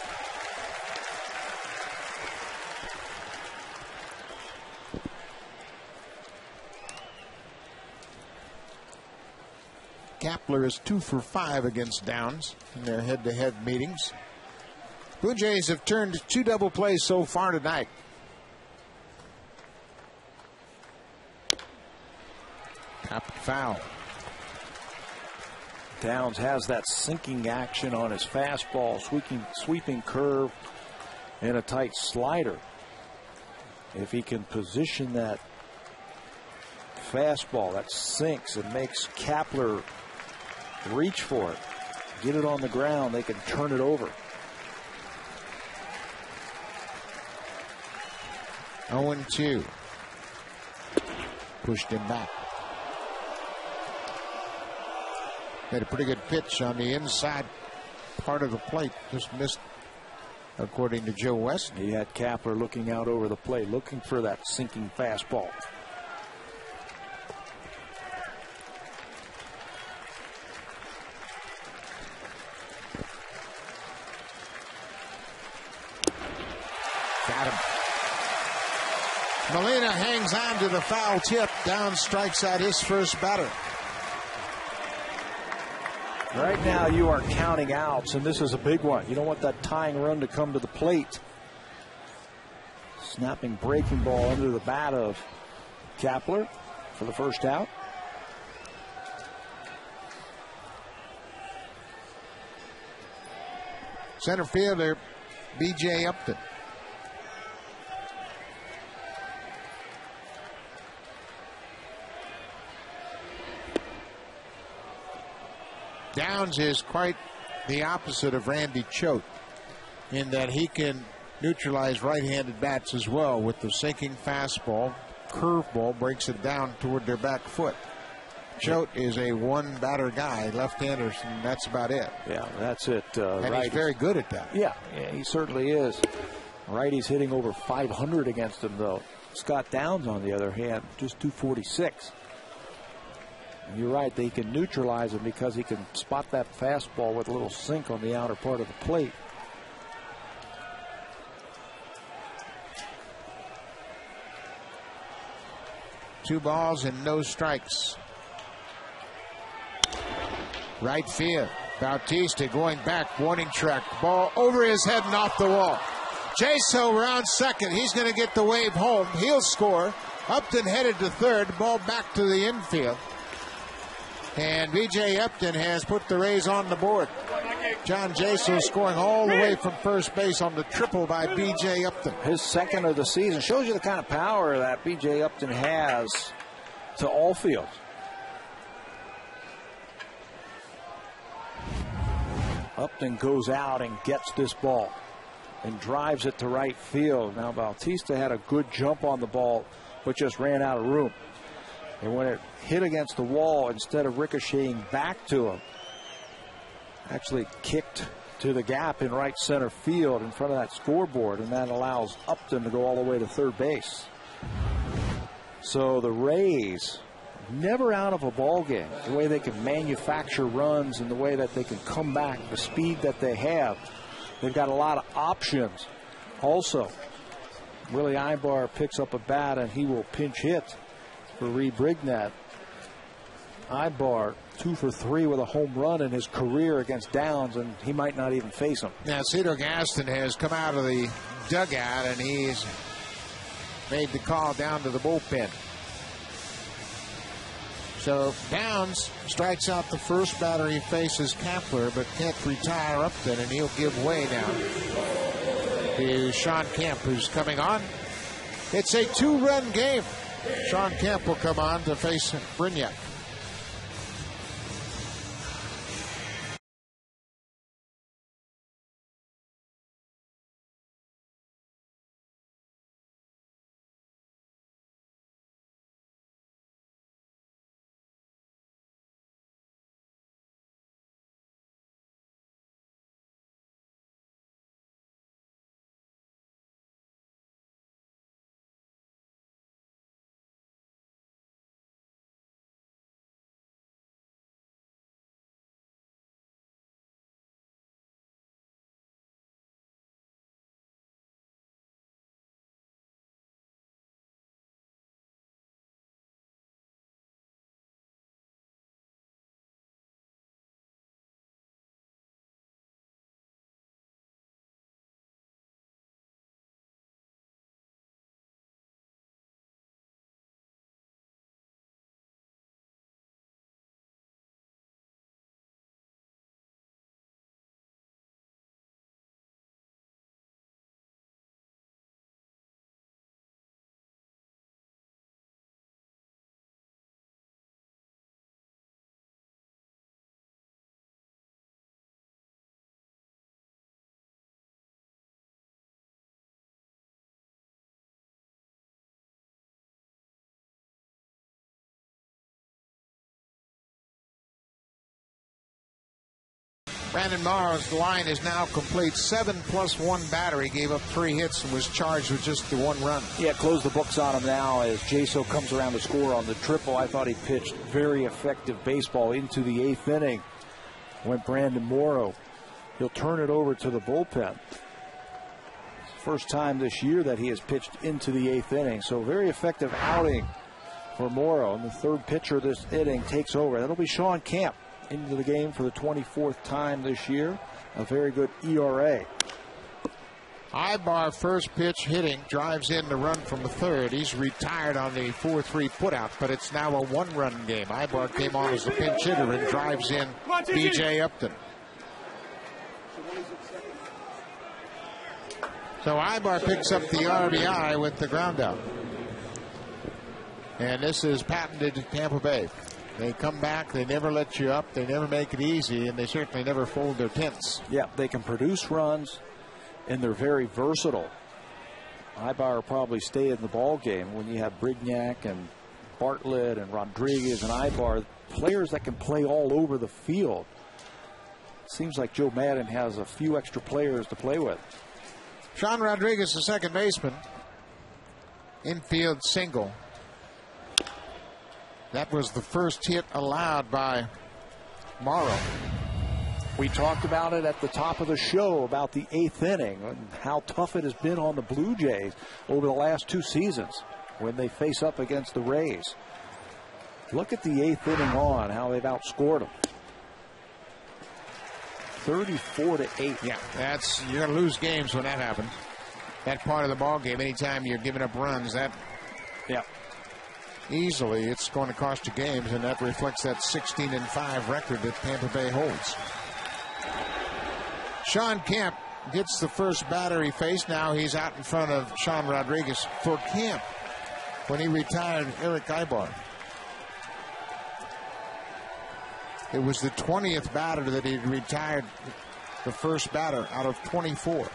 Kapler is 2 for 5 against Downs in their head-to-head meetings. Blue Jays have turned 2 double plays so far tonight. Tapped foul. Downs has that sinking action on his fastball, sweeping curve, and a tight slider. If he can position that fastball that sinks and makes Kapler reach for it, get it on the ground, they can turn it over. 0-2. Pushed him back. Made a pretty good pitch on the inside part of the plate. Just missed, according to Joe West. He had Kapler looking out over the plate, looking for that sinking fastball. Got him. Molina hangs on to the foul tip. Downs strikes out his first batter. Right now you are counting outs, and this is a big one. You don't want that tying run to come to the plate. Snapping breaking ball under the bat of Kapler for the first out. Center fielder B.J. Upton. Downs is quite the opposite of Randy Choate in that he can neutralize right-handed bats as well with the sinking fastball. Curveball breaks it down toward their back foot. Choate is a one-batter guy, left-handers, and that's about it. Yeah, that's it. And he's very good at that. Yeah, he certainly is. Righty's hitting over 500 against him, though. Scott Downs, on the other hand, just 246. You're right, they can neutralize him because he can spot that fastball with a little sink on the outer part of the plate. Two balls and no strikes. Right field. Bautista going back, warning track. Ball over his head and off the wall. Jaso around second. He's going to get the wave home. He'll score. Upton headed to third. Ball back to the infield. And B.J. Upton has put the Rays on the board. John Jaso scoring all the way from first base on the triple by B.J. Upton. His second of the season. Shows you the kind of power that B.J. Upton has to all fields. Upton goes out and gets this ball and drives it to right field. Now Bautista had a good jump on the ball, but just ran out of room. And when it hit against the wall, instead of ricocheting back to him, actually kicked to the gap in right center field in front of that scoreboard, and that allows Upton to go all the way to third base. So the Rays, never out of a ball game, the way they can manufacture runs and the way that they can come back, the speed that they have. They've got a lot of options. Also, Willie Ibar picks up a bat and he will pinch hit for Reed Brignett. Ibar 2 for 3 with a home run in his career against Downs, and he might not even face him. Now, Cito Gaston has come out of the dugout, and he's made the call down to the bullpen. So Downs strikes out the first batter he faces, Kapler, but can't retire Upton, and he'll give way now to Sean Kemp, who's coming on. It's a 2-run game. Sean Kemp will come on to face Brignac. Brandon Morrow's line is now complete. 7+1 batter. He gave up 3 hits and was charged with just the 1 run. Yeah, close the books on him now as Jaso comes around to score on the triple. I thought he pitched very effective baseball into the 8th inning. Went Brandon Morrow. He'll turn it over to the bullpen. First time this year that he has pitched into the 8th inning. So very effective outing for Morrow. And the third pitcher this inning takes over. That'll be Sean Kemp into the game for the 24th time this year. A very good ERA. Ibar first pitch hitting, drives in the run from the third. He's retired on the 4-3 putout, but it's now a 1-run game. Ibar came on as a pinch hitter and drives in B.J. Upton. So Ibar picks up the RBI with the ground out. And this is patented Tampa Bay. They come back, they never let you up, they never make it easy, and they certainly never fold their tents. Yeah, they can produce runs, and they're very versatile. Ibar will probably stay in the ball game when you have Brignac and Bartlett and Rodriguez and Ibar, players that can play all over the field. Seems like Joe Madden has a few extra players to play with. Sean Rodriguez, the second baseman. Infield single. That was the first hit allowed by Morrow. We talked about it at the top of the show about the 8th inning and how tough it has been on the Blue Jays over the last 2 seasons when they face up against the Rays. Look at the 8th inning on, how they've outscored them. 34-8. Yeah, you're going to lose games when that happens. That part of the ball game, anytime you're giving up runs, easily it's going to cost you games, and that reflects that 16-5 record that Tampa Bay holds. Sean Kemp gets the first batter he faced. Now he's out in front of Sean Rodriguez for Kemp when he retired Eric Ibar. It was the 20th batter that he retired, the first batter out of 24.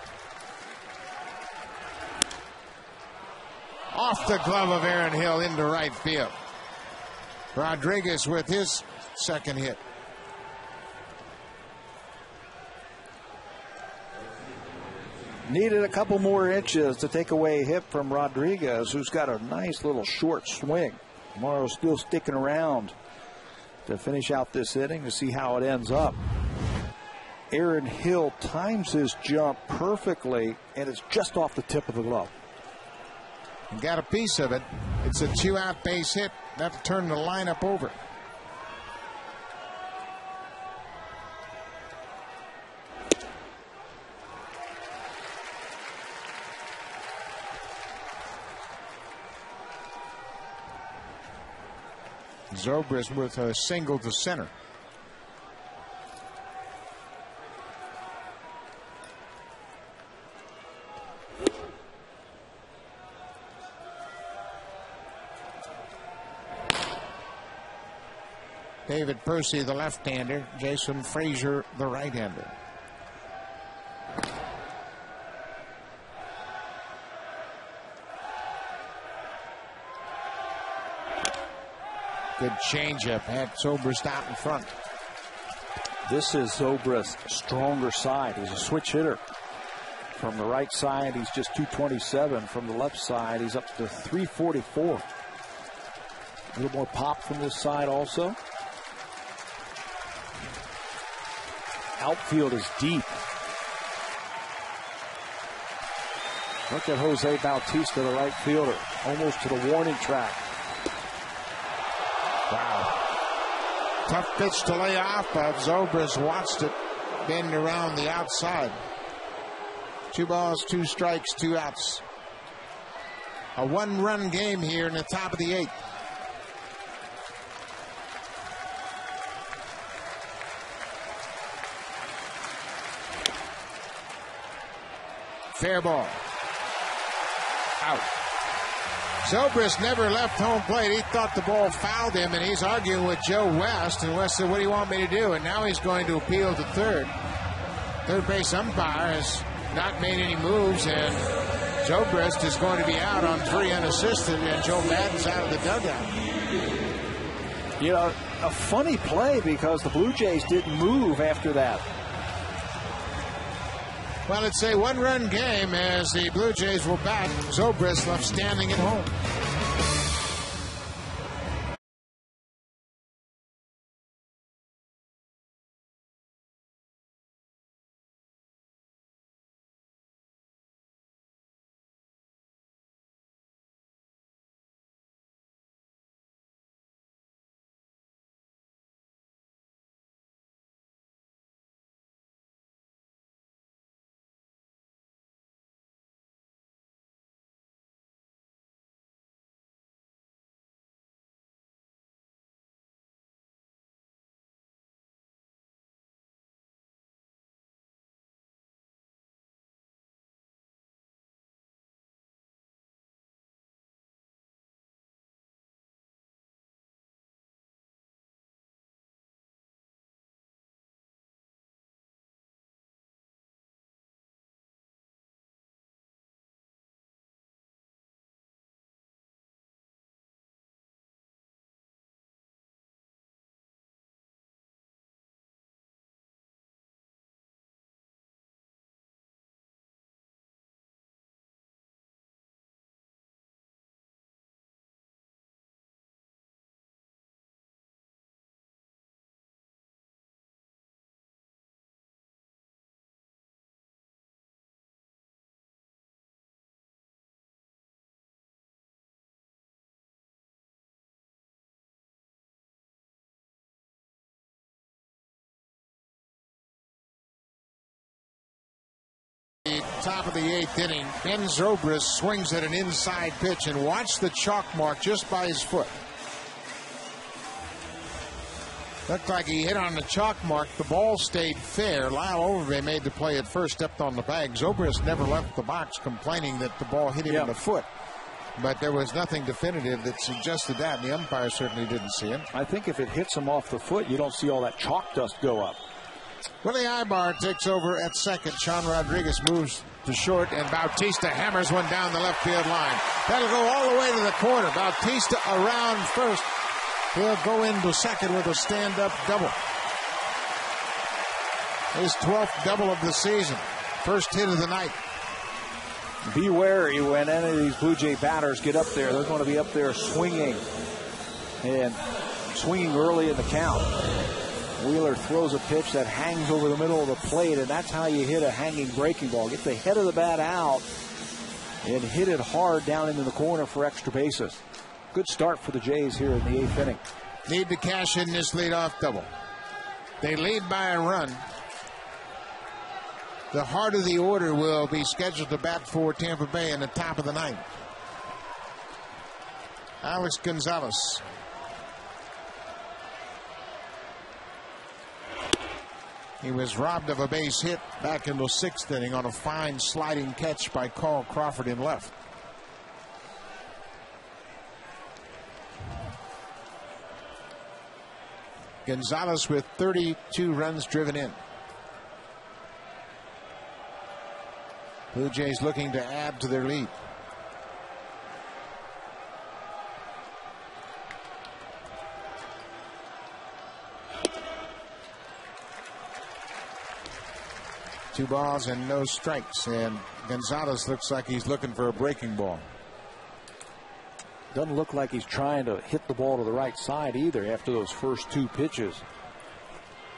Off the glove of Aaron Hill into right field. Rodriguez with his second hit. Needed a couple more inches to take away a hit from Rodriguez, who's got a nice little short swing. Morrow still sticking around to finish out this inning to see how it ends up. Aaron Hill times his jump perfectly, and it's just off the tip of the glove. Got a piece of it. It's a 2-out base hit. That turned the lineup over. Zobrist with a single to center. David Percy, the left-hander. Jason Frazier, the right-hander. Good changeup. Had Zobrist out in front. This is Zobrist's stronger side. He's a switch hitter. From the right side, he's just 227. From the left side, he's up to 344. A little more pop from this side also. Outfield is deep. Look at Jose Bautista, the right fielder, almost to the warning track. Wow. Tough pitch to lay off, but Zobrist watched it bend around the outside. 2 balls, 2 strikes, 2 outs. A 1-run game here in the top of the 8th. Fair ball. Out. Zobrist never left home plate. He thought the ball fouled him, and he's arguing with Joe West. And West said, "What do you want me to do?" And now he's going to appeal to third. Third base umpire has not made any moves, and Zobrist is going to be out on 3 unassisted, and Joe Madden's out of the dugout. You know, a funny play because the Blue Jays didn't move after that. Well, it's a 1-run game as the Blue Jays will bat. Zobrist left standing at home. Top of the 8th inning. Ben Zobrist swings at an inside pitch, and watch the chalk mark just by his foot. Looked like he hit on the chalk mark. The ball stayed fair. Lyle Overbay made the play at first, stepped on the bag. Zobrist never left the box complaining that the ball hit him in the foot. But there was nothing definitive that suggested that, and the umpire certainly didn't see it. I think if it hits him off the foot, you don't see all that chalk dust go up. Willie Ibar takes over at second. Sean Rodriguez moves to short, and Bautista hammers one down the left field line. That'll go all the way to the corner. Bautista around first. He'll go into second with a stand-up double. His 12th double of the season. First hit of the night. Be wary when any of these Blue Jay batters get up there. They're going to be up there swinging, and swinging early in the count. Wheeler throws a pitch that hangs over the middle of the plate, and that's how you hit a hanging breaking ball. Get the head of the bat out and hit it hard down into the corner for extra bases. Good start for the Jays here in the 8th inning. Need to cash in this leadoff double. They lead by a run. The heart of the order will be scheduled to bat for Tampa Bay in the top of the 9th. Alex Gonzalez. He was robbed of a base hit back in the 6th inning on a fine sliding catch by Carl Crawford in left. Gonzalez with 32 runs driven in. Blue Jays looking to add to their lead. Two balls and no strikes, and Gonzalez looks like he's looking for a breaking ball. Doesn't look like he's trying to hit the ball to the right side either after those first 2 pitches.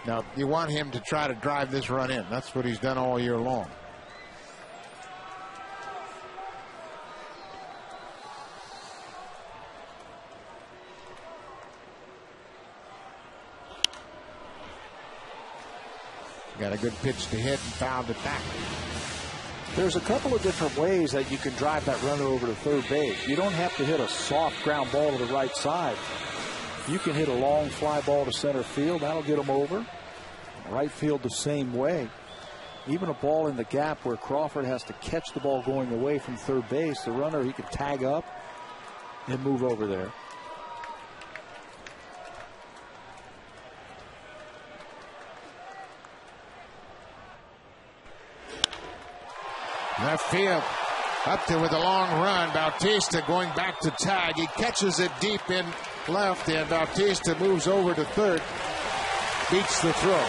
Now, you want him to try to drive this run in. That's what he's done all year long. Got a good pitch to hit and fouled it back. There's a couple of different ways that you can drive that runner over to third base. You don't have to hit a soft ground ball to the right side. You can hit a long fly ball to center field. That'll get him over. Right field the same way. Even a ball in the gap where Crawford has to catch the ball going away from third base. The runner, he can tag up and move over there. Left field, up to with a long run. Bautista going back to tag. He catches it deep in left, and Bautista moves over to third. Beats the throw.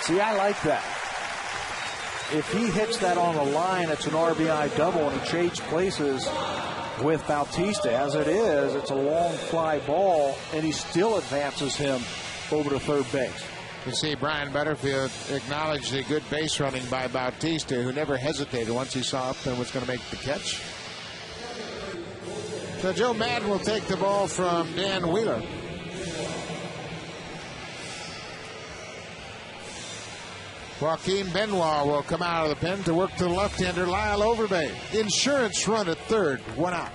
See, I like that. If he hits that on the line, it's an RBI double, and he trades places with Bautista. As it is, it's a long fly ball, and he still advances him over to third base. You see Brian Butterfield acknowledge the good base running by Bautista, who never hesitated once he saw Upton was going to make the catch. So Joe Madden will take the ball from Dan Wheeler. Joaquin Benoit will come out of the pen to work to the left-hander Lyle Overbay. Insurance run at third, 1 out.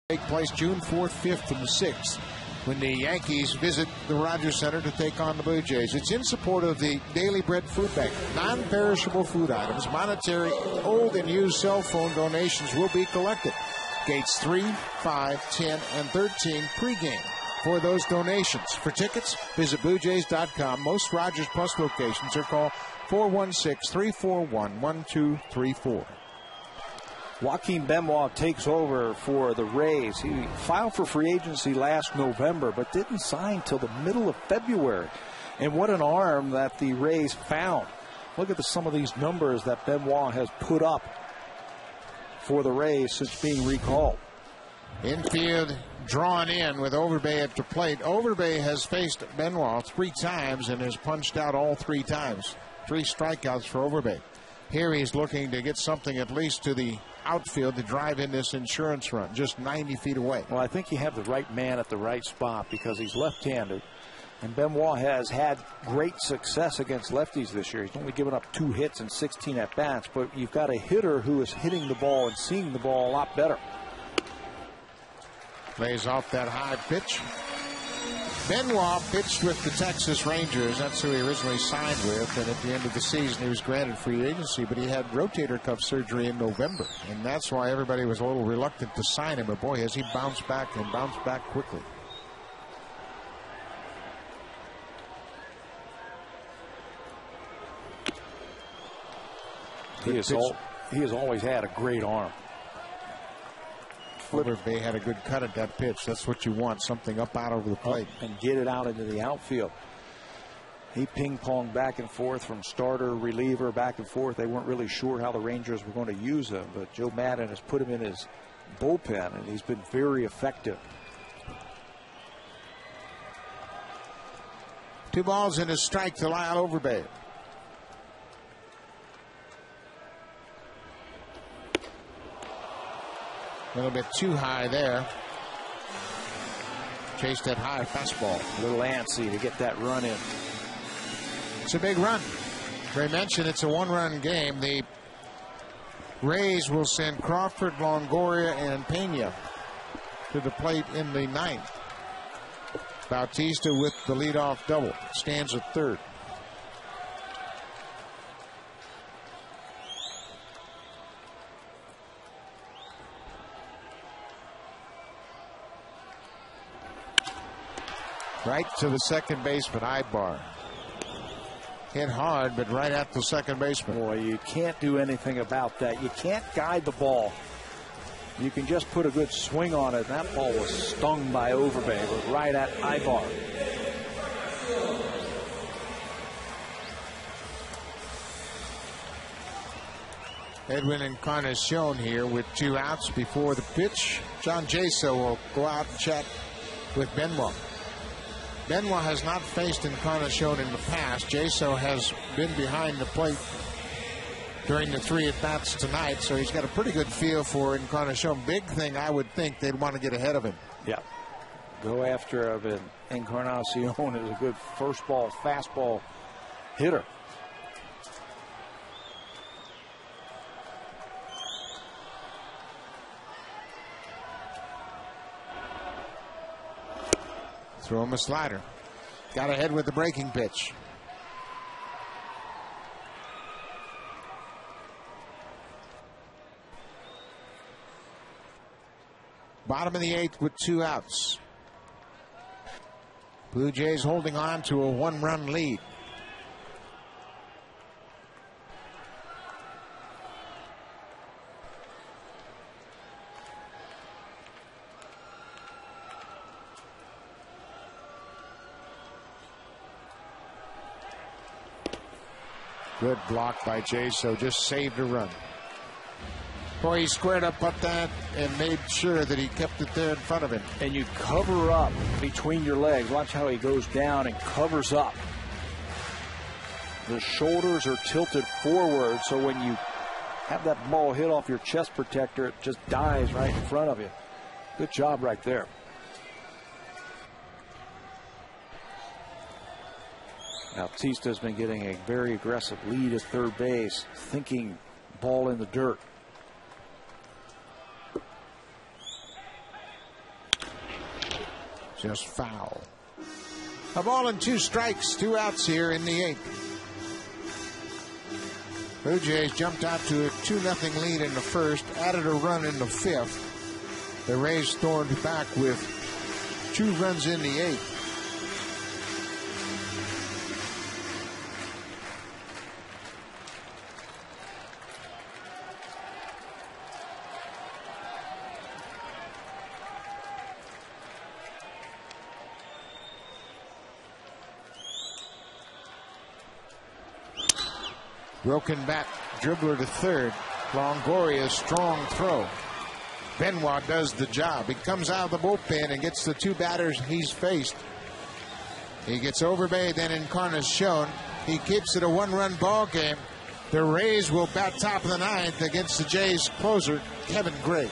Take place June 4th, 5th, and 6th when the Yankees visit the Rogers Center to take on the Blue Jays. It's in support of the Daily Bread Food Bank. Non-perishable food items, monetary, old and used cell phone donations will be collected. Gates 3, 5, 10, and 13 pregame for those donations. For tickets, visit BlueJays.com. Most Rogers Plus locations are called 416-341-1234. Joaquin Benoit takes over for the Rays. He filed for free agency last November, but didn't sign till the middle of February. And what an arm that the Rays found. Look at some of these numbers that Benoit has put up for the Rays since being recalled. Infield drawn in with Overbay at the plate. Overbay has faced Benoit 3 times and has punched out all 3 times. 3 strikeouts for Overbay. Here he's looking to get something at least to the outfield to drive in this insurance run, just 90 feet away. Well, I think you have the right man at the right spot because he's left-handed. And Benoit has had great success against lefties this year. He's only given up 2 hits and 16 at-bats, but you've got a hitter who is hitting the ball and seeing the ball a lot better. Plays off that high pitch. Benoit pitched with the Texas Rangers. That's who he originally signed with. And at the end of the season, he was granted free agency, but he had rotator cuff surgery in November. And that's why everybody was a little reluctant to sign him. But boy, has he bounced back and bounced back quickly. He has always had a great arm. Overbay had a good cut at that pitch. That's what you want, something up out over the plate. And get it out into the outfield. He ping-ponged back and forth from starter, reliever, back and forth. They weren't really sure how the Rangers were going to use him, but Joe Maddon has put him in his bullpen, and he's been very effective. 2 balls and a strike to Lyle Overbay. A little bit too high there. Chased that high fastball. A little antsy to get that run in. It's a big run. Ray mentioned it's a 1-run game. The Rays will send Crawford, Longoria, and Pena to the plate in the 9th. Bautista with the leadoff double. Stands at third. Right to the second baseman, Ibar. Hit hard, but right at the second baseman. Boy, you can't do anything about that. You can't guide the ball. You can just put a good swing on it. And that ball was stung by Overbay, but right at Ibar. Edwin Encarnacion here with 2 outs before the pitch. John Jaso will go out and chat with Benoit. Benoit has not faced Encarnacion in the past. Jaso has been behind the plate during the 3 at-bats tonight, so he's got a pretty good feel for Encarnacion. Big thing, I would think they'd want to get ahead of him. Yeah. Go after him. Encarnacion is a good first ball, fastball hitter. Throw him a slider. Got ahead with the breaking pitch. Bottom of the 8th with 2 outs. Blue Jays holding on to a 1-run lead. Good block by Jaso, just saved a run. Boy, he squared up that and made sure that he kept it there in front of him. And you cover up between your legs. Watch how he goes down and covers up. The shoulders are tilted forward, so when you have that ball hit off your chest protector, it just dives right in front of you. Good job right there. Bautista's been getting a very aggressive lead at third base, thinking ball in the dirt. Just foul. A ball and 2 strikes, 2 outs here in the 8th. Blue Jays jumped out to a 2-0 lead in the first, added a run in the 5th. The Rays stormed back with 2 runs in the 8th. Broken bat, dribbler to third. Longoria, strong throw. Benoit does the job. He comes out of the bullpen and gets the 2 batters he's faced. He gets Overbay, then Encarnacion. He keeps it a 1-run ball game. The Rays will bat top of the ninth against the Jays closer, Kevin Gregg.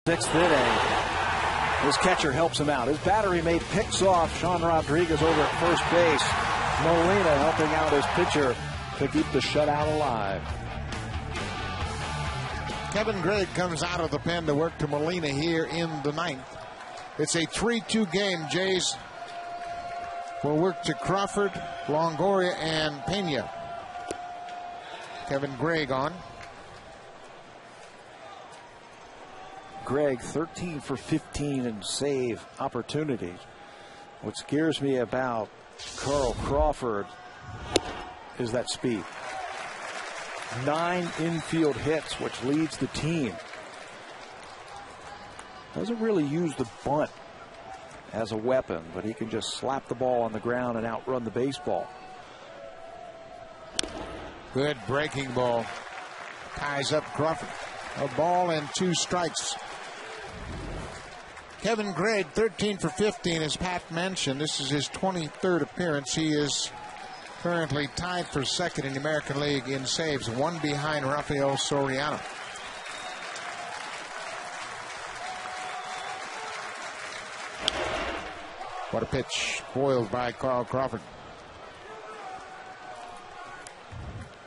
Sixth inning. His catcher helps him out. His battery mate picks off Sean Rodriguez over at first base. Molina helping out his pitcher to keep the shutout alive. Kevin Gregg comes out of the pen to work to Molina here in the ninth. It's a 3-2 game. Jays will work to Crawford, Longoria, and Pena. Kevin Gregg on. Gregg 13 for 15 in save opportunities. What scares me about Carl Crawford is that speed. 9 infield hits, which leads the team. Doesn't really use the bunt as a weapon, but he can just slap the ball on the ground and outrun the baseball. Good breaking ball. Ties up Crawford. A ball and 2 strikes. Kevin Gregg, 13 for 15, as Pat mentioned. This is his 23rd appearance. He is currently tied for second in the American League in saves, 1 behind Rafael Soriano. What a pitch, foiled by Carl Crawford.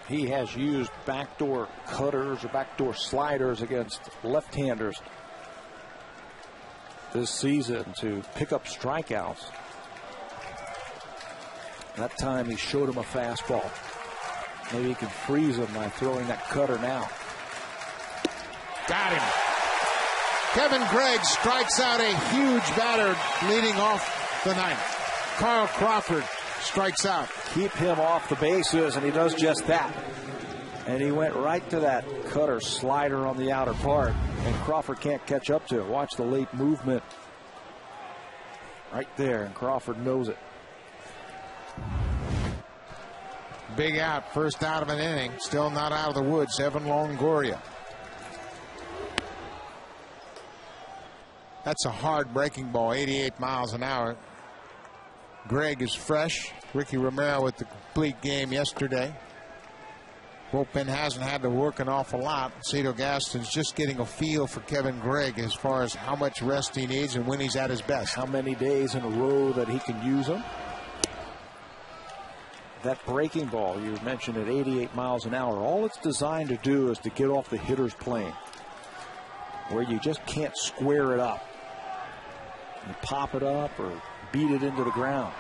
He has used backdoor cutters or backdoor sliders against left-handers this season to pick up strikeouts. That time he showed him a fastball. Maybe he can freeze him by throwing that cutter now. Got him. Kevin Gregg strikes out a huge batter leading off the ninth. Carl Crawford strikes out. Keep him off the bases, and he does just that. And he went right to that cutter slider on the outer part, and Crawford can't catch up to it. Watch the late movement right there, and Crawford knows it. Big out, first out of an inning. Still not out of the woods, Evan Longoria. That's a hard breaking ball, 88 miles an hour. Gregg is fresh. Ricky Romero with the complete game yesterday. Bullpen hasn't had to work an awful lot. Cito Gaston's just getting a feel for Kevin Gregg as far as how much rest he needs and when he's at his best. How many days in a row that he can use them. That breaking ball you mentioned at 88 miles an hour, all it's designed to do is to get off the hitter's plane, where you just can't square it up. You pop it up or beat it into the ground.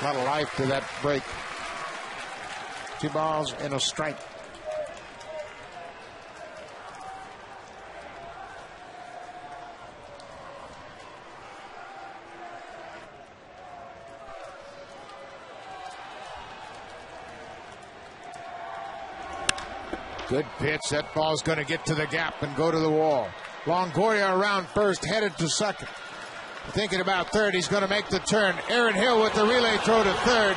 A lot of life to that break. 2 balls and a strike. Good pitch. That ball's going to get to the gap and go to the wall. Longoria around first, headed to second. Thinking about third, he's going to make the turn. Aaron Hill with the relay throw to third.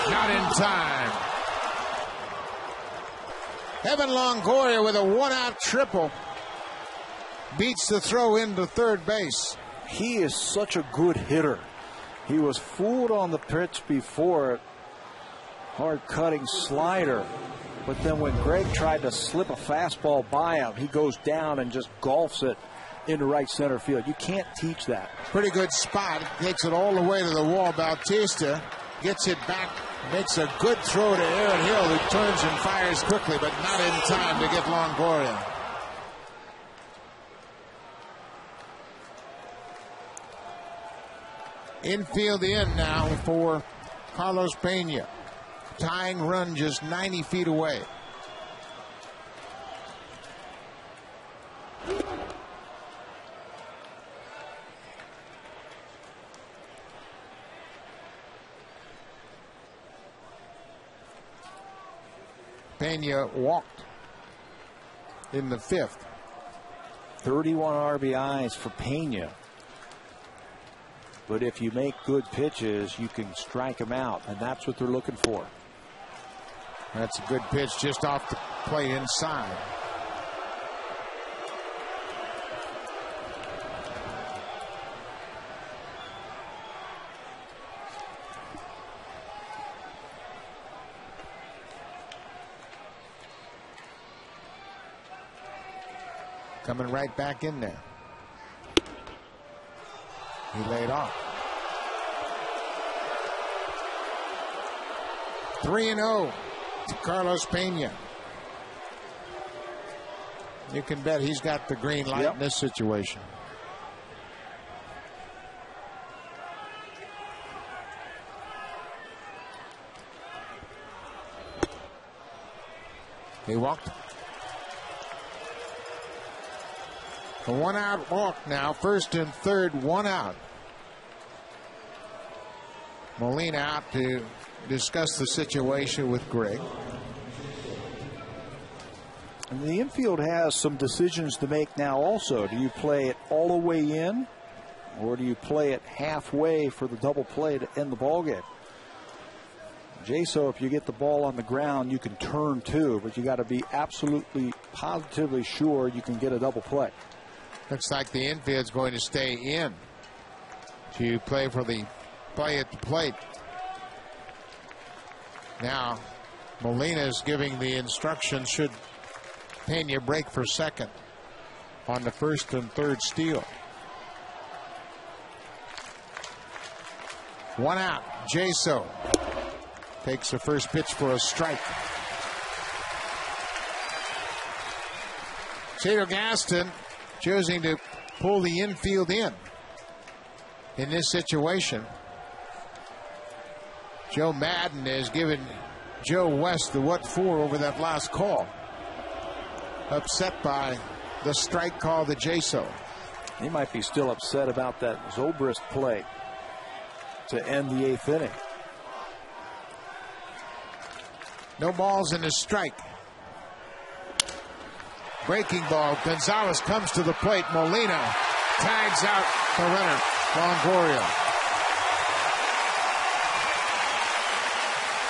Not in time. Evan Longoria with a one-out triple beats the throw into third base. He is such a good hitter. He was fooled on the pitch before it. Hard-cutting slider. But then when Greg tried to slip a fastball by him, he goes down and just golfs it into right center field. You can't teach that. Pretty good spot. Takes it all the way to the wall. Bautista gets it back. Makes a good throw to Aaron Hill, who turns and fires quickly, but not in time to get Longoria. Infield in now for Carlos Pena. Tying run just 90 feet away. Pena walked in the fifth. 31 RBIs for Pena. But if you make good pitches, you can strike them out, and that's what they're looking for. That's a good pitch just off the plate inside. Coming right back in there. He laid off. 3-0 to Carlos Pena. You can bet he's got the green light in this situation. He walked. A one-out walk now. First and third, one out. Molina out to discuss the situation with Greg. And the infield has some decisions to make now also. Do you play it all the way in, or do you play it halfway for the double play to end the ballgame? Jaso, if you get the ball on the ground, you can turn too, but you got to be absolutely, positively sure you can get a double play. Looks like the infield's going to stay in to play for the play at the plate. Now, Molina is giving the instruction should Pena break for second on the first and third steal. One out. Jaso takes the first pitch for a strike. Cedar Gaston choosing to pull the infield in this situation. Joe Madden is giving Joe West the what for over that last call. Upset by the strike call to Jaso. He might be still upset about that Zobrist play to end the eighth inning. No balls and a strike. Breaking ball. Gonzalez comes to the plate. Molina tags out the runner. Longoria.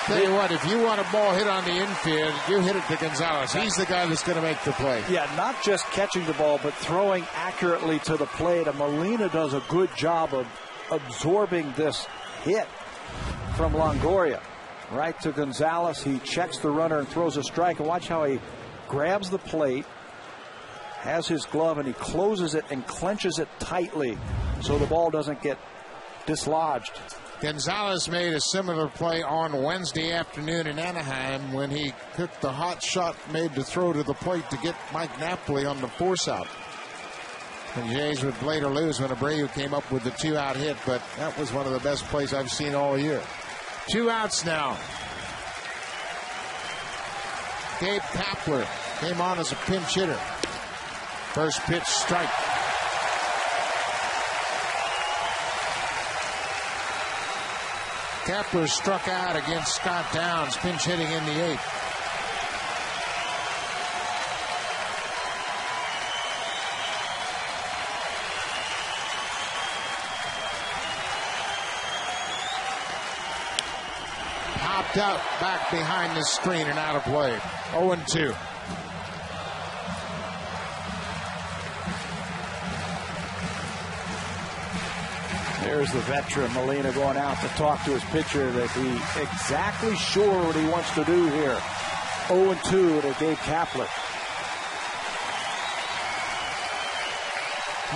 Tell you what, if you want a ball hit on the infield, you hit it to Gonzalez. He's the guy that's going to make the play. Yeah, not just catching the ball, but throwing accurately to the plate. And Molina does a good job of absorbing this hit from Longoria. Right to Gonzalez. He checks the runner and throws a strike. And watch how he grabs the plate, has his glove, and he closes it and clenches it tightly so the ball doesn't get dislodged. Gonzalez made a similar play on Wednesday afternoon in Anaheim when he took the hot shot made to throw to the plate to get Mike Napoli on the force out. The Jays would play to lose when Abreu came up with the two-out hit, but that was one of the best plays I've seen all year. 2 outs now. Gabe Kapler came on as a pinch hitter. First pitch strike. Kapler struck out against Scott Downs, pinch hitting in the 8th. popped out back behind the screen and out of play. 0-2. There's the veteran Molina going out to talk to his pitcher that he's exactly sure what he wants to do here. 0-2 to Gabe Kapler.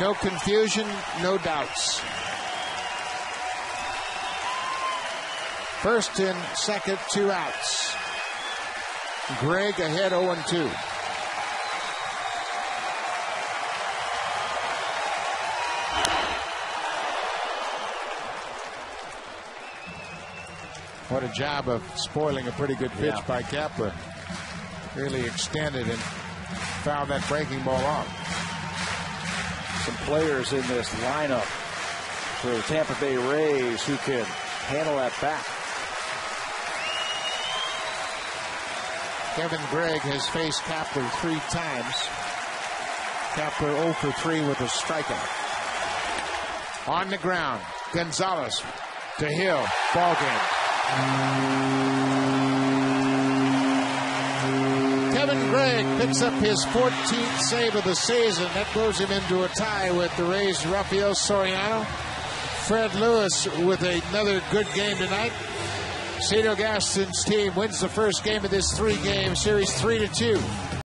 No confusion, no doubts. First and second, 2 outs. Greg ahead 0-2. What a job of spoiling a pretty good pitch by Kapler. Really extended and fouled that breaking ball off. Some players in this lineup for the Tampa Bay Rays who can handle that bat. Kevin Gregg has faced Kapler 3 times. Kapler 0 for 3 with a strikeout. On the ground, Gonzalez to Hill. Ball game. Kevin Gregg picks up his 14th save of the season. That throws him into a tie with the Rays' Rafael Soriano. Fred Lewis with another good game tonight. Cito Gaston's team wins the first game of this 3-game series 3-2.